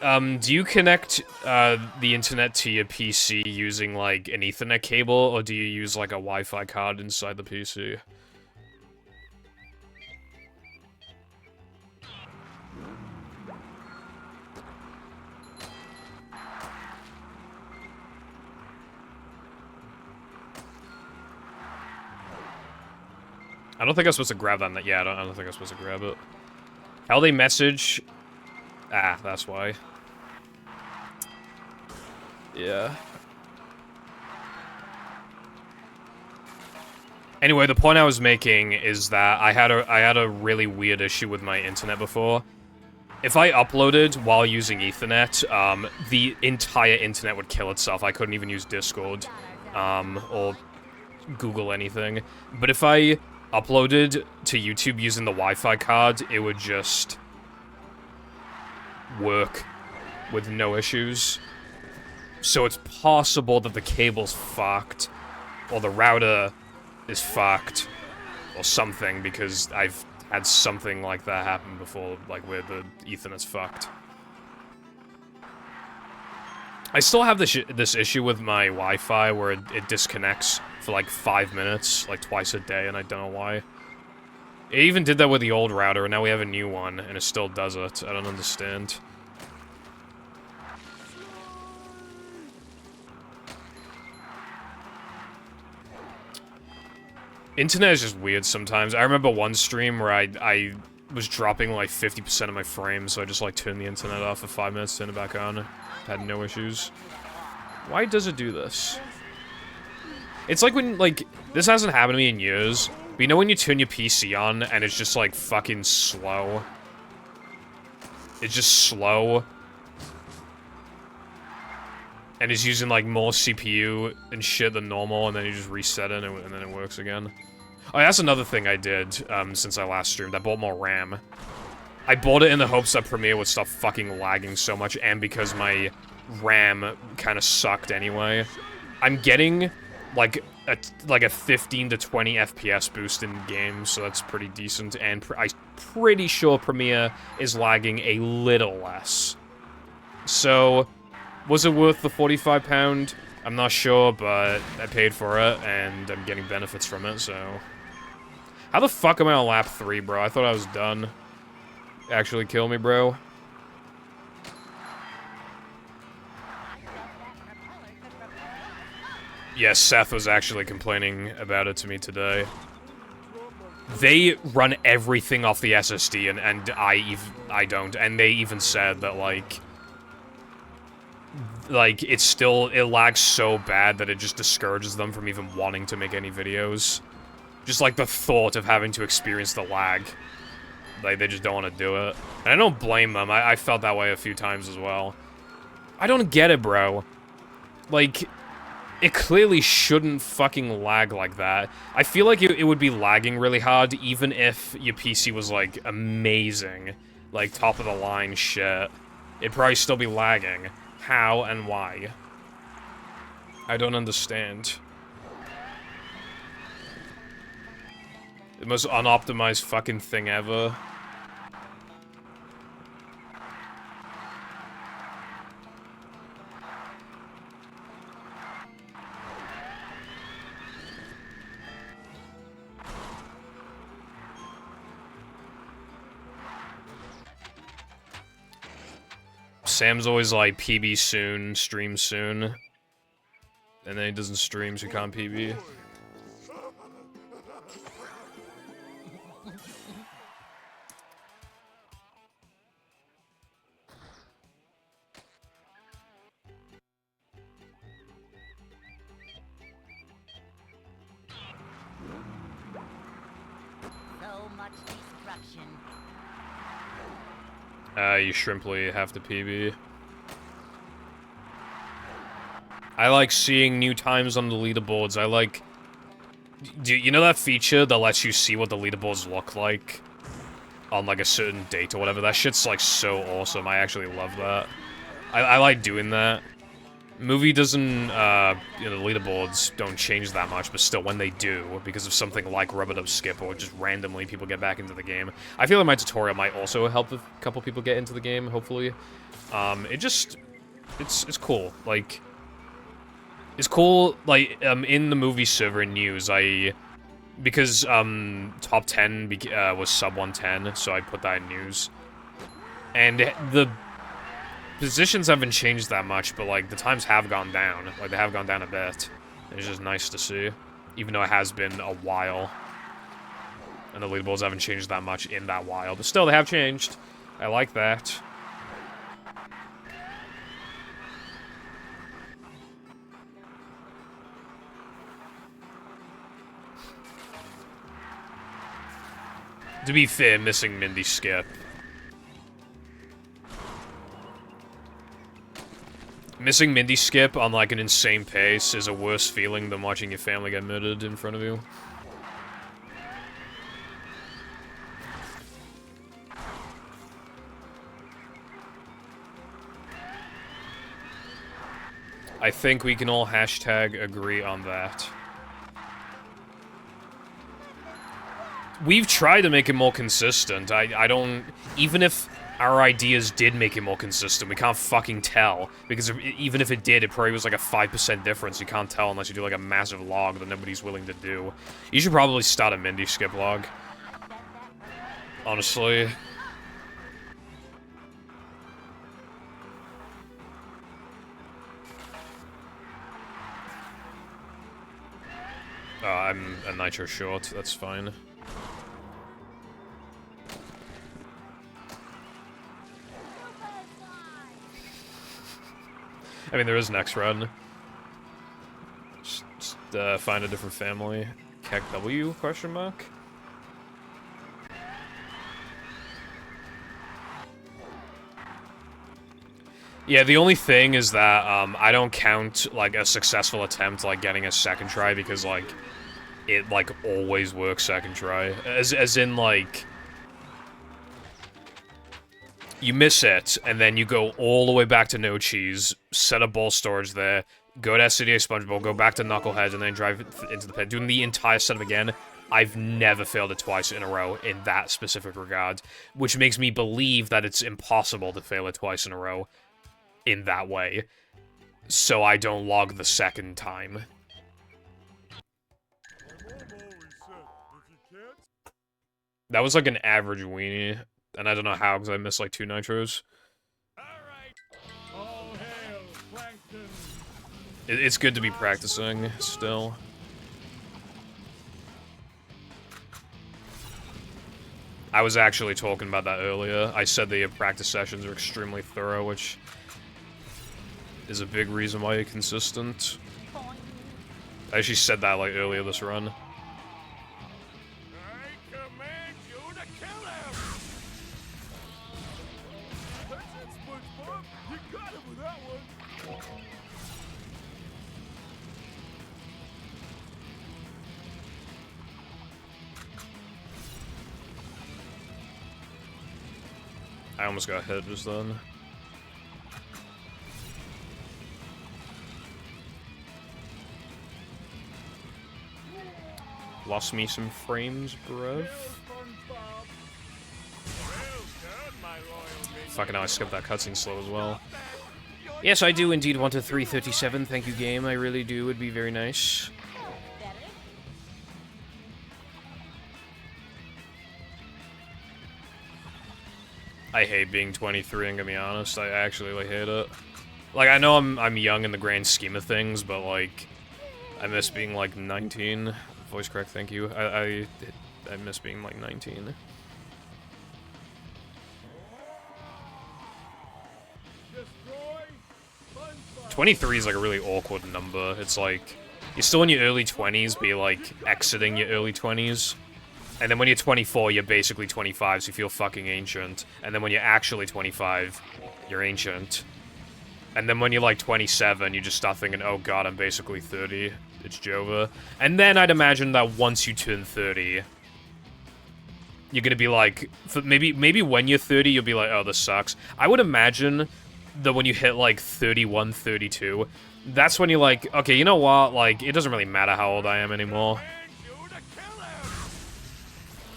Do you connect the internet to your PC using like an Ethernet cable, or do you use like a Wi-Fi card inside the PC? I don't think I'm supposed to grab that. Yeah, I don't think I'm supposed to grab it. How they message? Ah, that's why. Yeah. Anyway, the point I was making is that I had a really weird issue with my internet before. If I uploaded while using Ethernet, the entire internet would kill itself. I couldn't even use Discord, or Google anything. But if I uploaded to YouTube using the Wi-Fi card, it would just work with no issues. So it's possible that the cable's fucked, or the router is fucked, or something, because I've had something like that happen before, like where the Ethernet's fucked. I still have this issue with my Wi-Fi where it disconnects for like 5 minutes, like twice a day, and I don't know why. It even did that with the old router, and now we have a new one, and it still does it. I don't understand. Internet is just weird sometimes. I remember one stream where I was dropping like 50% of my frames, so I just like turned the internet off for 5 minutes, turned it back on. Had no issues. Why does it do this? It's like when, like, this hasn't happened to me in years, but you know when you turn your PC on and it's just like fucking slow? It's just slow. And it's using like more CPU and shit than normal, and then you just reset it and then it works again. Oh, that's another thing I did since I last streamed. I bought more RAM. I bought it in the hopes that Premiere would stop fucking lagging so much, and because my RAM kind of sucked anyway. I'm getting like a 15 to 20 FPS boost in games, so that's pretty decent, and I'm pretty sure Premiere is lagging a little less. So, was it worth the £45? I'm not sure, but I paid for it, and I'm getting benefits from it, so... How the fuck am I on lap 3, bro? I thought I was done. Actually kill me, bro. Yes, Seth was actually complaining about it to me today. They run everything off the SSD, and I don't. And they even said that, like, it lags so bad that it just discourages them from even wanting to make any videos. Just, like, the thought of having to experience the lag. Like, they just don't want to do it. And I don't blame them. I felt that way a few times as well. I don't get it, bro. Like, it clearly shouldn't fucking lag like that. I feel like it would be lagging really hard even if your PC was, like, amazing. Like, top-of-the-line shit. It'd probably still be lagging. How and why? I don't understand. The most unoptimized fucking thing ever. Sam's always like, PB soon, stream soon. And then he doesn't stream, so he can't PB. So much destruction. You shrimply have to PB. I like seeing new times on the leaderboards. I like... you know that feature that lets you see what the leaderboards look like? On, like, a certain date or whatever? That shit's, like, so awesome. I actually love that. I like doing that. Movie doesn't, you know, the leaderboards don't change that much, but still, when they do, because of something like Rubber Dub Skip, or just randomly people get back into the game, I feel like my tutorial might also help a couple people get into the game, hopefully. It's cool, like... It's cool, like, in the movie server news, because, top 10 was sub 110, so I put that in news. And the positions haven't changed that much, but, like, the times have gone down. Like, they have gone down a bit. It's just nice to see, even though it has been a while. And the leaderboards haven't changed that much in that while, but still, they have changed. I like that. To be fair, missing Mindy Skip. Missing Mindy Skip on, like, an insane pace is a worse feeling than watching your family get murdered in front of you. I think we can all hashtag agree on that. We've tried to make it more consistent. I don't... Even if our ideas did make it more consistent, we can't fucking tell. Because even if it did, it probably was like a 5% difference. You can't tell unless you do like a massive log that nobody's willing to do. You should probably start a Mindy Skip log. Honestly. I'm a nitro short, that's fine. I mean, there is next run. Just find a different family. Kek W, question mark? Yeah, the only thing is that, I don't count, like, a successful attempt, like, getting a second try, because, like, it, like, always works second try. As in, like... You miss it, and then you go all the way back to No Cheese, set up ball storage there, go to SCDA SpongeBob, go back to Knuckleheads, and then drive into the pit. Doing the entire setup again, I've never failed it twice in a row in that specific regard, which makes me believe that it's impossible to fail it twice in a row in that way. So I don't log the second time. That was like an average weenie. And I don't know how, because I missed like 2 nitros. It's good to be practicing, still. I was actually talking about that earlier. I said the practice sessions are extremely thorough, which is a big reason why you're consistent. I actually said that like earlier this run. I almost got hit just then. Lost me some frames, bruv. Fucking hell, I skipped that cutscene slow as well. Yes, I do indeed want a 337. Thank you, game. I really do. Would be very nice. I hate being 23, I'm gonna be honest. I actually, like, hate it. Like, I know I'm young in the grand scheme of things, but, like, I miss being, like, 19. Voice crack, thank you. I miss being, like, 19. Destroy 23 is, like, a really awkward number. It's, like, you're still in your early 20s, but you're, like, exiting your early 20s. And then when you're 24, you're basically 25, so you feel fucking ancient. And then when you're actually 25, you're ancient. And then when you're like 27, you just start thinking, oh god, I'm basically 30. It's Jova. And then I'd imagine that once you turn 30, you're gonna be like, maybe when you're 30, you'll be like, oh, this sucks. I would imagine that when you hit like 31, 32, that's when you're like, okay, you know what? Like, it doesn't really matter how old I am anymore.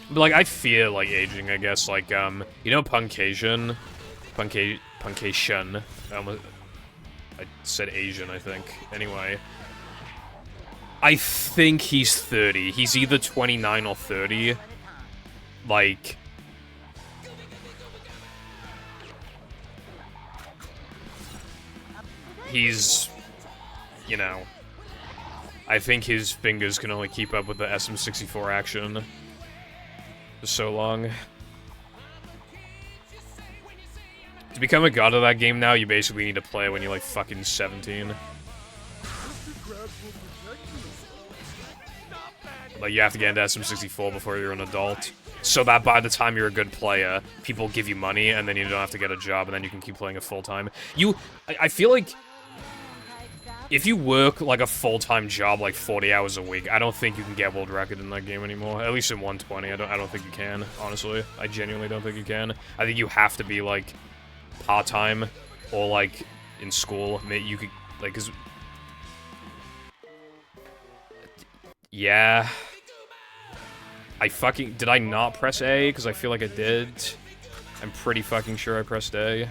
But like, I feel like aging, I guess. Like, you know, Punkation. Punkation. I said Asian, I think. Anyway. I think he's 30. He's either 29 or 30. Like... He's... You know... I think his fingers can only keep up with the SM64 action for so long. To become a god of that game now, you basically need to play when you're like fucking 17. Like, you have to get into SM64 before you're an adult. So that by the time you're a good player, people give you money, and then you don't have to get a job, and then you can keep playing it full-time. I feel like... If you work, like, a full-time job, like, 40 hours a week, I don't think you can get world record in that game anymore. At least in 120, I don't think you can, honestly. I genuinely don't think you can. I think you have to be, like, part-time, or, like, in school. You could, like, 'cause... Yeah... Did I not press A? Because I feel like I did. I'm pretty fucking sure I pressed A. I'm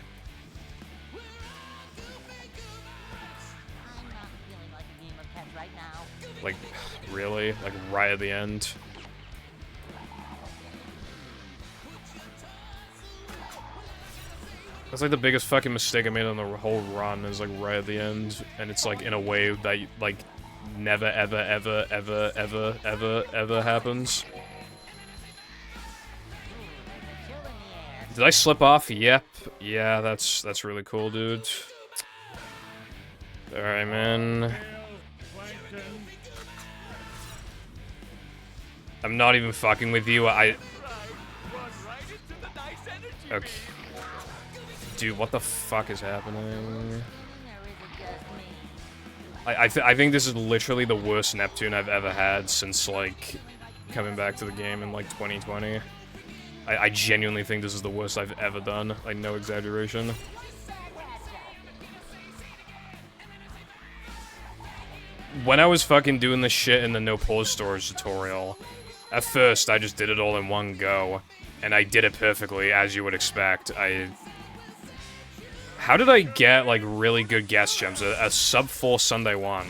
not feeling like a game of pets right now. Like, really? Like, right at the end? That's like the biggest fucking mistake I made on the whole run, is like right at the end. And it's like in a way that, like, never, ever, ever, ever, ever, ever, ever happens. Did I slip off? Yep. Yeah, that's really cool, dude. Alright, man. I'm not even fucking with you, Okay. Dude, what the fuck is happening? I think this is literally the worst Neptune I've ever had since, like, coming back to the game in, like, 2020. I genuinely think this is the worst I've ever done. Like, no exaggeration. When I was fucking doing this shit in the no pause storage tutorial, at first I just did it all in one go, and I did it perfectly, as you would expect. How did I get, like, really good guess gems? A sub 4 Sunday 1.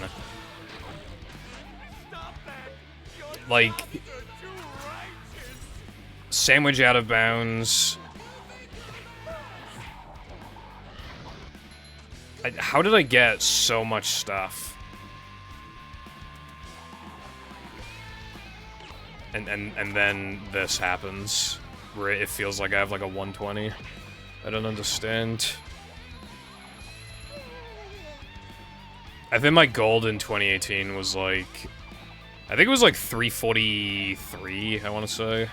Like... Sandwich out of bounds. How did I get so much stuff? And then this happens, where it feels like I have like a 120. I don't understand. I think my gold in 2018 was like... I think it was like 343, I want to say.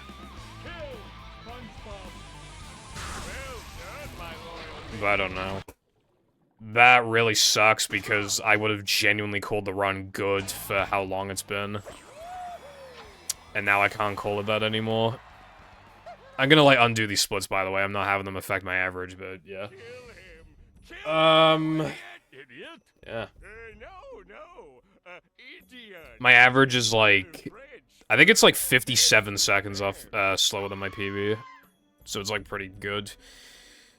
But I don't know. That really sucks because I would have genuinely called the run good for how long it's been. And now I can't call it that anymore. I'm gonna, like, undo these splits, by the way. I'm not having them affect my average, but yeah. Yeah. My average is, like... I think it's, like, 57 seconds off, slower than my PB. So it's, like, pretty good.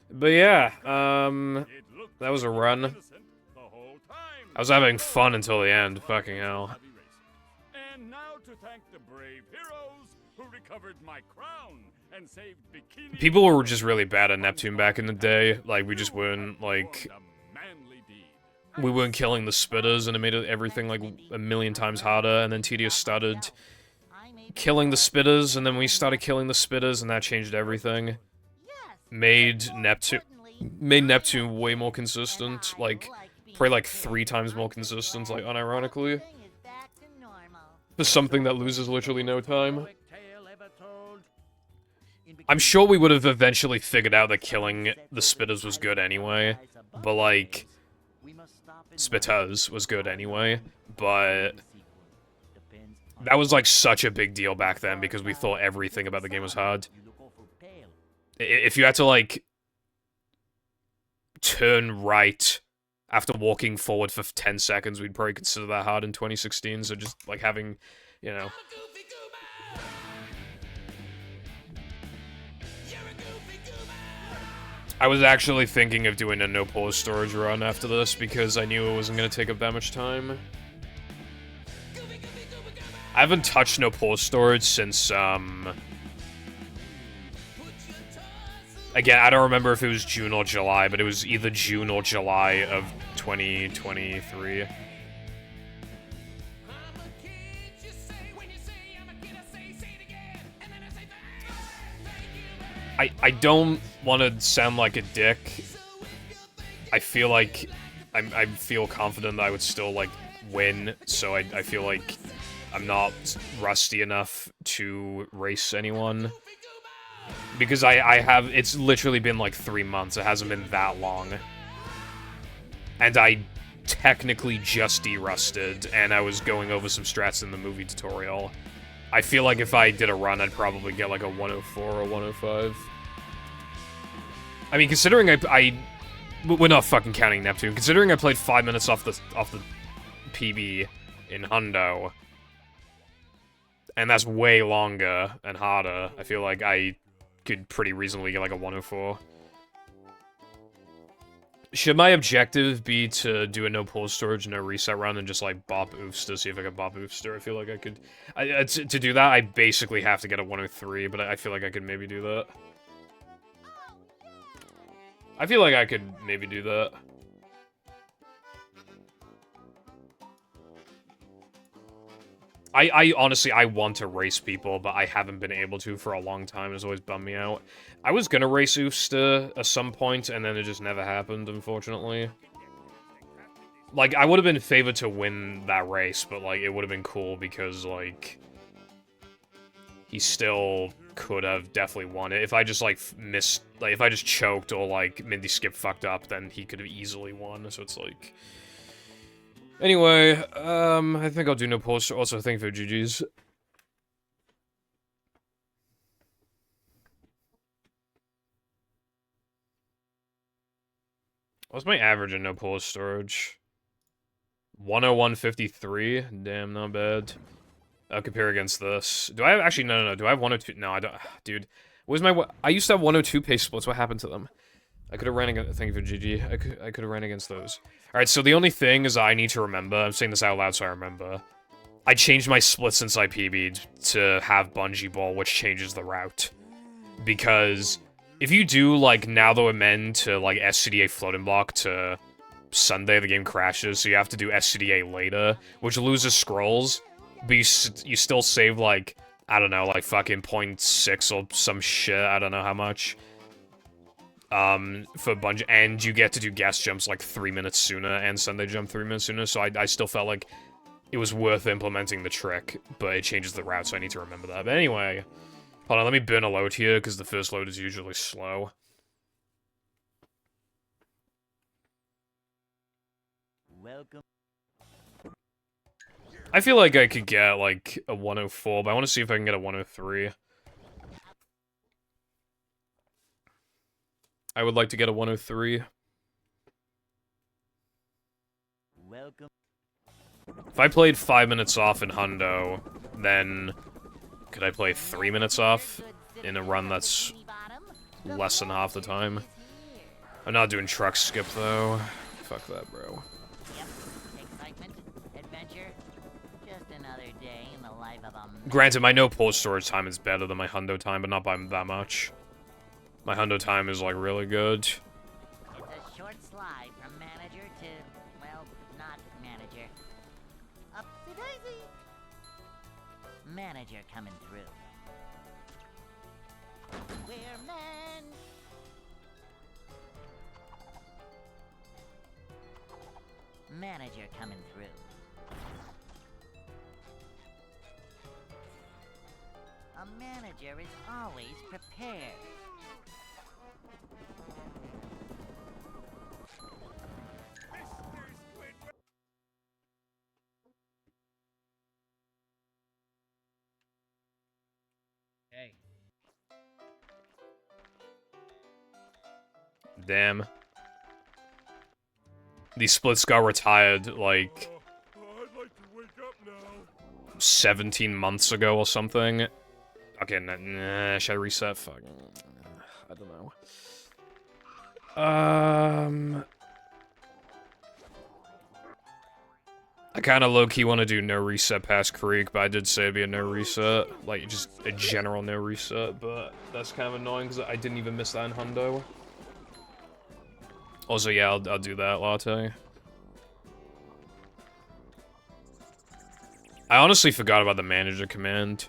But yeah, that was a run. I was having fun until the end, fucking hell. And now to thank the brave heroes who recovered my crown and saved Bikini. People were just really bad at Neptune back in the day. Like, we just weren't, like... We weren't killing the spitters, and it made everything, like, a million times harder, and then TDS started killing the spitters, and then we started killing the spitters, and that changed everything. Made Neptune way more consistent, like, probably like 3 times more consistent, like, unironically. For something that loses literally no time. I'm sure we would have eventually figured out that killing the spitters was good anyway, but like, spitters was good anyway, but that was like such a big deal back then because we thought everything about the game was hard. If you had to, like, turn right after walking forward for 10 seconds, we'd probably consider that hard in 2016. So just like having, you know. I was actually thinking of doing a no pause storage run after this because I knew it wasn't going to take up that much time. I haven't touched no pause storage since, again, I don't remember if it was June or July, but it was either June or July of 2023. I don't want to sound like a dick. I feel like I feel confident that I would still, like, win, so I feel like I'm not rusty enough to race anyone. Because I have, it's literally been like 3 months, it hasn't been that long. And I technically just de-rusted, and I was going over some strats in the movie tutorial. I feel like if I did a run, I'd probably get like a 104 or 105. I mean, considering we're not fucking counting Neptune. Considering I played 5 minutes off the PB in Hundo, and that's way longer and harder, I feel like I could pretty reasonably get like a 104. Should my objective be to do a no pause storage, no reset run, and just like bop oofs to see if I can bop oofster? I feel like I could. To do that, I basically have to get a 103, but I feel like I could maybe do that. I feel like I could maybe do that. I honestly, I want to race people, but I haven't been able to for a long time. It's always bummed me out. I was gonna race Oofster at some point, and then it just never happened, unfortunately. Like, I would have been favored to win that race, but, like, it would have been cool because, like, he still could have definitely won it. If I just, like, missed, like, if I just choked or, like, Mindy Skip fucked up, then he could have easily won, so it's like... Anyway, I think I'll do no pause. Also, thank you for GG's. What's my average in no pause storage? 101.53? Damn, not bad. I'll compare against this. Do I have, actually, no. Do I have 102? No, I don't. Dude, where's my, I used to have 102 pace splits. What happened to them? I could have ran against, thank you for GG. I could have ran against those. Alright, so the only thing is I need to remember, I'm saying this out loud so I remember. I changed my split since I PB'd to have Bungee Ball, which changes the route. Because if you do, like, Now That We're Men to, like, SCDA floating block to Sunday, the game crashes, so you have to do SCDA later, which loses scrolls, but you still save, like, I don't know, like, fucking 0.6 or some shit, I don't know how much. For Bungee, and you get to do gas jumps like 3 minutes sooner, and Sunday jump 3 minutes sooner, so I still felt like it was worth implementing the trick, but it changes the route, so I need to remember that. But anyway, hold on, let me burn a load here, because the first load is usually slow. Welcome. I feel like I could get, like, a 104, but I want to see if I can get a 103. I would like to get a 103. Welcome. If I played 5 minutes off in Hundo, then could I play 3 minutes off in a run that's less than half the time? I'm not doing truck skip, though. Fuck that, bro. Yep. Excitement, adventure, just another day in the life of a... Granted, my no pause storage time is better than my Hundo time, but not by that much. My Hundo time is, like, really good. It's a short slide from manager to, well, not manager. Upsy-daisy. Manager coming through. We're men. Manager coming through. A manager is always prepared. Hey. Damn. These splits got retired, like, I'd like to wake up now. 17 months ago or something. Okay, nah, should I reset? Fuck. I don't know. I kind of low-key want to do no reset past Creek, but I did say it'd be a no reset. Like, just a general no reset, but that's kind of annoying because I didn't even miss that in Hundo. Also, yeah, I'll do that, Latte. I honestly forgot about the manager command.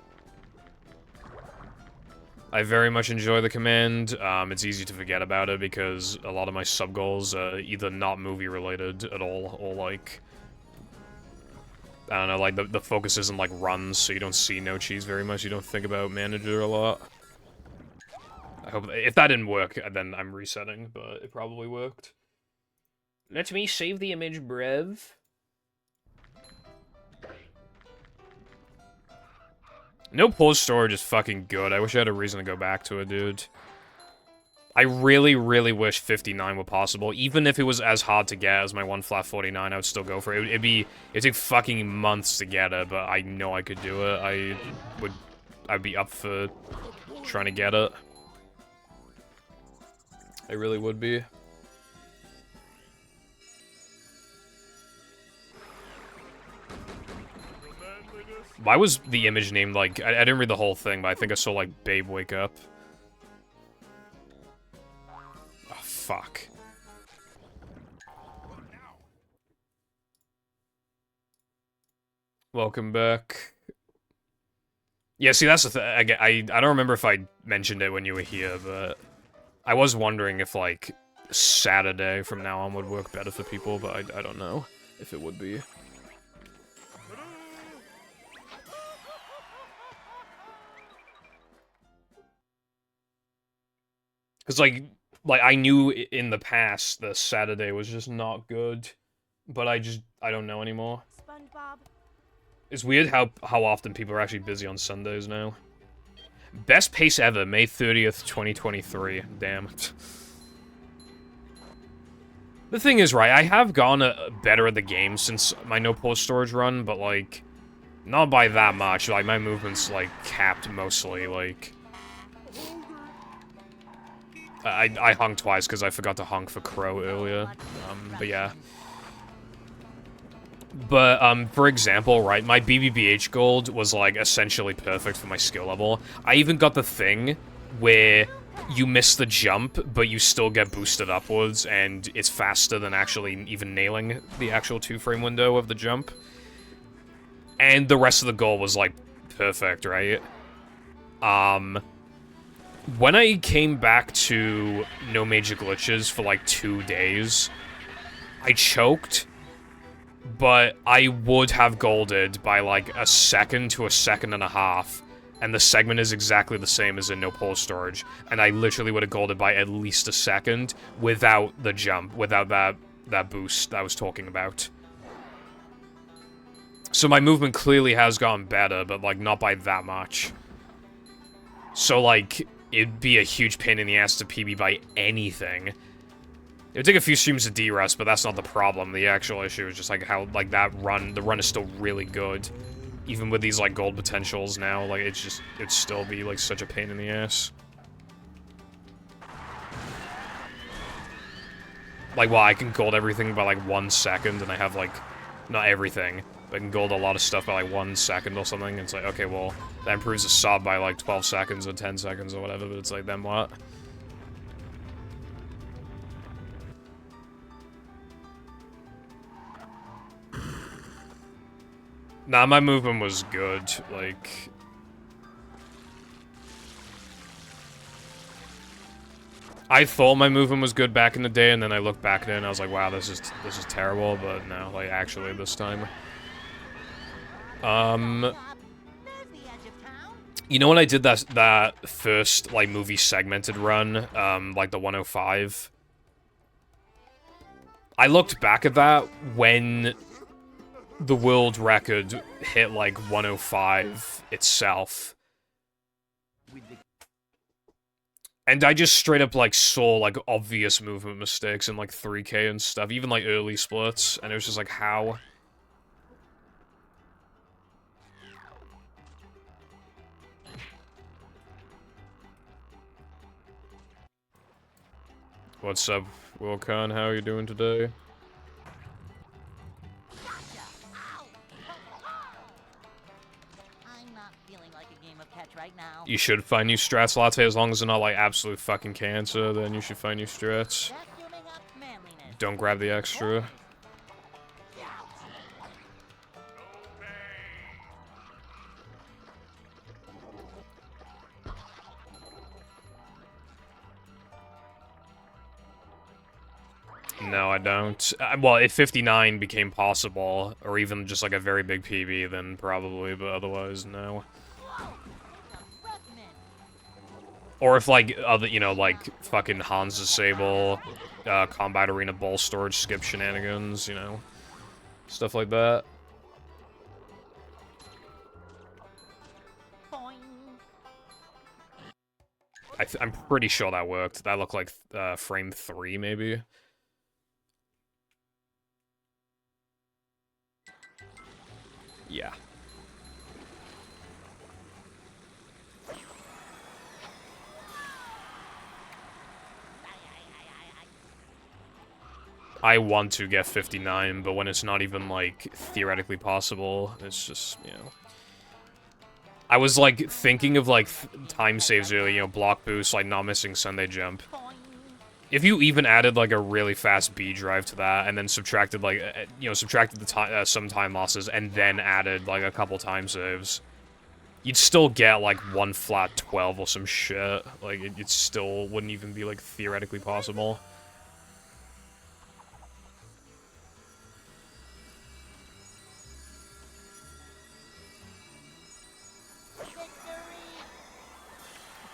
I very much enjoy the command. It's easy to forget about it because a lot of my sub-goals are either not movie-related at all, or like... I don't know, like, the focus isn't, like, runs, so you don't see No Cheese very much, you don't think about manager a lot. I hope... If that didn't work, then I'm resetting, but it probably worked. Let me save the image, brev. No pause storage is fucking good. I wish I had a reason to go back to it, dude. I really, really wish 59 were possible. Even if it was as hard to get as my 1 flat 49, I would still go for it. It'd take fucking months to get it, but I know I could do it. I'd be up for trying to get it. I really would be. Why was the image named, like... I didn't read the whole thing, but I think I saw, like, Babe Wake Up. Oh, fuck. Welcome back. Yeah, see, that's the thing. I don't remember if I mentioned it when you were here, but... I was wondering if, like, Saturday from now on would work better for people, but I don't know if it would be. Because, like, I knew in the past the Saturday was just not good, but I don't know anymore. SpongeBob. It's weird how often people are actually busy on Sundays now. Best pace ever, May 30th, 2023. Damn. The thing is, right, I have gone better at the game since my no pause storage run, but, like, not by that much. Like, my movement's, like, capped mostly, like... I hung twice because I forgot to honk for Crow earlier, but yeah. But, for example, right, my BBBH gold was, like, essentially perfect for my skill level. I even got the thing where you miss the jump, but you still get boosted upwards, and it's faster than actually even nailing the actual 2-frame window of the jump. And the rest of the goal was, like, perfect, right? When I came back to no major glitches for, like, 2 days, I choked, but I would have golded by, like, a second to a second and a half, and the segment is exactly the same as in no pause storage, and I literally would have golded by at least a second without the jump, without that boost that I was talking about. So my movement clearly has gotten better, but, like, not by that much. So, like... It'd be a huge pain in the ass to PB by anything. It would take a few streams to D-rest, but that's not the problem. The actual issue is just, like, how, like, the run is still really good. Even with these, like, gold potentials now, like, it'd still be, like, such a pain in the ass. Like, well, I can gold everything by, like, 1 second, and I have, like, not everything, but I can gold a lot of stuff by, like, 1 second or something, and it's like, okay, well, that improves the sub by, like, 12 seconds or 10 seconds or whatever, but it's like, then what? Nah, my movement was good, like... I thought my movement was good back in the day, and then I looked back at it and I was like, wow, this is terrible, but no, like, actually, this time. You know when I did that first, like, movie segmented run, like the 105? I looked back at that when the world record hit, like, 105 itself. And I just straight up, like, saw, like, obvious movement mistakes in, like, 3K and stuff. Even, like, early splits. And it was just like, how? What's up, Wilcon? How are you doing today? I'm not feeling like a game of catch right now. You should find new strats, Latte, as long as they're not, like, absolute fucking cancer, then you should find new strats. Vacuuming up manliness. Don't grab the extra. No, I don't. Well, if 59 became possible, or even just like a very big PB, then probably, but otherwise, no. Or if, like, other, you know, like, fucking Hansa Sable, Combat Arena Ball Storage skip shenanigans, you know, stuff like that. I'm pretty sure that worked. That looked like, frame 3, maybe. Yeah. I want to get 59, but when it's not even, like, theoretically possible, it's just, you know. I was, like, thinking of, like, time saves earlier, you know, block boost, like, not missing Sunday jump. If you even added, like, a really fast B drive to that, and then subtracted, like, you know, subtracted the time, some time losses, and then added, like, a couple time saves, you'd still get, like, one flat 12 or some shit. Like, it still wouldn't even be, like, theoretically possible.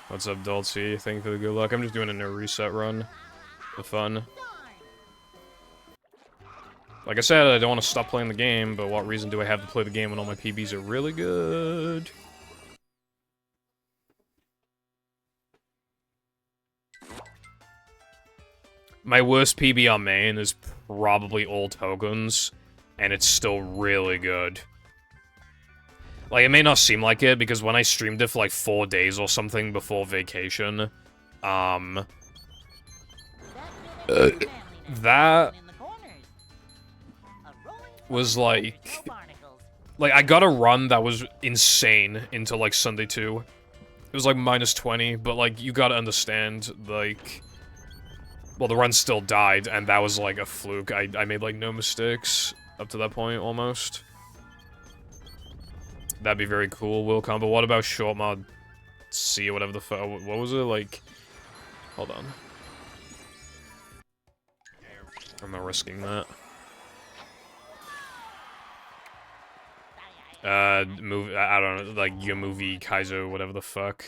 What's up, Dulcie? Thank you for the good luck. I'm just doing a no reset run. For fun. Like I said, I don't want to stop playing the game, but what reason do I have to play the game when all my PBs are really good? My worst PB on main is probably all tokens, and it's still really good. Like, it may not seem like it, because when I streamed it for, like, 4 days or something before vacation, that was, like, I got a run that was insane into, like, Sunday 2. It was, like, -20, but, like, you gotta understand, like, well, the run still died, and that was, like, a fluke. I made, like, no mistakes up to that point, almost. That'd be very cool, Wilcon, but what about short mod C or whatever the fuck, what was it, like, hold on. I'm not risking that. Move, I don't know, like, your movie, Kaizo, whatever the fuck.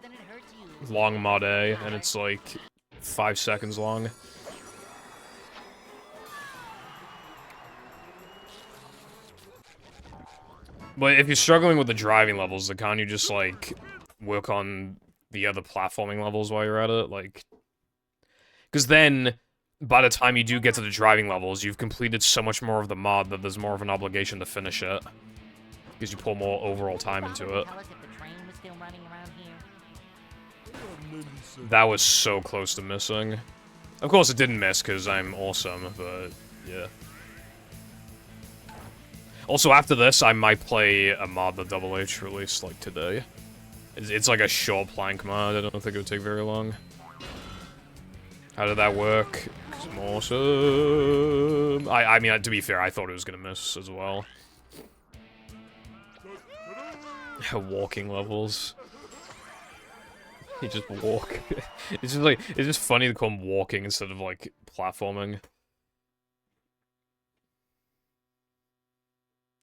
Than it hurts you. Long mod A, and it's like 5 seconds long. But if you're struggling with the driving levels, then can't you just, like, work on the other platforming levels while you're at it? Like, because then, by the time you do get to the driving levels, you've completed so much more of the mod that there's more of an obligation to finish it. Because you pull more overall time into it. That was so close to missing. Of course it didn't miss, because I'm awesome, but, yeah. Also, after this, I might play a mod that Double H released, like, today. It's like a short plank mod, I don't think it would take very long. How did that work? 'Cause I'm awesome. I mean, to be fair, I thought it was gonna miss as well. Walking levels. He just walk. It's just like, it's just funny to call him walking instead of like platforming.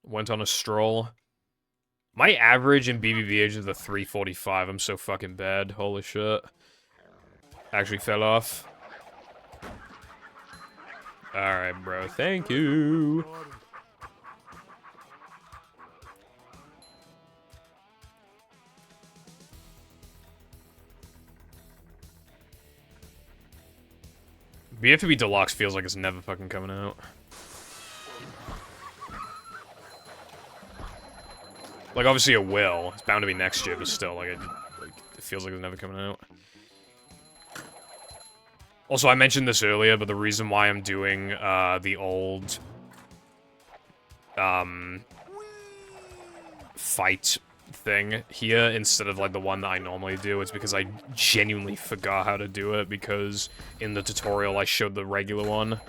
Went on a stroll. My average in BBBH is a 345. I'm so fucking bad. Holy shit. Actually fell off. Alright, bro. Thank you. BFB Deluxe feels like it's never fucking coming out. Like, obviously it will. It's bound to be next year, but still, like, it feels like it's never coming out. Also, I mentioned this earlier, but the reason why I'm doing, the old, fight thing here instead of, like, the one that I normally do is because I genuinely forgot how to do it, because in the tutorial I showed the regular one.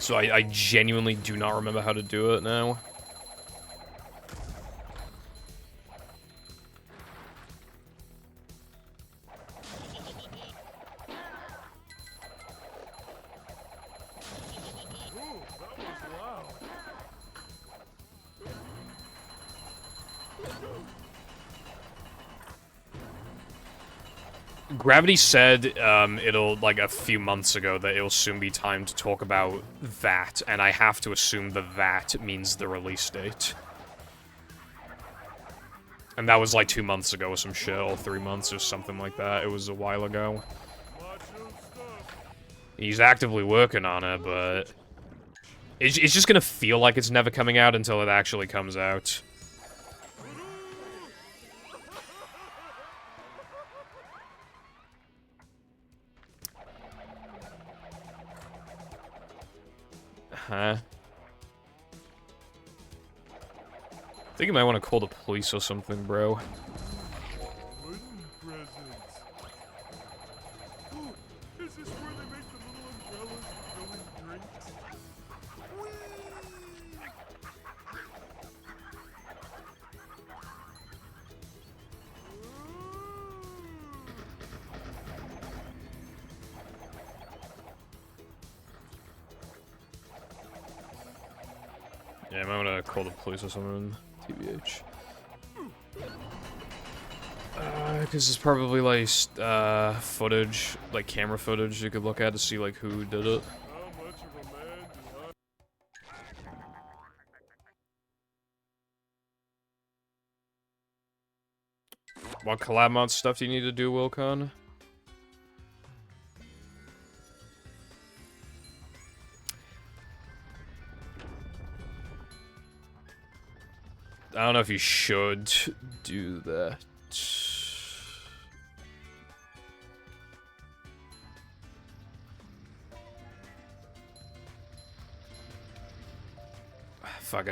So I genuinely do not remember how to do it now. Gravity said, it'll, like, a few months ago that it'll soon be time to talk about that, and I have to assume that means the release date. And that was, like, 2 months ago or some shit, or 3 months or something like that. It was a while ago. He's actively working on it, but... It's just gonna feel like it's never coming out until it actually comes out. Huh? I think you might want to call the police or something, bro. Is this where they make the little umbrellas for filling drinks? Yeah, I might want to call the police or something. TBH. Because there's probably, like, footage, like, camera footage you could look at to see, like, who did it. How much of a man do I... What collab mod stuff do you need to do, Wilcon? I don't know if you should do that. Fuck,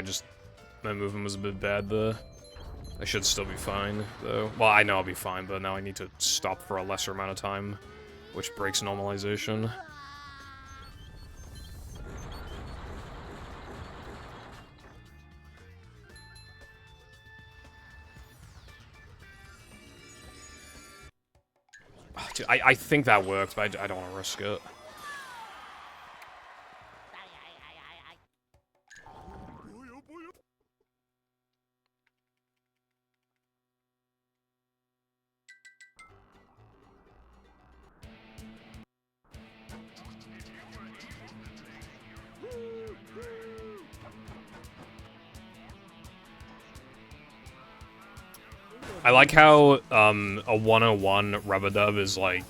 my movement was a bit bad there. I should still be fine, though. Well, I know I'll be fine, but now I need to stop for a lesser amount of time, which breaks normalization. Dude, I think that worked, but I don't want to risk it. I like how, a 101 rubber dub is, like,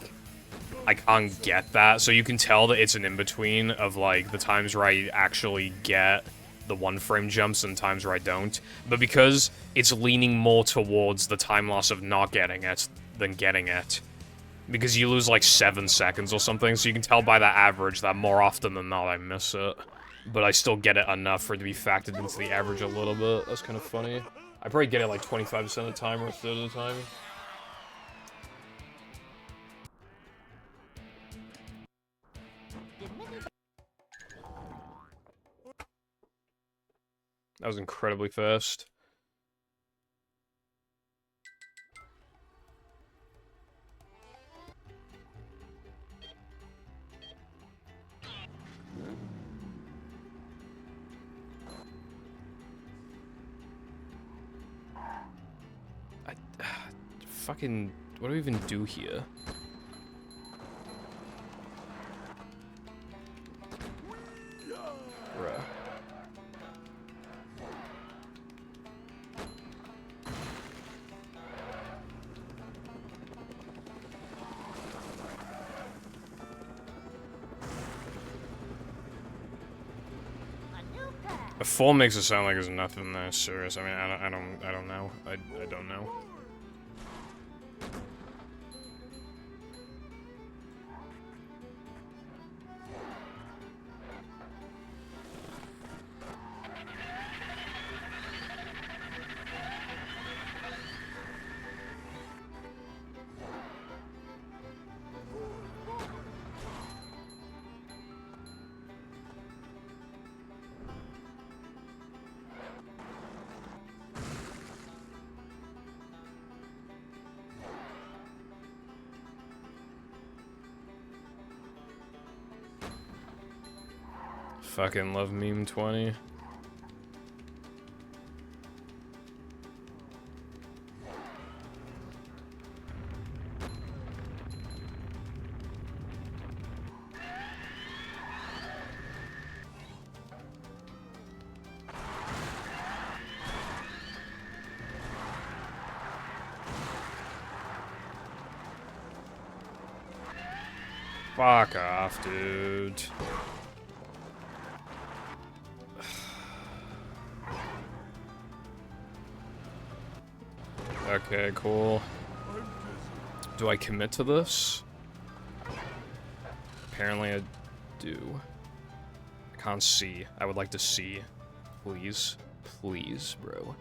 I can't get that, so you can tell that it's an in-between of, like, the times where I actually get the one-frame jumps and times where I don't. But because it's leaning more towards the time loss of not getting it than getting it, because you lose, like, 7 seconds or something, so you can tell by that average that more often than not I miss it. But I still get it enough for it to be factored into the average a little bit. That's kind of funny. I probably get it like 25% of the time or a third of the time. That was incredibly fast. fucking... What do we even do here? Bruh. A new path. A 4 makes it sound like there's nothing there serious. I mean, I don't know. I don't know. Fucking love meme 20. Fuck off, dude. Okay, cool. Do I commit to this? Apparently I do. I can't see. I would like to see. Please. Please, bro.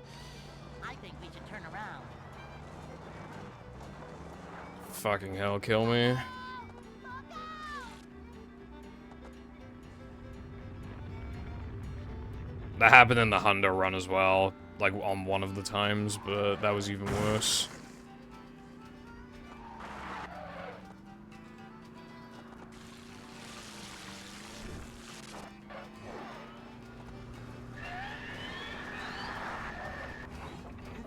I think we should turn around. Fucking hell, kill me. That happened in the Honda run as well. Like, on one of the times, but that was even worse.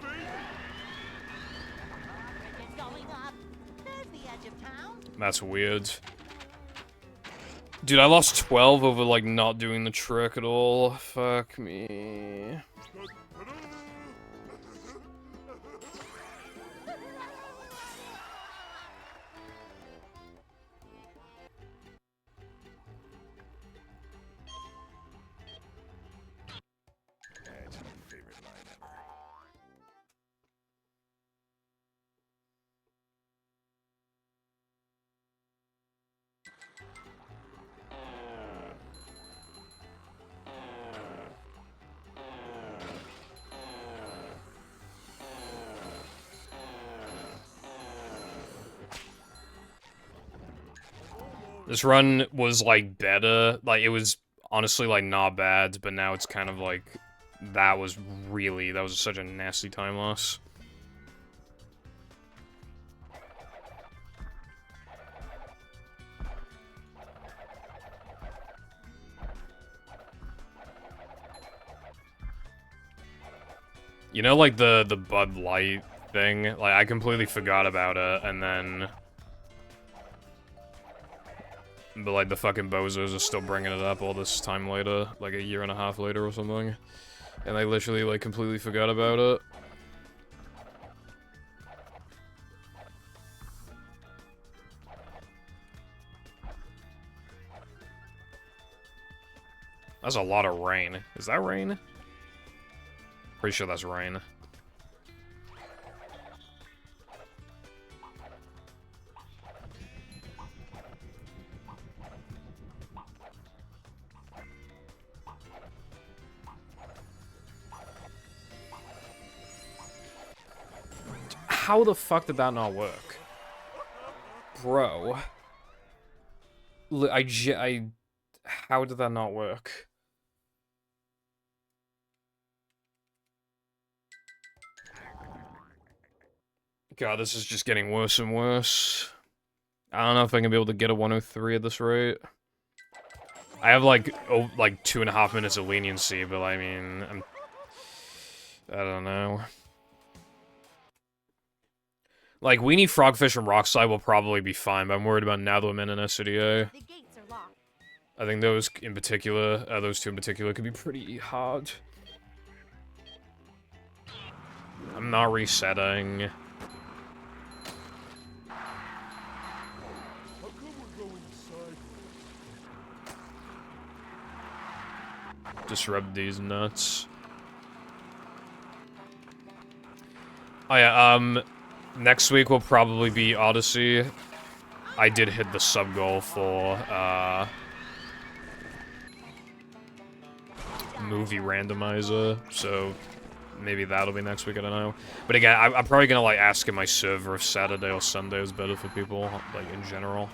Bridge is going up. There's the edge of town. That's weird. Dude, I lost 12 over, like, not doing the trick at all. Fuck me. That's my favorite line ever. This run was, like, better. Like, it was honestly, like, not bad, but now it's kind of like, that was such a nasty time loss. You know, like, the Bud Light thing? Like, I completely forgot about it, and then... But, like, the fucking bozos are still bringing it up all this time later, like a year and a half later or something. And I literally, like, completely forgot about it. That's a lot of rain. Is that rain? Pretty sure that's rain. How the fuck did that not work? Bro. How did that not work? God, this is just getting worse and worse. I don't know if I can be able to get a 103 at this rate. I have like 2.5 minutes of leniency, but I mean, I don't know. Like, Weenie, Frogfish, and Rockslide will probably be fine, but I'm worried about Nathloman and SCDA. The gates are locked. I think those in particular, those two in particular, could be pretty hard. I'm not resetting. How come we're going sideways? Disrupt these nuts. Oh yeah, next week will probably be Odyssey. I did hit the sub goal for, movie randomizer, so maybe that'll be next week, I don't know. But again, I'm probably gonna, like, ask in my server if Saturday or Sunday is better for people, like, in general.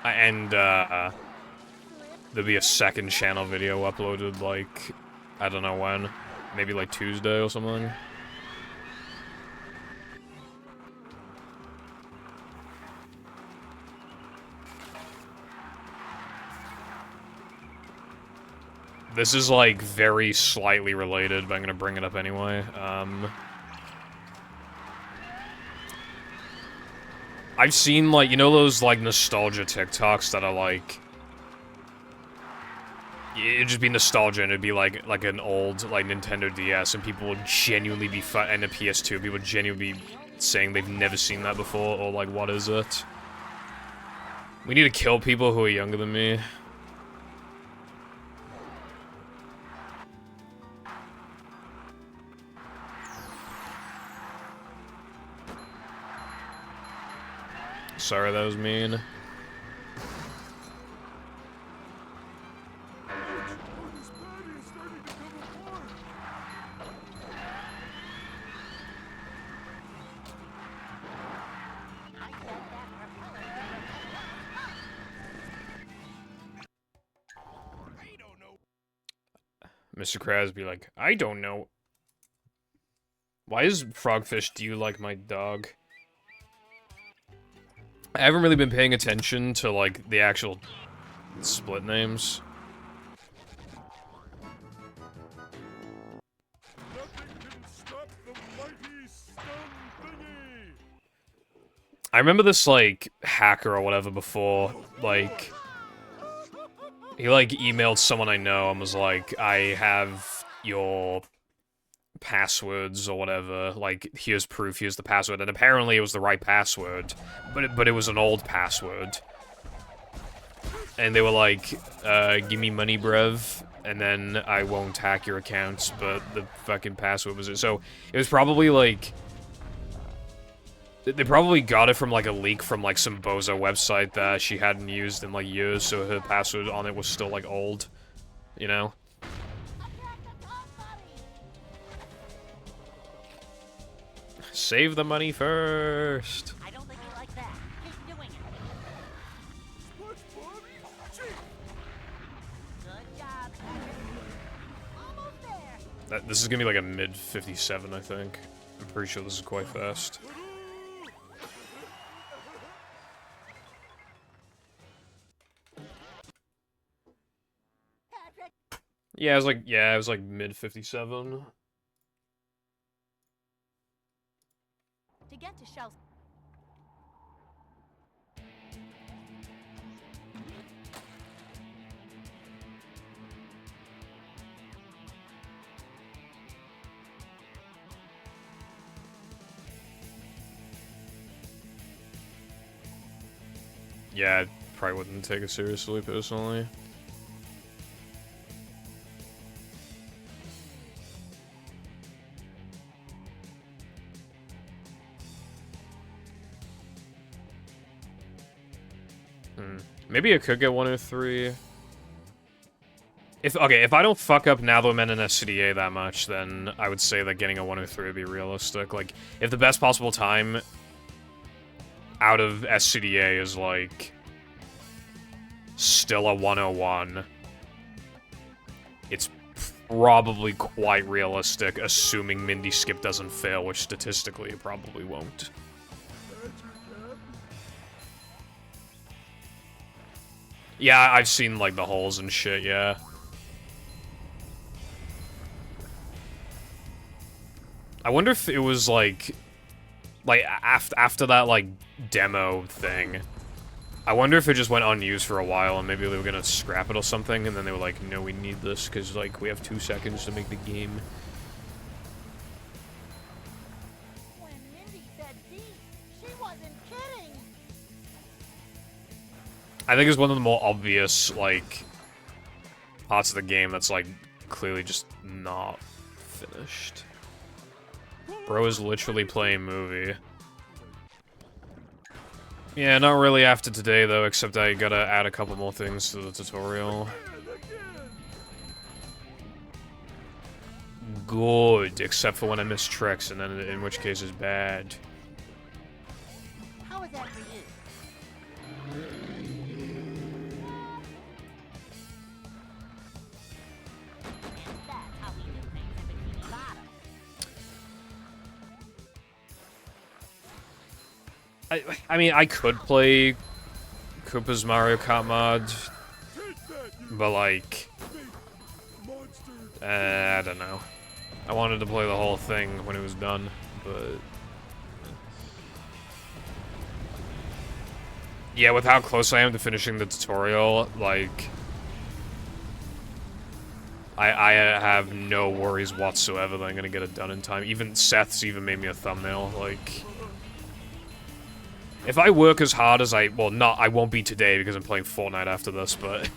And, there'll be a second channel video uploaded, like, I don't know when. Maybe, like, Tuesday or something. This is, like, very slightly related, but I'm gonna bring it up anyway. I've seen, like, you know those, like, nostalgia TikToks that are, like... It'd just be nostalgia, and it'd be, like an old, like, Nintendo DS, and people would genuinely be and a PS2, people would genuinely be saying they've never seen that before, or, like, what is it? We need to kill people who are younger than me. Sorry, that was mean. Mr. Krabs be like, I don't know. Why is Frogfish, do you like my dog? I haven't really been paying attention to, like, the actual split names. Nothing can stop the mighty stun thingy. I remember this, like, hacker or whatever before, like... He, like, emailed someone I know and was like, I have your passwords or whatever, like, here's proof, here's the password, and apparently it was the right password, but it was an old password. And they were like, give me money, bruv, and then I won't hack your accounts, but the fucking password was it. So, it was probably, like... They probably got it from, like, a leak from, like, some bozo website that she hadn't used in, like, years, so her password on it was still, like, old. You know? Save the money first! I don't think you like that. Keep doing it. SpongeBob, gee, Good job, Patrick. Almost there. This is gonna be, like, a mid-57, I think. I'm pretty sure this is quite fast. Yeah, it was like mid-57. To get to Shell's. Yeah, I probably wouldn't take it seriously, personally. Maybe I could get 103. If I don't fuck up Nathloman and SCDA that much, then I would say that getting a 103 would be realistic. Like, if the best possible time out of SCDA is, like, still a 101. It's probably quite realistic, assuming Mindy Skip doesn't fail, which statistically it probably won't. Yeah, I've seen, like, the holes and shit, yeah. I wonder if it was, like after that, like, demo thing, I wonder if it just went unused for a while, and maybe they were gonna scrap it or something, and then they were like, no, we need this, because, like, we have 2 seconds to make the game. When Mindy said deep, she wasn't kidding. I think it's one of the more obvious, like, parts of the game that's, like, clearly just not finished. Bro is literally playing movie. Yeah, not really after today, though, except I gotta add a couple more things to the tutorial. Good, except for when I miss tricks, and then in which case it's bad. How is that for you? And that's how we do things in Bikini Bottom. I mean, I could play Koopa's Mario Kart mod, but, like, I don't know. I wanted to play the whole thing when it was done, but... Yeah, with how close I am to finishing the tutorial, like... I have no worries whatsoever that I'm gonna get it done in time. Even Seth's even made me a thumbnail, like... If I work as hard as I won't be today because I'm playing Fortnite after this, but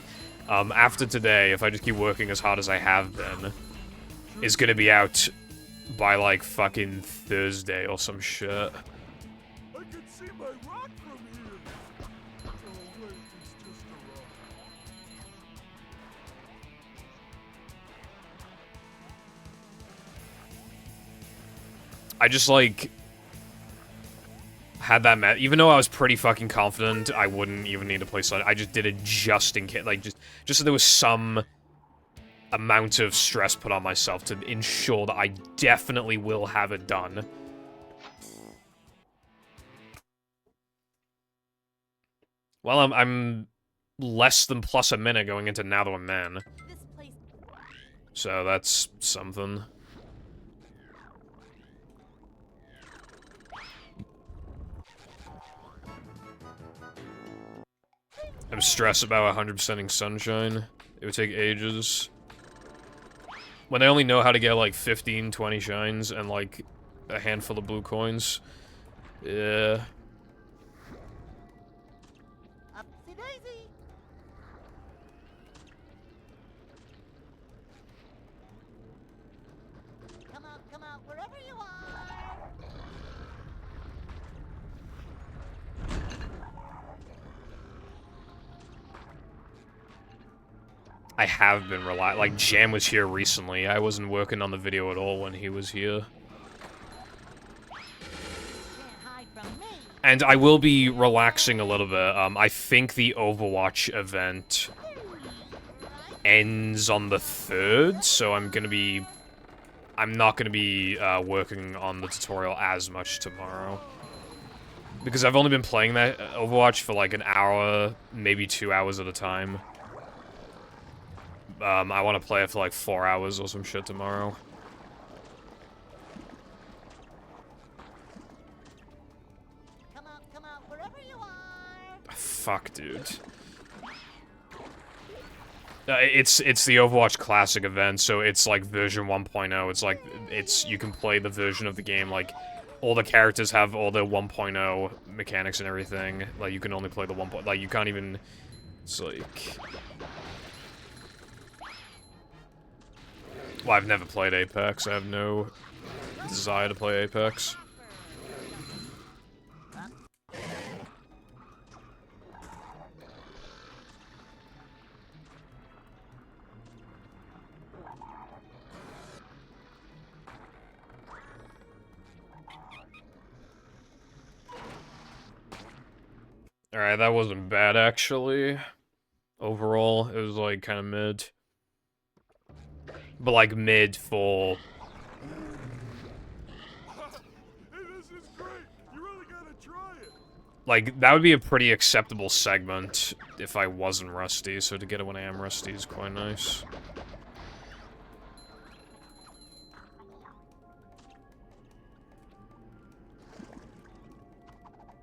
after today, if I just keep working as hard as I have been, it's gonna be out by, like, fucking Thursday or some shit. I can see my rock from here. Oh wait, it's just a rock. I just, like, had that even though I was pretty fucking confident I wouldn't even need to play Sunday, I just did it just in case, like, just so there was some amount of stress put on myself to ensure that I definitely will have it done. Well, I'm less than plus a minute going into Now That I'm Man. This place. So that's something. I'm stressed about 100%ing Sunshine. It would take ages. When I only know how to get, like, 15, 20 shines and, like, a handful of blue coins. Yeah. Upsy daisy. Come out, wherever you are. I have been like, Jam was here recently. I wasn't working on the video at all when he was here. Can't hide from me. And I will be relaxing a little bit. I think the Overwatch event ends on the 3rd, so I'm not gonna be working on the tutorial as much tomorrow. Because I've only been playing that Overwatch for like an hour, maybe 2 hours at a time. I want to play it for like 4 hours or some shit tomorrow. Come out, wherever you are. Fuck, dude. It's the Overwatch Classic event, so it's like version 1.0. It's like, you can play the version of the game, like, all the characters have all the 1.0 mechanics and everything. Like, you can only play the 1.0, like, you can't even, it's like... Well, I've never played Apex. I have no desire to play Apex. Alright, that wasn't bad, actually. Overall, it was, like, kind of mid. But, like, mid for... Hey, this is great. You really gotta try it. Like, that would be a pretty acceptable segment if I wasn't rusty, so to get it when I am rusty is quite nice.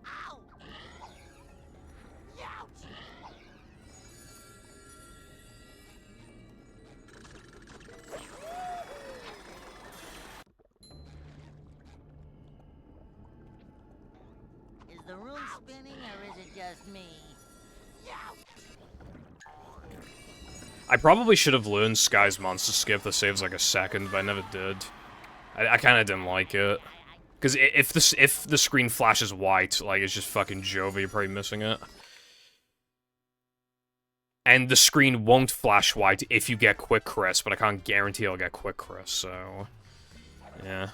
Ow! Youch! Is the room spinning or is it just me? I probably should have learned Sky's Monster Skip that saves like a second, but I never did. I kind of didn't like it. Because if the screen flashes white, like, it's just fucking Jova, you're probably missing it. And the screen won't flash white if you get Quick Chris, but I can't guarantee I'll get Quick Chris, so... yeah.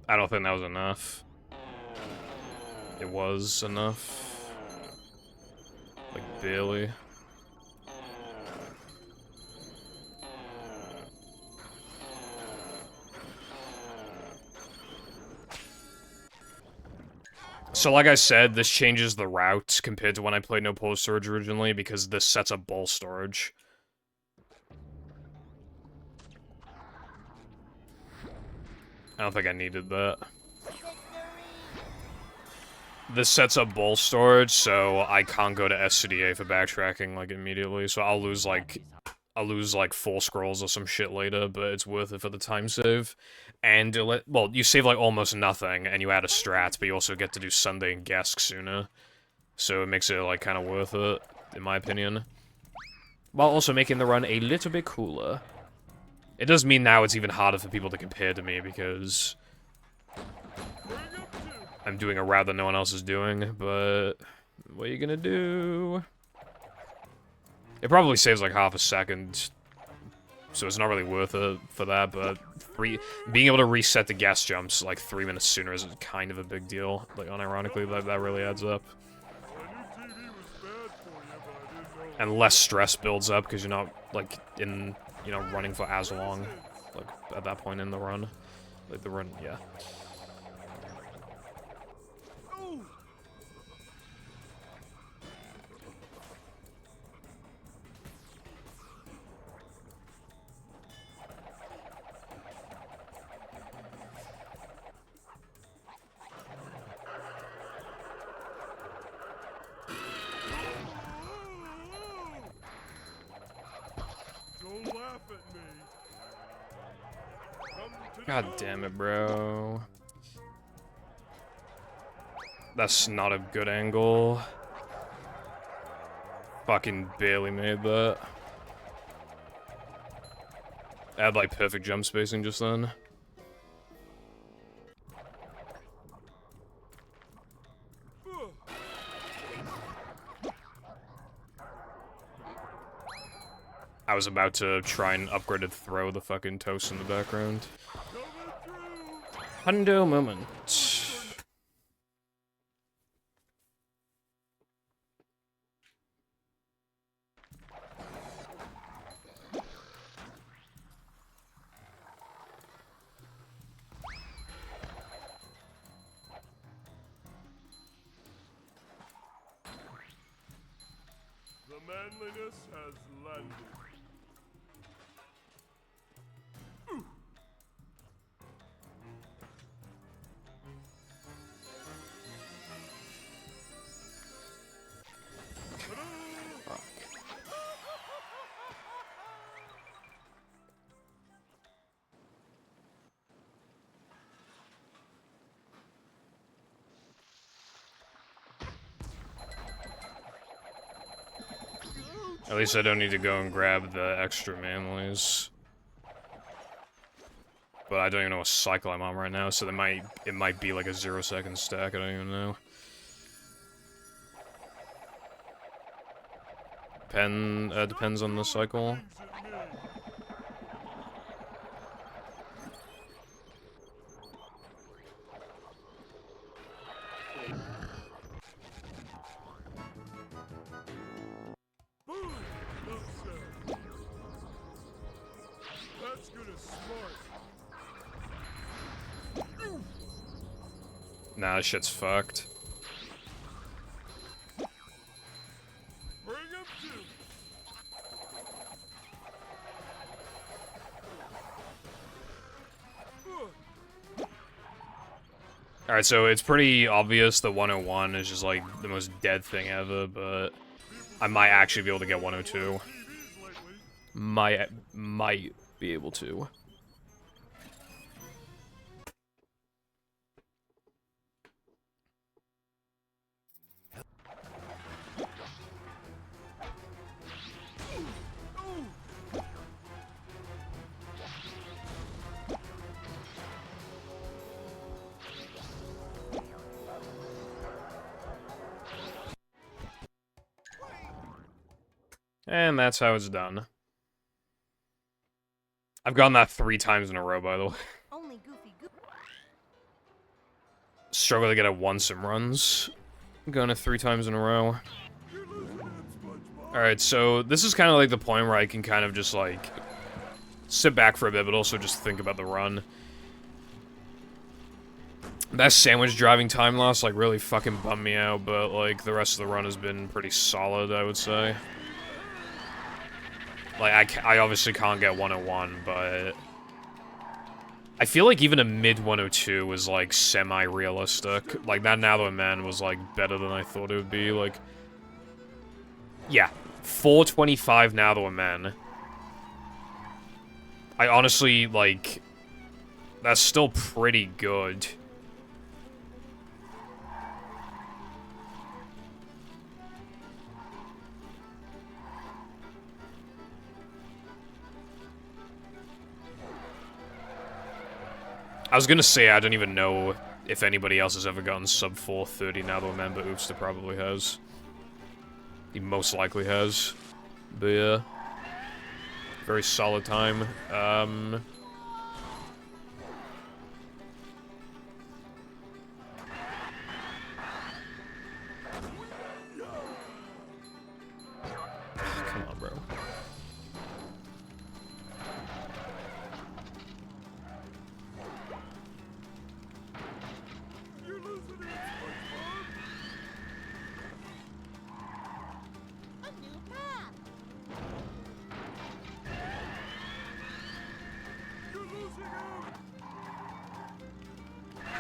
I don't think that was enough. It was enough. Like, barely. So like I said, this changes the route compared to when I played No Pole Storage originally, because this sets up ball storage. I don't think I needed that. This sets up ball storage, so I can't go to SCDA for backtracking, like, immediately, so I'll lose, like, 4 scrolls or some shit later, but it's worth it for the time save. And, well, you save, like, almost nothing, and you add a strat, but you also get to do Sunday and Gesk sooner. So it makes it, like, kind of worth it, in my opinion. While also making the run a little bit cooler. It does mean now it's even harder for people to compare to me, because I'm doing a route that no one else is doing, but what are you gonna do? It probably saves like half a second, so it's not really worth it for that, but being able to reset the gas jumps like 3 minutes sooner is kind of a big deal. Like, unironically, that really adds up. And less stress builds up because you're not, like, in, you know, running for as long, like, at that point in the run. Like, the run, yeah. God damn it, bro. That's not a good angle. Fucking barely made that. I had, like, perfect jump spacing just then. I was about to try and upgrade it, throw the fucking toast in the background. Hundo moment. The manliness has landed. At least I don't need to go and grab the extra manlies. but I don't even know what cycle I'm on right now, so it might be like a 0-second stack, I don't even know. Depends on the cycle. That's good as smart. Nah, this shit's fucked. Bring him to. Alright, so it's pretty obvious that 101 is just like the most dead thing ever, but I might actually be able to get 102. Might be able to. And that's how it's done. I've gotten that 3 times in a row, by the way. Only Goofy Goof. Struggle to get it once in runs. Going it 3 times in a row. Alright, so this is kind of like the point where I can kind of just, like, sit back for a bit, but also just think about the run. That sandwich driving time loss, like, really fucking bummed me out, but, like, the rest of the run has been pretty solid, I would say. Like, I obviously can't get 101, but I feel like even a mid 102 was, like, semi-realistic. Like, that Now That Man was, like, better than I thought it would be, like... Yeah. 425 Now That Man. I honestly, like... That's still pretty good. I was gonna say, I don't even know if anybody else has ever gotten sub 430 Now That Man, but Oopster probably has. He most likely has. But yeah. Very solid time. Come on, bro.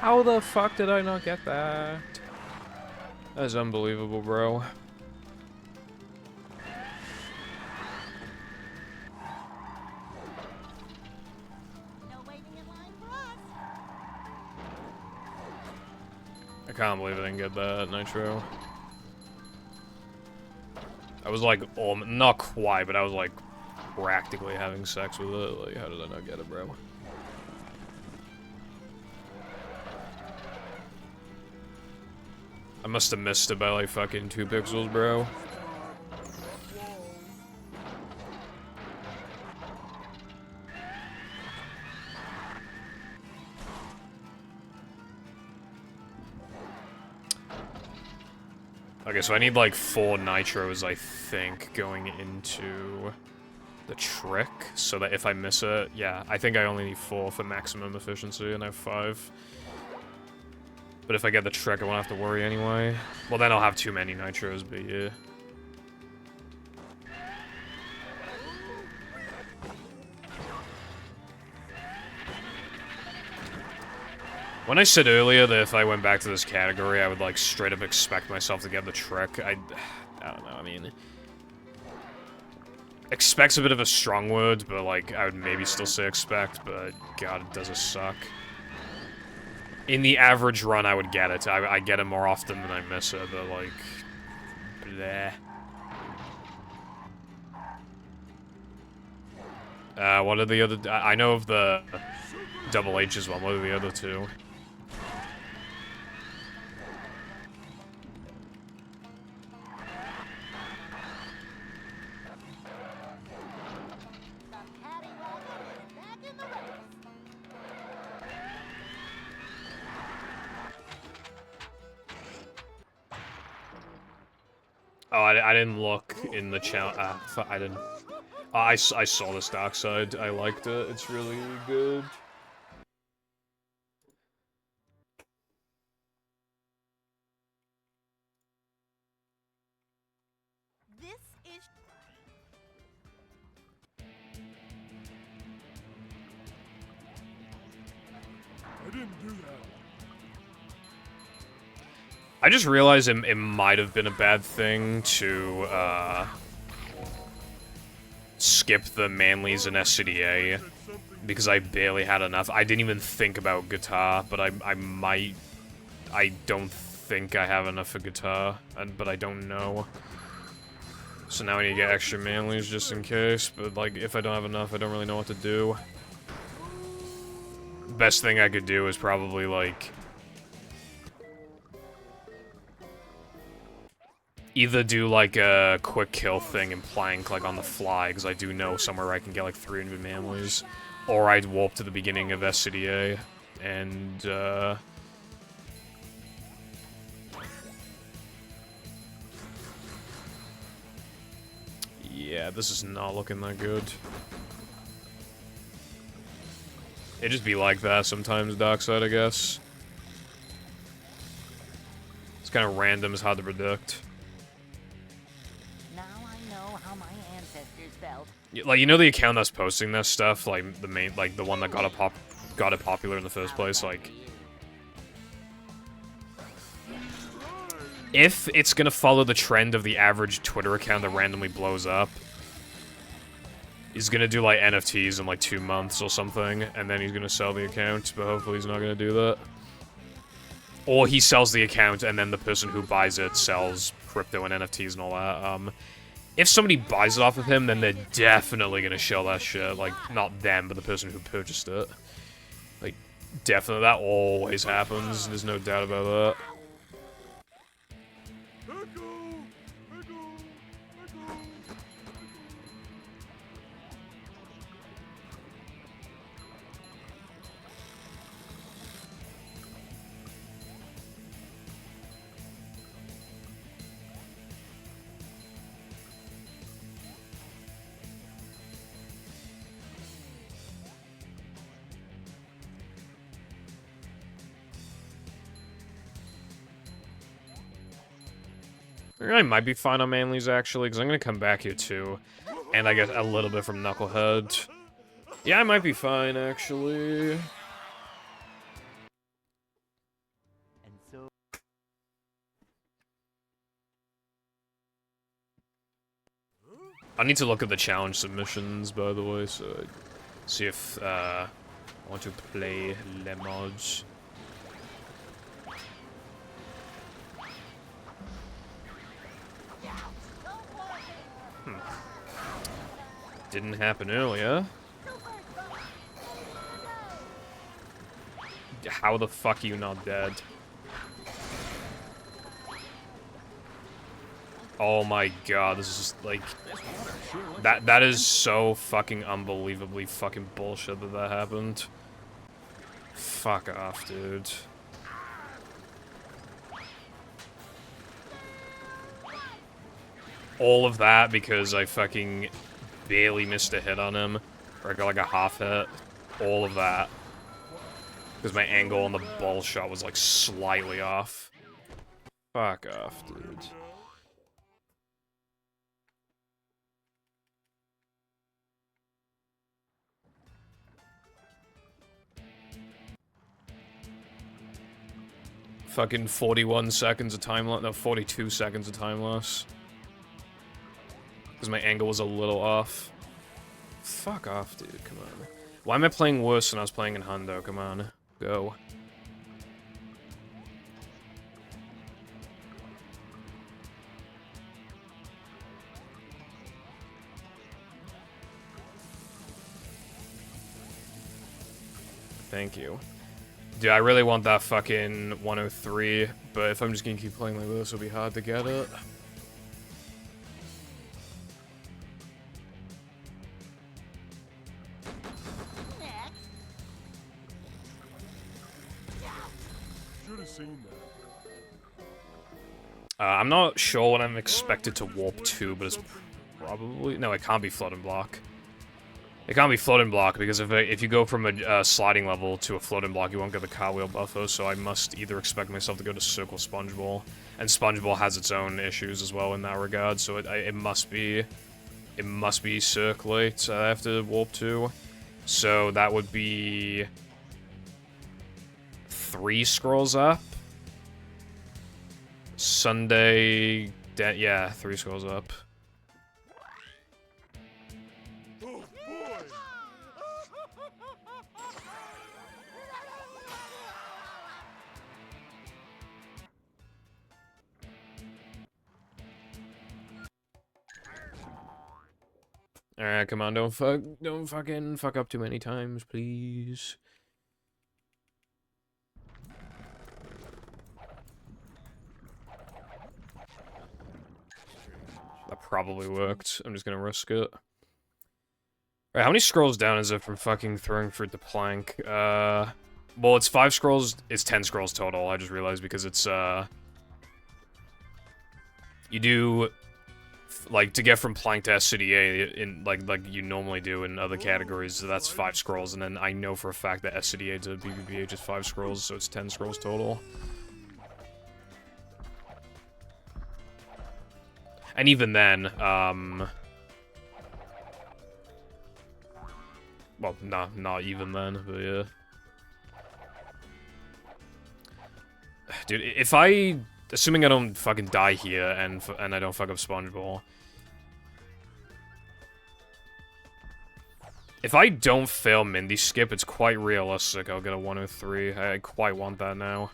How the fuck did I not get that? That's unbelievable, bro. No waiting in line for us. I can't believe I didn't get that, Nitro. I was like, not quite, but I was like practically having sex with it. Like, how did I not get it, bro? I must have missed it by like fucking 2 pixels, bro. Okay, so I need like 4 nitros, I think, going into the trick, so that if I miss it, yeah, I think I only need 4 for maximum efficiency, and I have 5. But if I get the trick, I won't have to worry anyway. Well, then I'll have too many nitros, but yeah. When I said earlier that if I went back to this category, I would, like, straight up expect myself to get the trick, I don't know, I mean... Expect's a bit of a strong word, but, like, I would maybe still say expect, but, God, it does suck. In the average run, I would get it. I get it more often than I miss it, but, like... Bleh. What are the other... I know of the Double H's one. What are the other two? Oh, I didn't look in the channel. I didn't. I saw this Dark Side. I liked it. It's really good. This is I didn't do that. I just realized it might have been a bad thing to, skip the Manleys and SCDA, because I barely had enough. I didn't even think about guitar, but I might... I don't think I have enough for guitar, but I don't know. So now I need to get extra Manleys just in case, but, like, if I don't have enough, I don't really know what to do. Best thing I could do is probably, like... either do, like, a quick kill thing and plank, like, on the fly, because I do know somewhere where I can get, like, 300 Manleys. Or I'd warp to the beginning of SCDA, and, yeah, this is not looking that good. It just be like that sometimes, Darkside, I guess. It's kind of random, it's hard to predict. Now I know how my ancestors felt. Like, you know the account that's posting this stuff? Like, the main, like, the one that got it popular in the first place? Like, if it's gonna follow the trend of the average Twitter account that randomly blows up, he's gonna do, like, NFTs in, like, 2 months or something, and then he's gonna sell the account, but hopefully he's not gonna do that. Or he sells the account, and then the person who buys it sells crypto and NFTs and all that. If somebody buys it off of him, then they're definitely gonna sell that shit. Like, not them, but the person who purchased it. Like, definitely, that always happens, there's no doubt about that. I might be fine on Manleys, actually, because I'm going to come back here, too. And I get a little bit from Knucklehead. Yeah, I might be fine, actually. And so I need to look at the challenge submissions, by the way, so see if I want to play Lemage. Didn't happen earlier. How the fuck are you not dead? Oh my god, this is just, like... That is so fucking unbelievably fucking bullshit that happened. Fuck off, dude. All of that because I fucking barely missed a hit on him. Or I got like a half hit. All of that. Because my angle on the ball shot was like slightly off. Fuck off, dude. Fucking 41 seconds of time loss. No, 42 seconds of time loss. Because my angle was a little off. Fuck off, dude. Come on. Why am I playing worse than I was playing in Hundo? Come on. Go. thank you. Dude, I really want that fucking 103, but if I'm just gonna keep playing like this, it'll be hard to get it. Should have seen that. I'm not sure when I'm expected to warp to, but it's probably... No, it can't be flood and block. It can't be flood and block, because if you go from a sliding level to a float and block, you won't get the cartwheel buffer, so I must either expect myself to go to Circle Sponge Ball. And Sponge Ball has its own issues as well in that regard, so it must be... It must be Circulate I have to warp to. So that would be... 3 scrolls up. Sunday... yeah, 3 scrolls up. Oh boy! Alright, come on, don't fucking fuck up too many times, please. That probably worked. I'm just gonna risk it. Alright, how many scrolls down is it from fucking throwing fruit to plank? Well, it's 5 scrolls, it's 10 scrolls total, I just realized, because it's, you do... Like, to get from plank to SCDA, in like you normally do in other categories, that's 5 scrolls, and then I know for a fact that SCDA to BBBH is 5 scrolls, so it's 10 scrolls total. And even then, well, not even then, but yeah. Dude, if I... Assuming I don't fucking die here, and I don't fuck up Sponge Ball. If I don't fail Mindy Skip, it's quite realistic I'll get a 103. I quite want that now.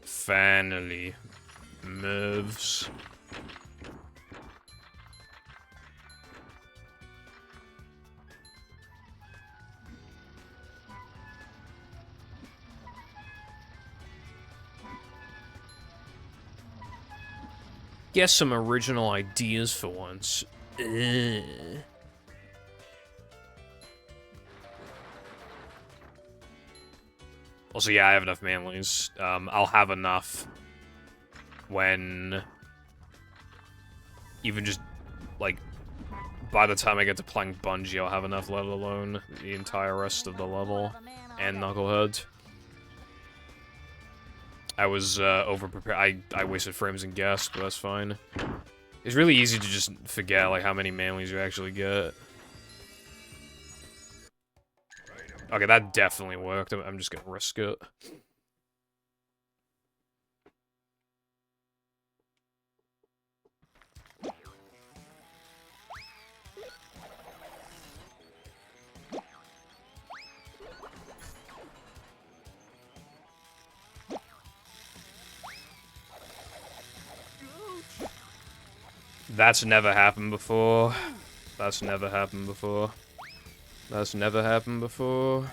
Finally. Moves. Get some original ideas for once. Ugh. Also, yeah, I have enough manlies. I'll have enough when... Even just, like, by the time I get to Plank Bungee, I'll have enough, let alone the entire rest of the level. And Knucklehead. I was, over-prepared. I wasted frames and gas, but that's fine. It's really easy to just forget, like, how many manlies you actually get. Okay, that definitely worked. I'm just gonna risk it. That's never happened before. That's never happened before. That's never happened before.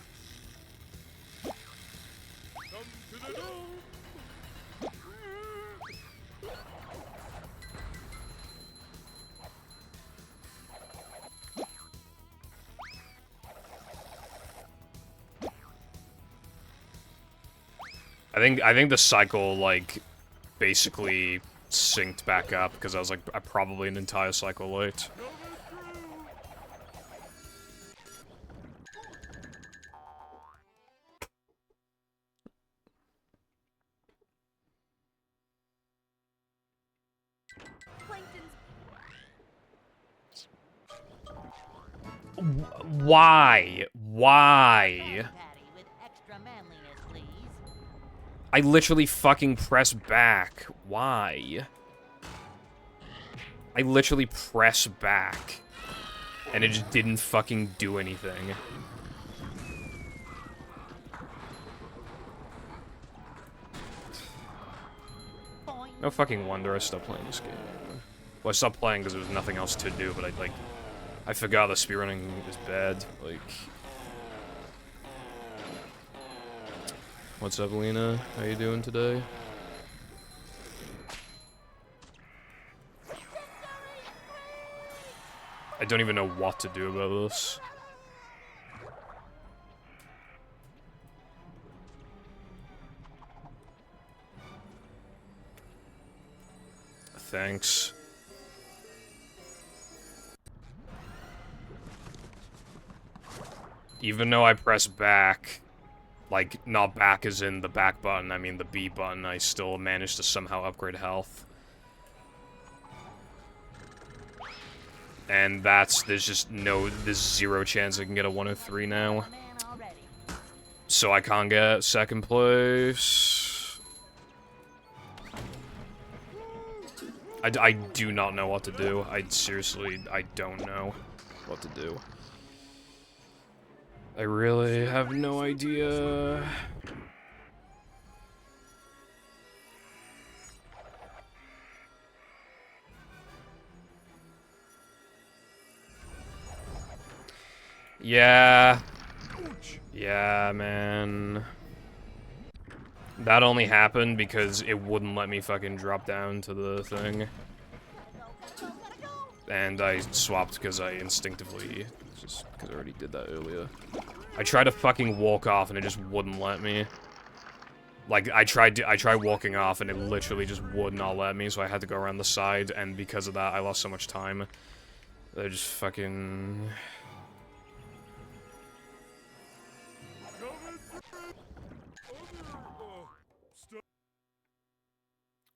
I think the cycle, like, basically synced back up because I was like probably an entire cycle late. Plankton's Why? Why? Patty, with extra manliness, please. I literally fucking press back. Why? I literally press back. And it just didn't fucking do anything. No fucking wonder I stopped playing this game. Well, I stopped playing because there was nothing else to do, but I forgot the speedrunning is bad. Like... What's up, Lena? How you doing today? I don't even know what to do about this. Thanks. Even though I press back, like, not back as in the back button, I mean the B button, I still managed to somehow upgrade health. And there's zero chance I can get a 103 now. So I can't get second place. I do not know what to do. I don't know what to do. I really have no idea. Yeah. Yeah, man. That only happened because it wouldn't let me fucking drop down to the thing. And I swapped because I instinctively, just because I already did that earlier. I tried to fucking walk off and it just wouldn't let me. Like, I tried walking off and it literally just would not let me, so I had to go around the side, and because of that, I lost so much time. They're just fucking...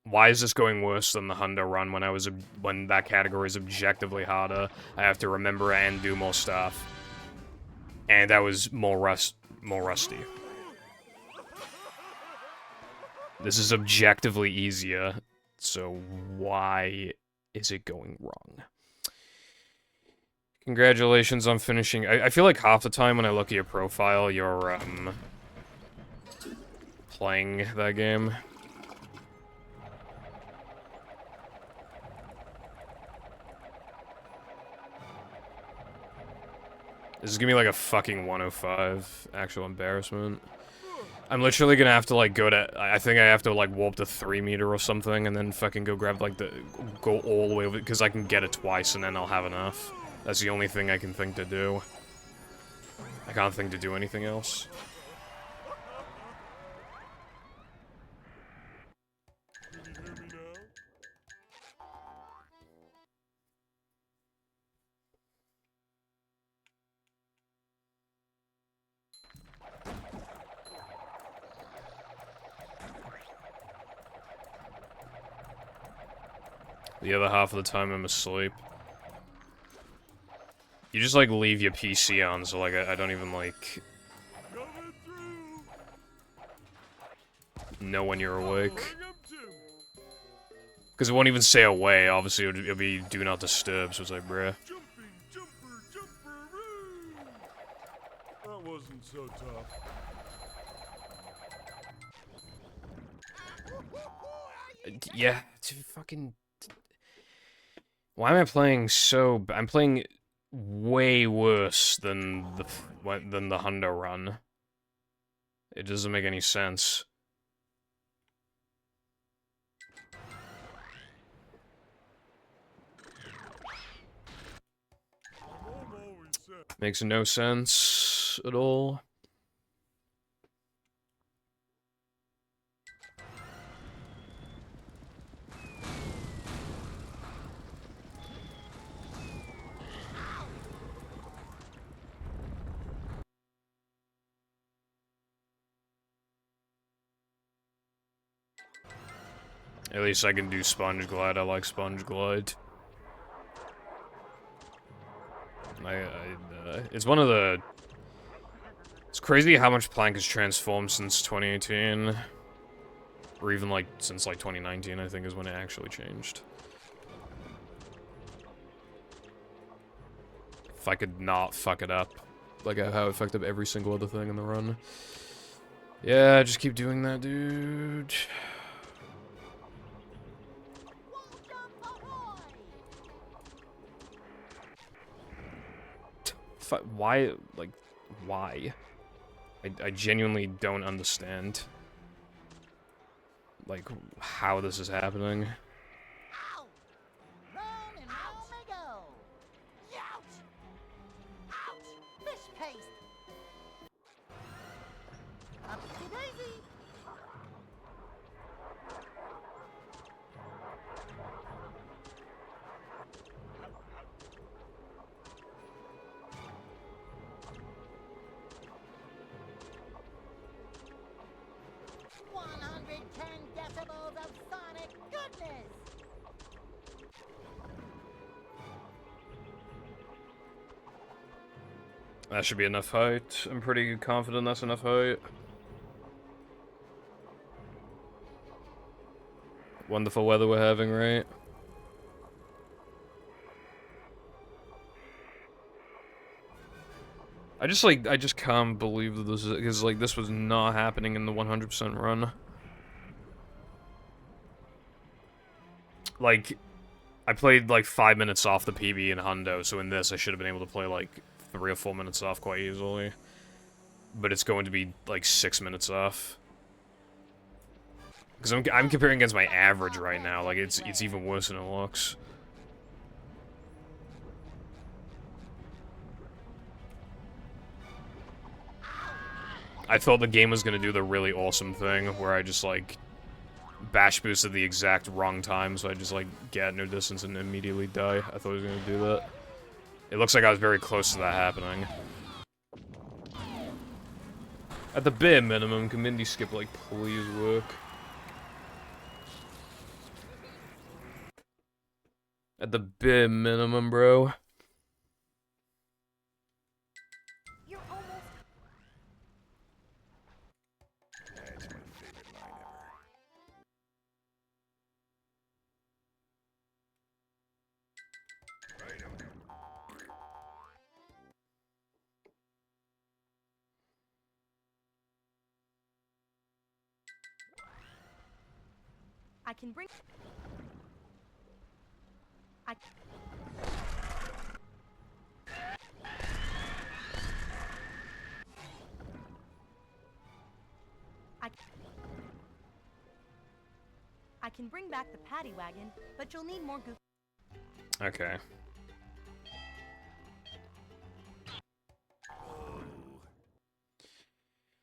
Why is this going worse than the Hundo run when that category is objectively harder? I have to remember and do more stuff. And that was more rusty. This is objectively easier, so why is it going wrong? Congratulations on finishing. I feel like half the time when I look at your profile, you're, playing that game. This is gonna be like a fucking 105. Actual embarrassment. I'm literally gonna have to, like, I think I have to, like, warp to 3 meter or something, and then fucking go grab, like, go all the way over, because I can get it twice, and then I'll have enough. That's the only thing I can think to do. I can't think to do anything else. The other half of the time I'm asleep. You just, like, leave your PC on, so, like, I don't even, like... know when you're awake. Because it won't even say away, obviously it'll be do not disturb, so it's like, bruh. That wasn't so tough. Yeah, it's fucking... Why am I playing so... I'm playing way worse than the Hundo run. It doesn't make any sense. Makes no sense at all. At least I can do Sponge Glide. I like Sponge Glide. It's one of the... It's crazy how much Plank has transformed since 2018. Or even, like, since, like, 2019, I think, is when it actually changed. If I could not fuck it up. Like, how it fucked up every single other thing in the run. Yeah, just keep doing that, dude. Why? Like, why? I genuinely don't understand. Like, how this is happening. Ow! Run and round they go. Youch! Ouch! Fish paste. Upsy daisy. Decibels of sonic goodness! That should be enough height. I'm pretty confident that's enough height. Wonderful weather we're having, right? I just can't believe that this is, because, like, this was not happening in the 100% run. Like, I played, like, 5 minutes off the PB in Hundo, so in this I should have been able to play, like, 3 or 4 minutes off quite easily. But it's going to be, like, 6 minutes off. Because I'm comparing against my average right now, like, it's even worse than it looks. I thought the game was gonna do the really awesome thing, where I just, like, bash boost at the exact wrong time, so I just, like, get at no distance and immediately die. I thought I was gonna do that. It looks like I was very close to that happening. At the bare minimum, can Mindy skip, like, please work? At the bare minimum, bro. You're almost. That's my favorite line ever. I can bring. I can bring back the paddy wagon, but you'll need more goof. Okay.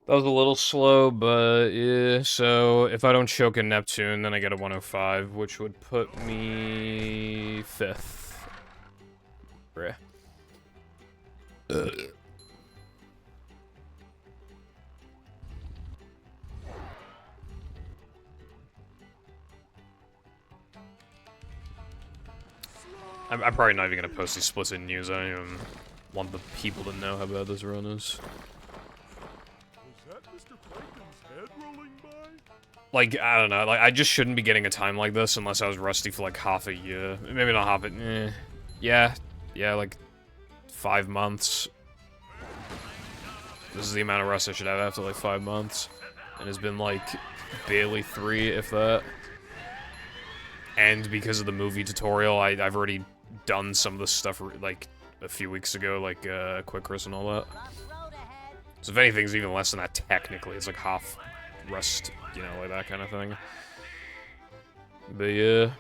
That was a little slow, but yeah, so if I don't choke in Neptune, then I get a 105, which would put me 5th. Bruh. I'm probably not even gonna post these splits in news. I don't even want the people to know how bad this run is. Was that Mr. Plankton's head rolling by? Like, I don't know, like, I just shouldn't be getting a time like this unless I was rusty for, like, half a year. Maybe not half a... Yeah, like, 5 months. This is the amount of rust I should have after, like, 5 months. And it's been, like, barely 3, if that. And because of the movie tutorial, I've already done some of this stuff, like, a few weeks ago, like, Quick Rust and all that. So if anything's even less than that, technically, it's like half rust, you know, like that kind of thing. But yeah.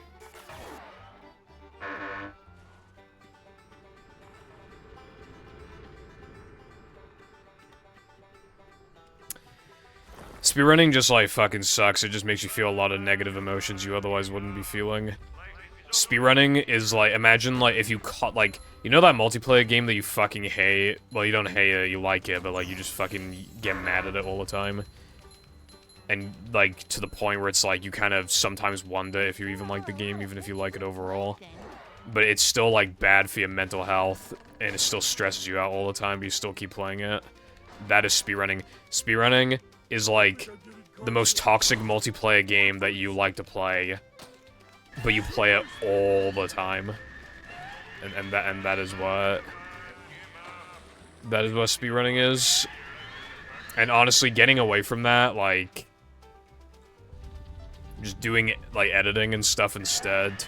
Speedrunning just, like, fucking sucks. It just makes you feel a lot of negative emotions you otherwise wouldn't be feeling. Speedrunning is, like, imagine, like, if you caught, like, you know that multiplayer game that you fucking hate? Well, you don't hate it, you like it, but, like, you just fucking get mad at it all the time. And, like, to the point where it's, like, you kind of sometimes wonder if you even like the game, even if you like it overall. but it's still like bad for your mental health, and it still stresses you out all the time, but you still keep playing it. That is speedrunning. Speedrunning is like the most toxic multiplayer game that you like to play, but you play it all the time. And that is what speedrunning is. And honestly, getting away from that, like just doing like editing and stuff instead.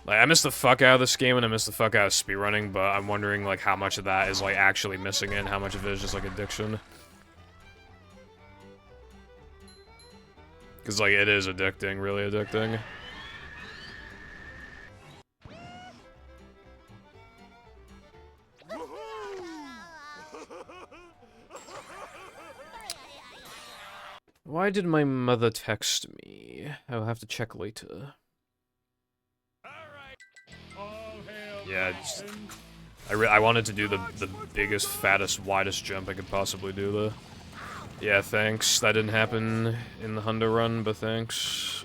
Like, I miss the fuck out of this game, and I miss the fuck out of speedrunning, but I'm wondering, like, how much of that is, like, actually missing it, and how much of it is just, like, addiction. Because, like, it is addicting, really addicting. Why did my mother text me? I'll have to check later. Yeah, I wanted to do the biggest, fattest, widest jump I could possibly do, though. Yeah, thanks. That didn't happen in the Hundo run, but thanks.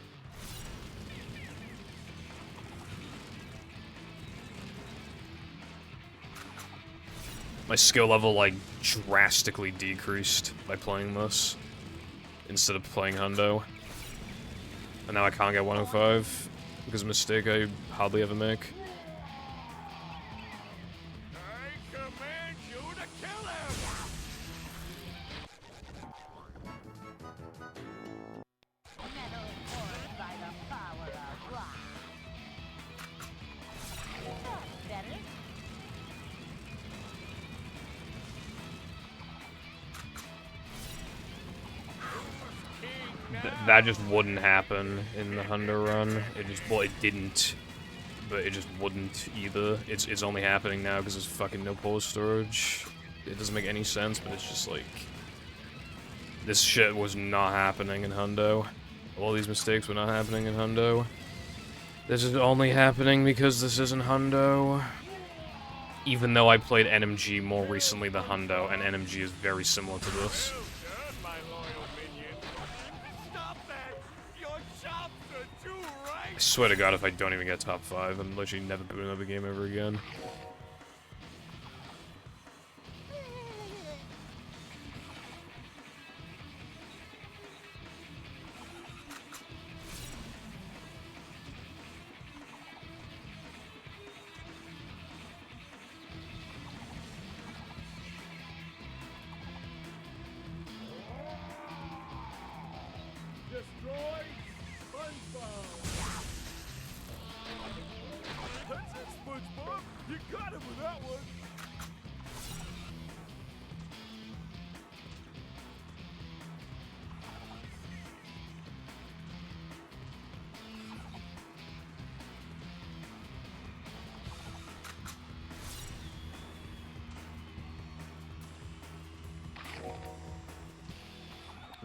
My skill level, like, drastically decreased by playing this, instead of playing Hundo. And now I can't get 105, because of a mistake I hardly ever make. That just wouldn't happen in the Hundo run. It just, well, it didn't, but it just wouldn't either. It's only happening now because there's fucking no pause storage. It doesn't make any sense, but it's just like, this shit was not happening in Hundo. All these mistakes were not happening in Hundo. This is only happening because this isn't Hundo. Even though I played NMG more recently than Hundo, and NMG is very similar to this. I swear to God, if I don't even get top 5, I'm literally never doing another game ever again.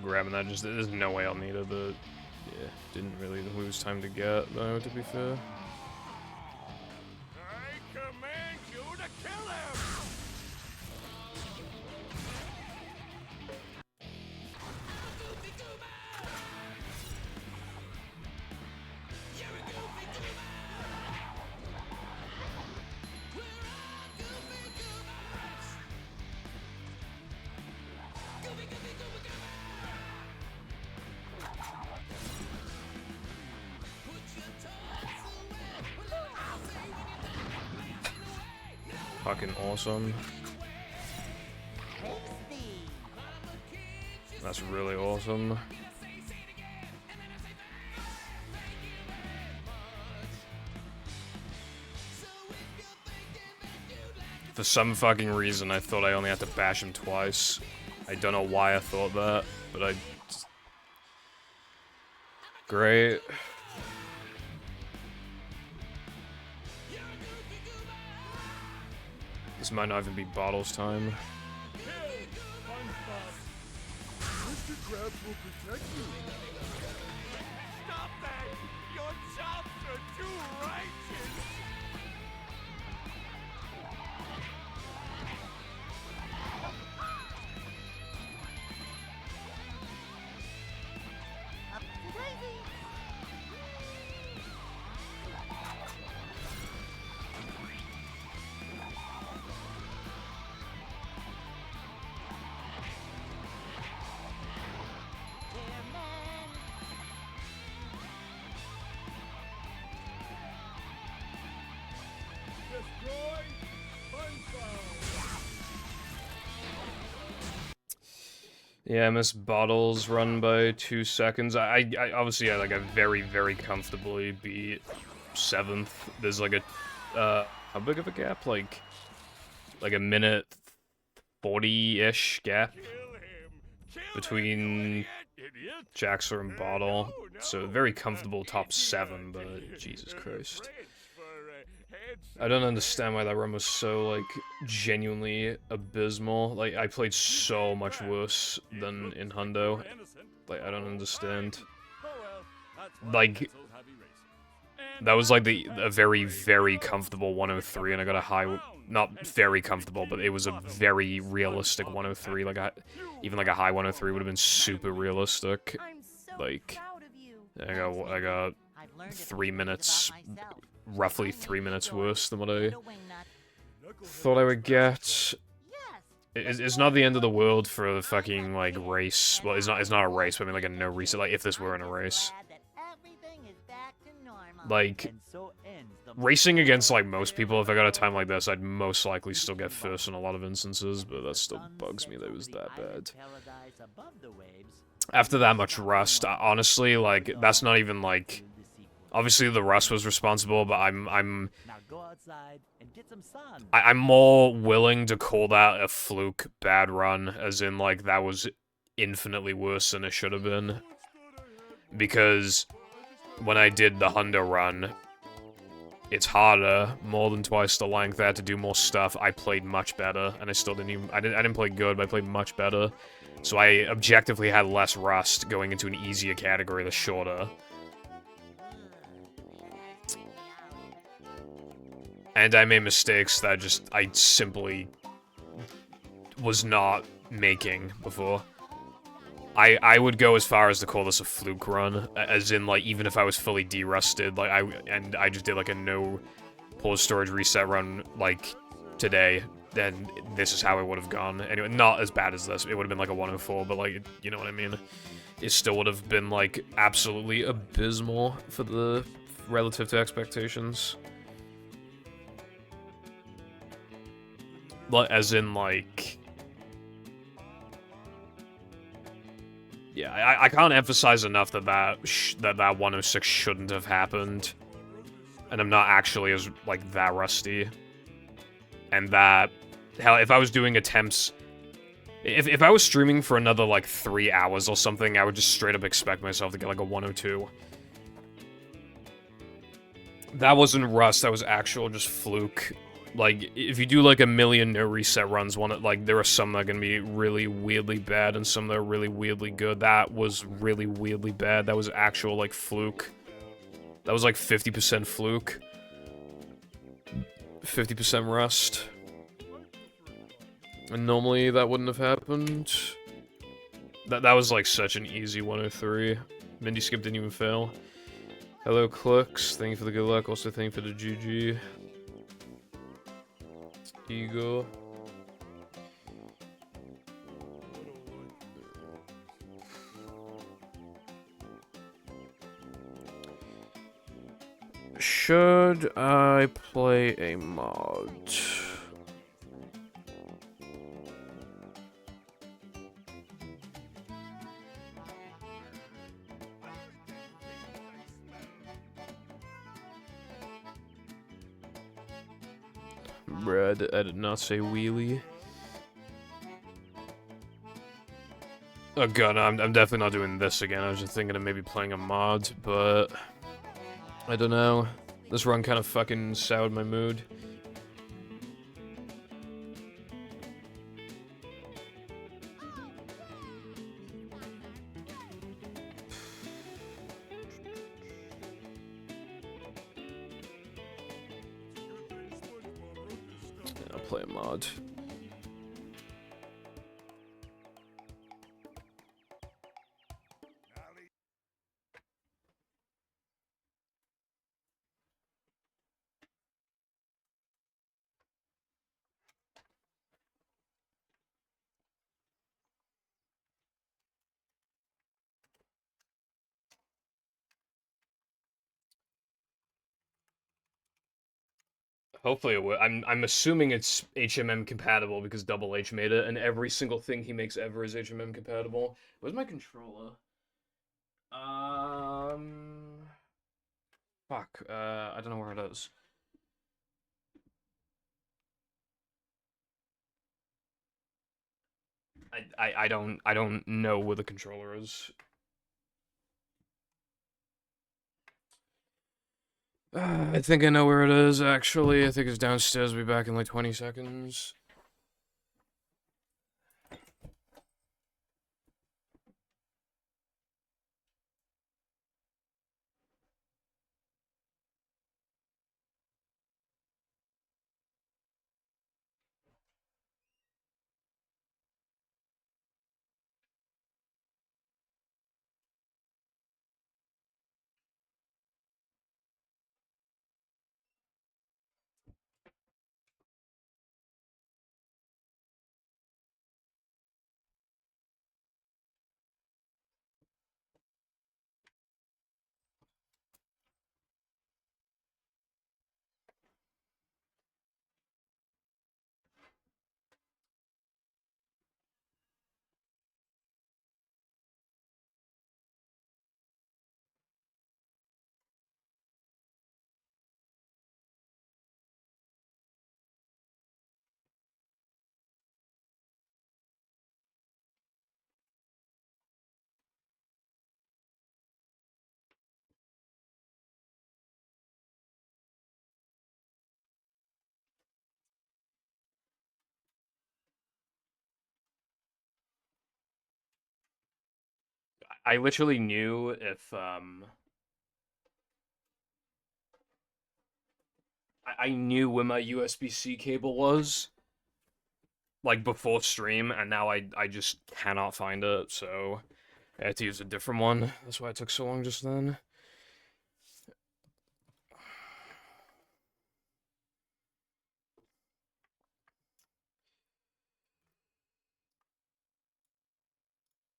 Grabbing that, just there's no way I'll need it, but yeah, didn't really lose time to get though, to be fair. I command you to kill him! Fucking awesome. That's really awesome. For some fucking reason, I thought I only had to bash him twice. I don't know why I thought that, but I... Great. This might not even be Bottles time. Mr. Krabs will protect you. Stop that! Your chops are too righteous! Up to Daisy! Yeah, MS Bottles run by 2 seconds. I obviously like I very comfortably beat 7th. There's like a how big of a gap? Like a minute 40-ish gap between Jaxer and Bottle. So very comfortable top 7, but Jesus Christ. I don't understand why that run was so, like, genuinely abysmal. Like, I played so much worse than in Hundo. Like, I don't understand. Like, that was, like, a very comfortable 103, and I got a high... Not very comfortable, but it was a very realistic 103. Like, even, like, a high 103 would have been super realistic. I'm so Like, proud of you. I got 3 minutes... roughly 3 minutes worse than what I thought I would get. It's not the end of the world for the fucking, like, race. Well, it's not a race, but I mean, like, a no reset, like, if this were in a race. Like, racing against, like, most people, if I got a time like this, I'd most likely still get first in a lot of instances, but that still bugs me that it was that bad. After that much rust, honestly, like, that's not even, like... Obviously, the rust was responsible, but I'm more willing to call that a fluke bad run, as in, like, that was infinitely worse than it should have been. Because when I did the Hundo run, it's harder, more than twice the length, I had to do more stuff, I played much better, and I still didn't even, I didn't play good, but I played much better. So I objectively had less rust going into an easier category that's shorter. And I made mistakes that I simply was not making before. I would go as far as to call this a fluke run, as in, like, even if I was fully derusted, like, I just did, like, a no pause storage reset run, like, today, then this is how it would have gone. Anyway, not as bad as this. It would have been, like, a 104, but, like, you know what I mean? It still would have been, like, absolutely abysmal for the relative to expectations. As in, like... Yeah, I can't emphasize enough that that 106 shouldn't have happened. And I'm not actually as, like, that rusty. And that... Hell, if I was doing attempts... If I was streaming for another, like, 3 hours or something, I would just straight up expect myself to get, like, a 102. That wasn't rust, that was actual just fluke. Like, if you do, like, a million no-reset runs, like, there are some that are gonna be really weirdly bad, and some that are really weirdly good. That was really weirdly bad. That was actual, like, fluke. That was, like, 50% fluke. 50% rust. And normally, that wouldn't have happened. That was, like, such an easy 103. Mindy Skip didn't even fail. Hello, Clux. Thank you for the good luck. Also, thank you for the GG. Ego. Should I play a mod? Bruh, I did not say wheelie. Oh god, no, I'm definitely not doing this again. I was just thinking of maybe playing a mod, but... I don't know. This run kind of fucking soured my mood. I'll play a mod. Hopefully it will. I'm assuming it's HMM compatible because Double H made it, and every single thing he makes ever is HMM compatible. Where's my controller? Fuck. I don't know where it is. I don't know where the controller is. I think I know where it is, actually. I think it's downstairs. I'll be back in like 20 seconds. I literally knew if, I knew where my USB-C cable was, like, before stream, and now I just cannot find it, so I had to use a different one. That's why it took so long just then.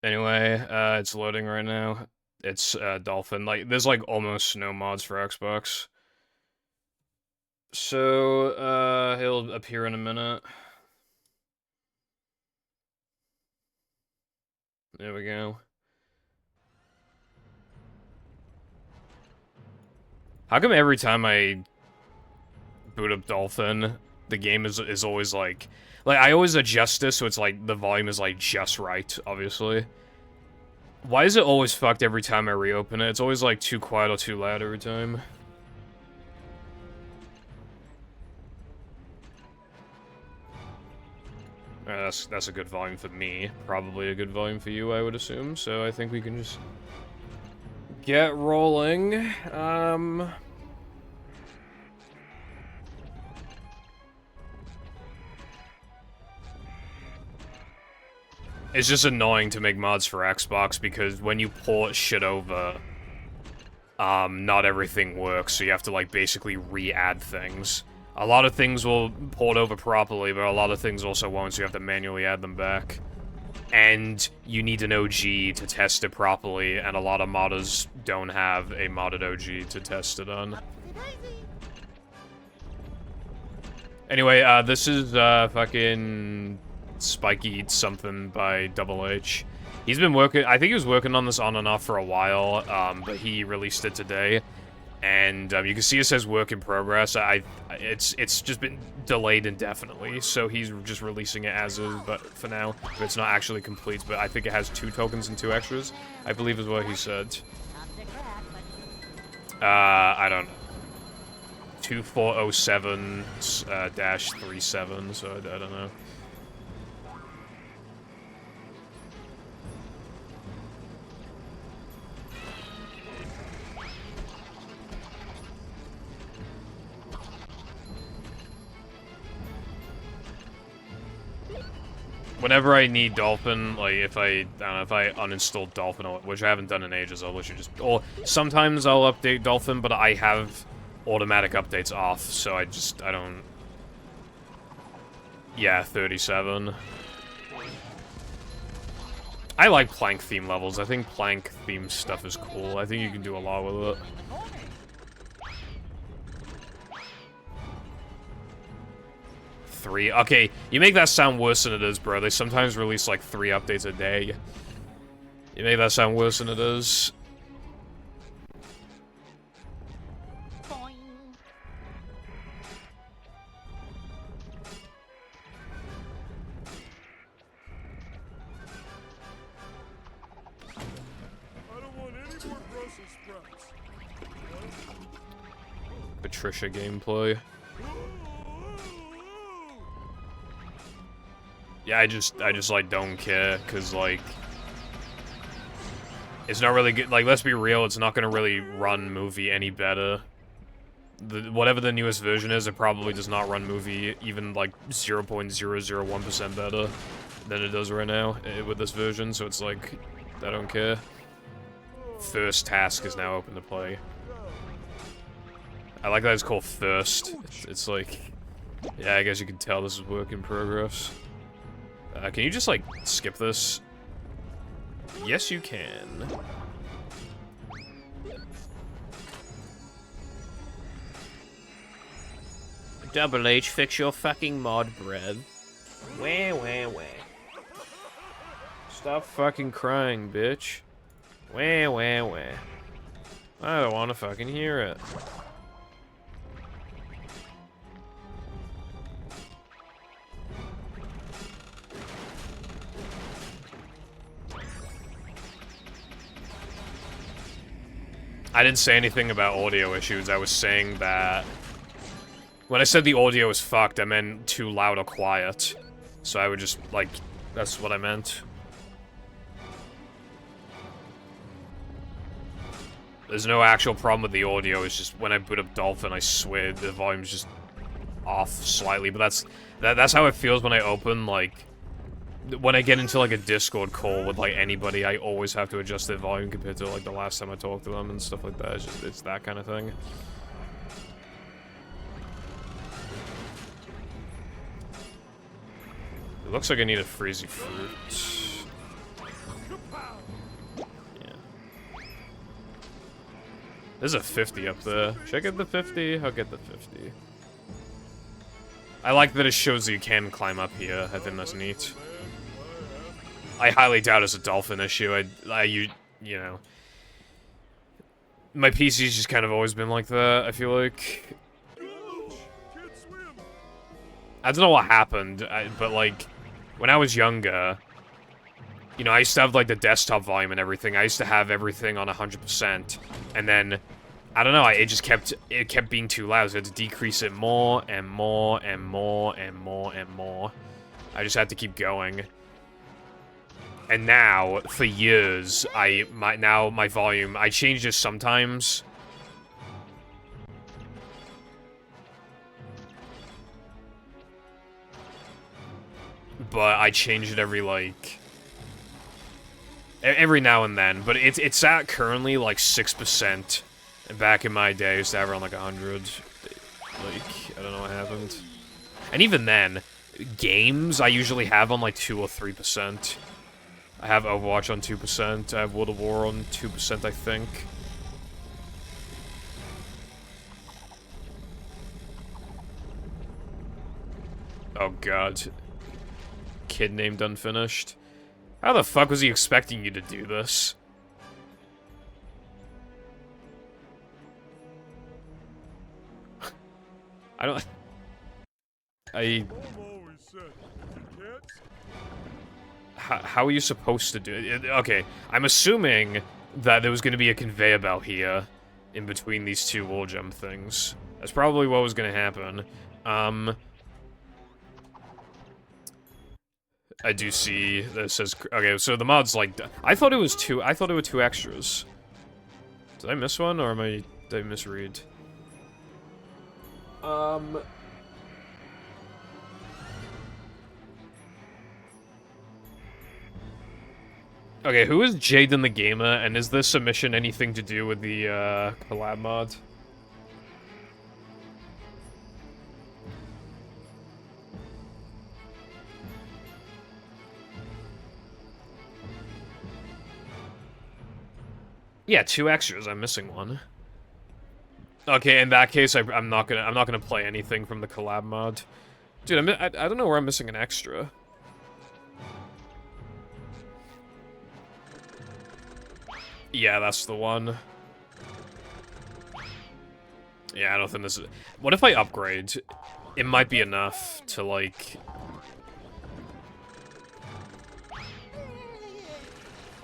Anyway, it's loading right now. It's, Dolphin. Like, there's, like, almost no mods for Xbox. So, he'll appear in a minute. There we go. How come every time I boot up Dolphin, the game is always like I always adjust this so it's like the volume is like just right, obviously. Why is it always fucked every time I reopen it? It's always like too quiet or too loud every time. That's a good volume for me. Probably a good volume for you, I would assume. So I think we can just get rolling. It's just annoying to make mods for Xbox because when you port shit over, not everything works, so you have to, like, basically re-add things. A lot of things will port over properly, but a lot of things also won't, so you have to manually add them back. And you need an OG to test it properly, and a lot of modders don't have a modded OG to test it on. Anyway, this is, fucking Spiky something by Double H. He's been working, I think he was working on this on and off for a while, but he released it today. And, you can see it says work in progress. It's just been delayed indefinitely, so he's just releasing it as is, but for now, it's not actually complete, but I think it has 2 tokens and 2 extras, I believe is what he said. I don't know. 2407 -37, so I don't know. Whenever I need Dolphin, like, if I don't know, if I uninstall Dolphin, which I haven't done in ages, I'll literally just, or sometimes I'll update Dolphin, but I have automatic updates off, so I don't, yeah, 37. I like Plank theme levels. I think Plank theme stuff is cool. I think you can do a lot with it. 3. Okay, you make that sound worse than it is, bro. They sometimes release like 3 updates a day. You make that sound worse than it is. Boing. I don't want any more Brussels sprouts. Patricia gameplay. Yeah, I just like don't care, cause like it's not really good. Like, let's be real, it's not gonna really run movie any better. Whatever the newest version is, it probably does not run movie even like 0.001% better than it does right now with this version. So it's like I don't care. First task is now open to play. I like that it's called first. It's like, yeah, I guess you can tell this is work in progress. Can you just, like, skip this? Yes, you can. Double H, fix your fucking mod bread. Wah. Stop fucking crying, bitch. Wah. I don't want to fucking hear it. I didn't say anything about audio issues. I was saying that when I said the audio is fucked, I meant too loud or quiet. So I would just, like, that's what I meant. There's no actual problem with the audio. It's just when I boot up Dolphin, I swear the volume's just off slightly. But that's how it feels when I open, like, when I get into, like, a Discord call with, like, anybody, I always have to adjust their volume compared to, like, the last time I talked to them and stuff like that. It's that kind of thing. It looks like I need a Freezy Fruit. Yeah. There's a 50 up there. Should I get the 50? I'll get the 50. I like that it shows that you can climb up here. I think that's neat. I highly doubt it's a Dolphin issue. You know. My PC's just kind of always been like that, I feel like. I don't know what happened, but, like, when I was younger, you know, I used to have, like, the desktop volume and everything. I used to have everything on 100%, and then, I don't know, it kept being too loud, so I had to decrease it more, and more, and more, and more, and more. I just had to keep going. And now, for years, my volume, I change it sometimes. But I change it every, like, every now and then. But it's at currently, like, 6%. And back in my day, I used to have around, like, 100. Like, I don't know what happened. And even then, games I usually have on, like, 2 or 3%. I have Overwatch on 2%, I have World of War on 2%, I think. Oh god. Kid named Unfinished. How the fuck was he expecting you to do this? I don't... How are you supposed to do it? Okay, I'm assuming that there was going to be a conveyor belt here in between these two wall jump things. That's probably what was going to happen. I do see that it says... Okay, so the mod's like... I thought it was two... I thought it were 2 extras. Did I miss one, or did I misread? Okay, who is Jaden the Gamer, and is this submission anything to do with the, collab mod? Yeah, 2 extras. I'm missing one. Okay, in that case, I'm not gonna play anything from the collab mod. Dude, I don't know where I'm missing an extra. Yeah, that's the one. Yeah, I don't think this is... What if I upgrade? It might be enough to, like...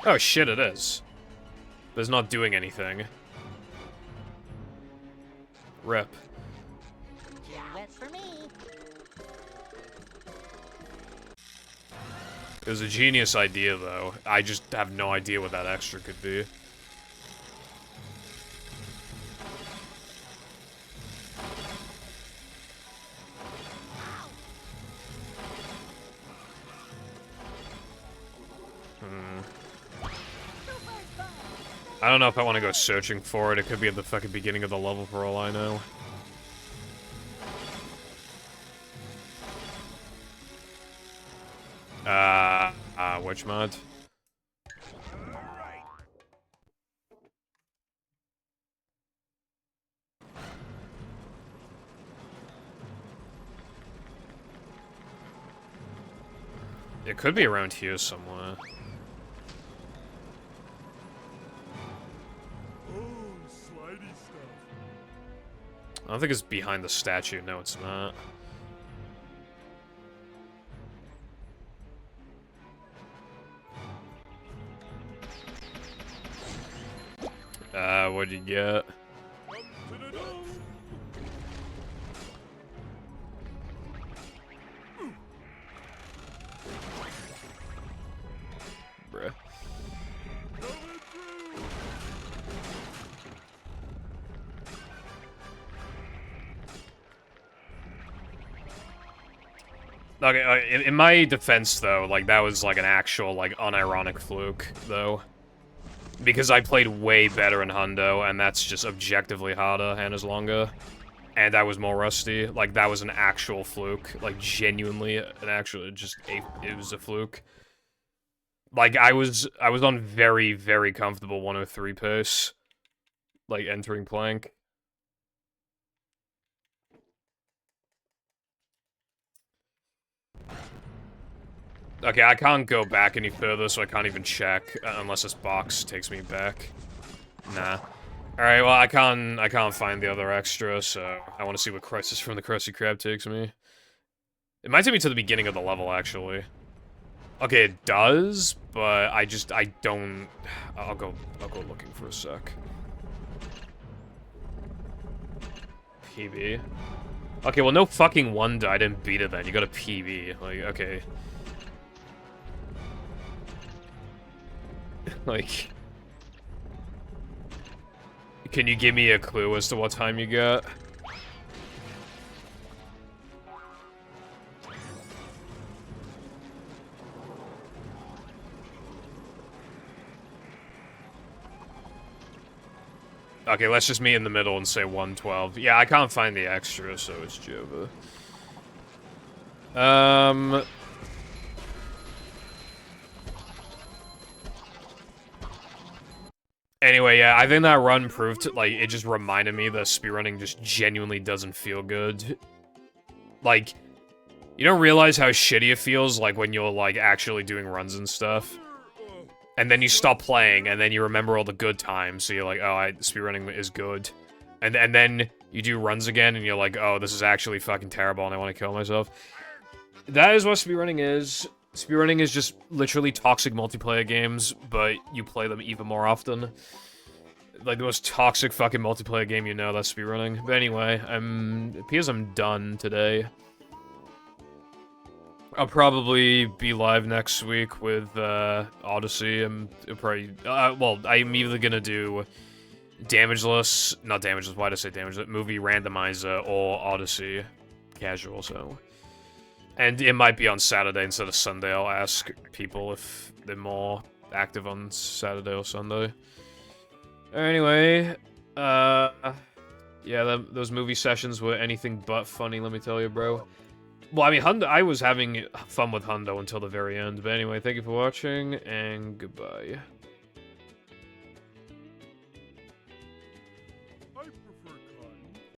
Oh shit, it is. But it's not doing anything. Rip. Wet for me. It was a genius idea, though. I just have no idea what that extra could be. I don't know if I want to go searching for it. It could be at the fucking beginning of the level for all I know. Which mod? It could be around here somewhere. I don't think it's behind the statue. No, it's not. What'd you get? Bruh. Okay, in my defense, though, like, that was, like, an actual, like, unironic fluke, though. Because I played way better in Hundo, and that's just objectively harder and is longer. And I was more rusty. Like, that was an actual fluke. Like, genuinely an actual, it was a fluke. Like, I was on very, very comfortable 103 pace. Like, entering Plank. Okay, I can't go back any further, so I can't even check unless this box takes me back. Nah. Alright, well, I can't find the other extra, so I want to see what Crisis from the Krusty Krab takes me. It might take me to the beginning of the level, actually. Okay, it does, but I don't... I'll go looking for a sec. PB. Okay, well, no fucking wonder I didn't beat it then. You got a PB. Like, okay. Like... Can you give me a clue as to what time you got? Okay, let's just meet in the middle and say 112. Yeah, I can't find the extra, so it's Jova. Anyway, yeah, I think that run proved, like, it just reminded me that speedrunning just genuinely doesn't feel good. Like, you don't realize how shitty it feels, like, when you're, like, actually doing runs and stuff. And then you stop playing, and then you remember all the good times, so you're like, oh, speedrunning is good. And then you do runs again, and you're like, oh, this is actually fucking terrible, and I want to kill myself. That is what speedrunning is. Speedrunning is just literally toxic multiplayer games, but you play them even more often. Like, the most toxic fucking multiplayer game you know, that's speedrunning. But anyway, it appears I'm done today. I'll probably be live next week with, Odyssey, and probably, well, I'm either gonna do Damageless, not Damageless, why did I say Damageless? Movie Randomizer, or Odyssey Casual, so... And it might be on Saturday instead of Sunday. I'll ask people if they're more active on Saturday or Sunday. Anyway, yeah, those movie sessions were anything but funny, let me tell you, bro. Well, I mean, I was having fun with Hundo until the very end. But anyway, thank you for watching, and goodbye.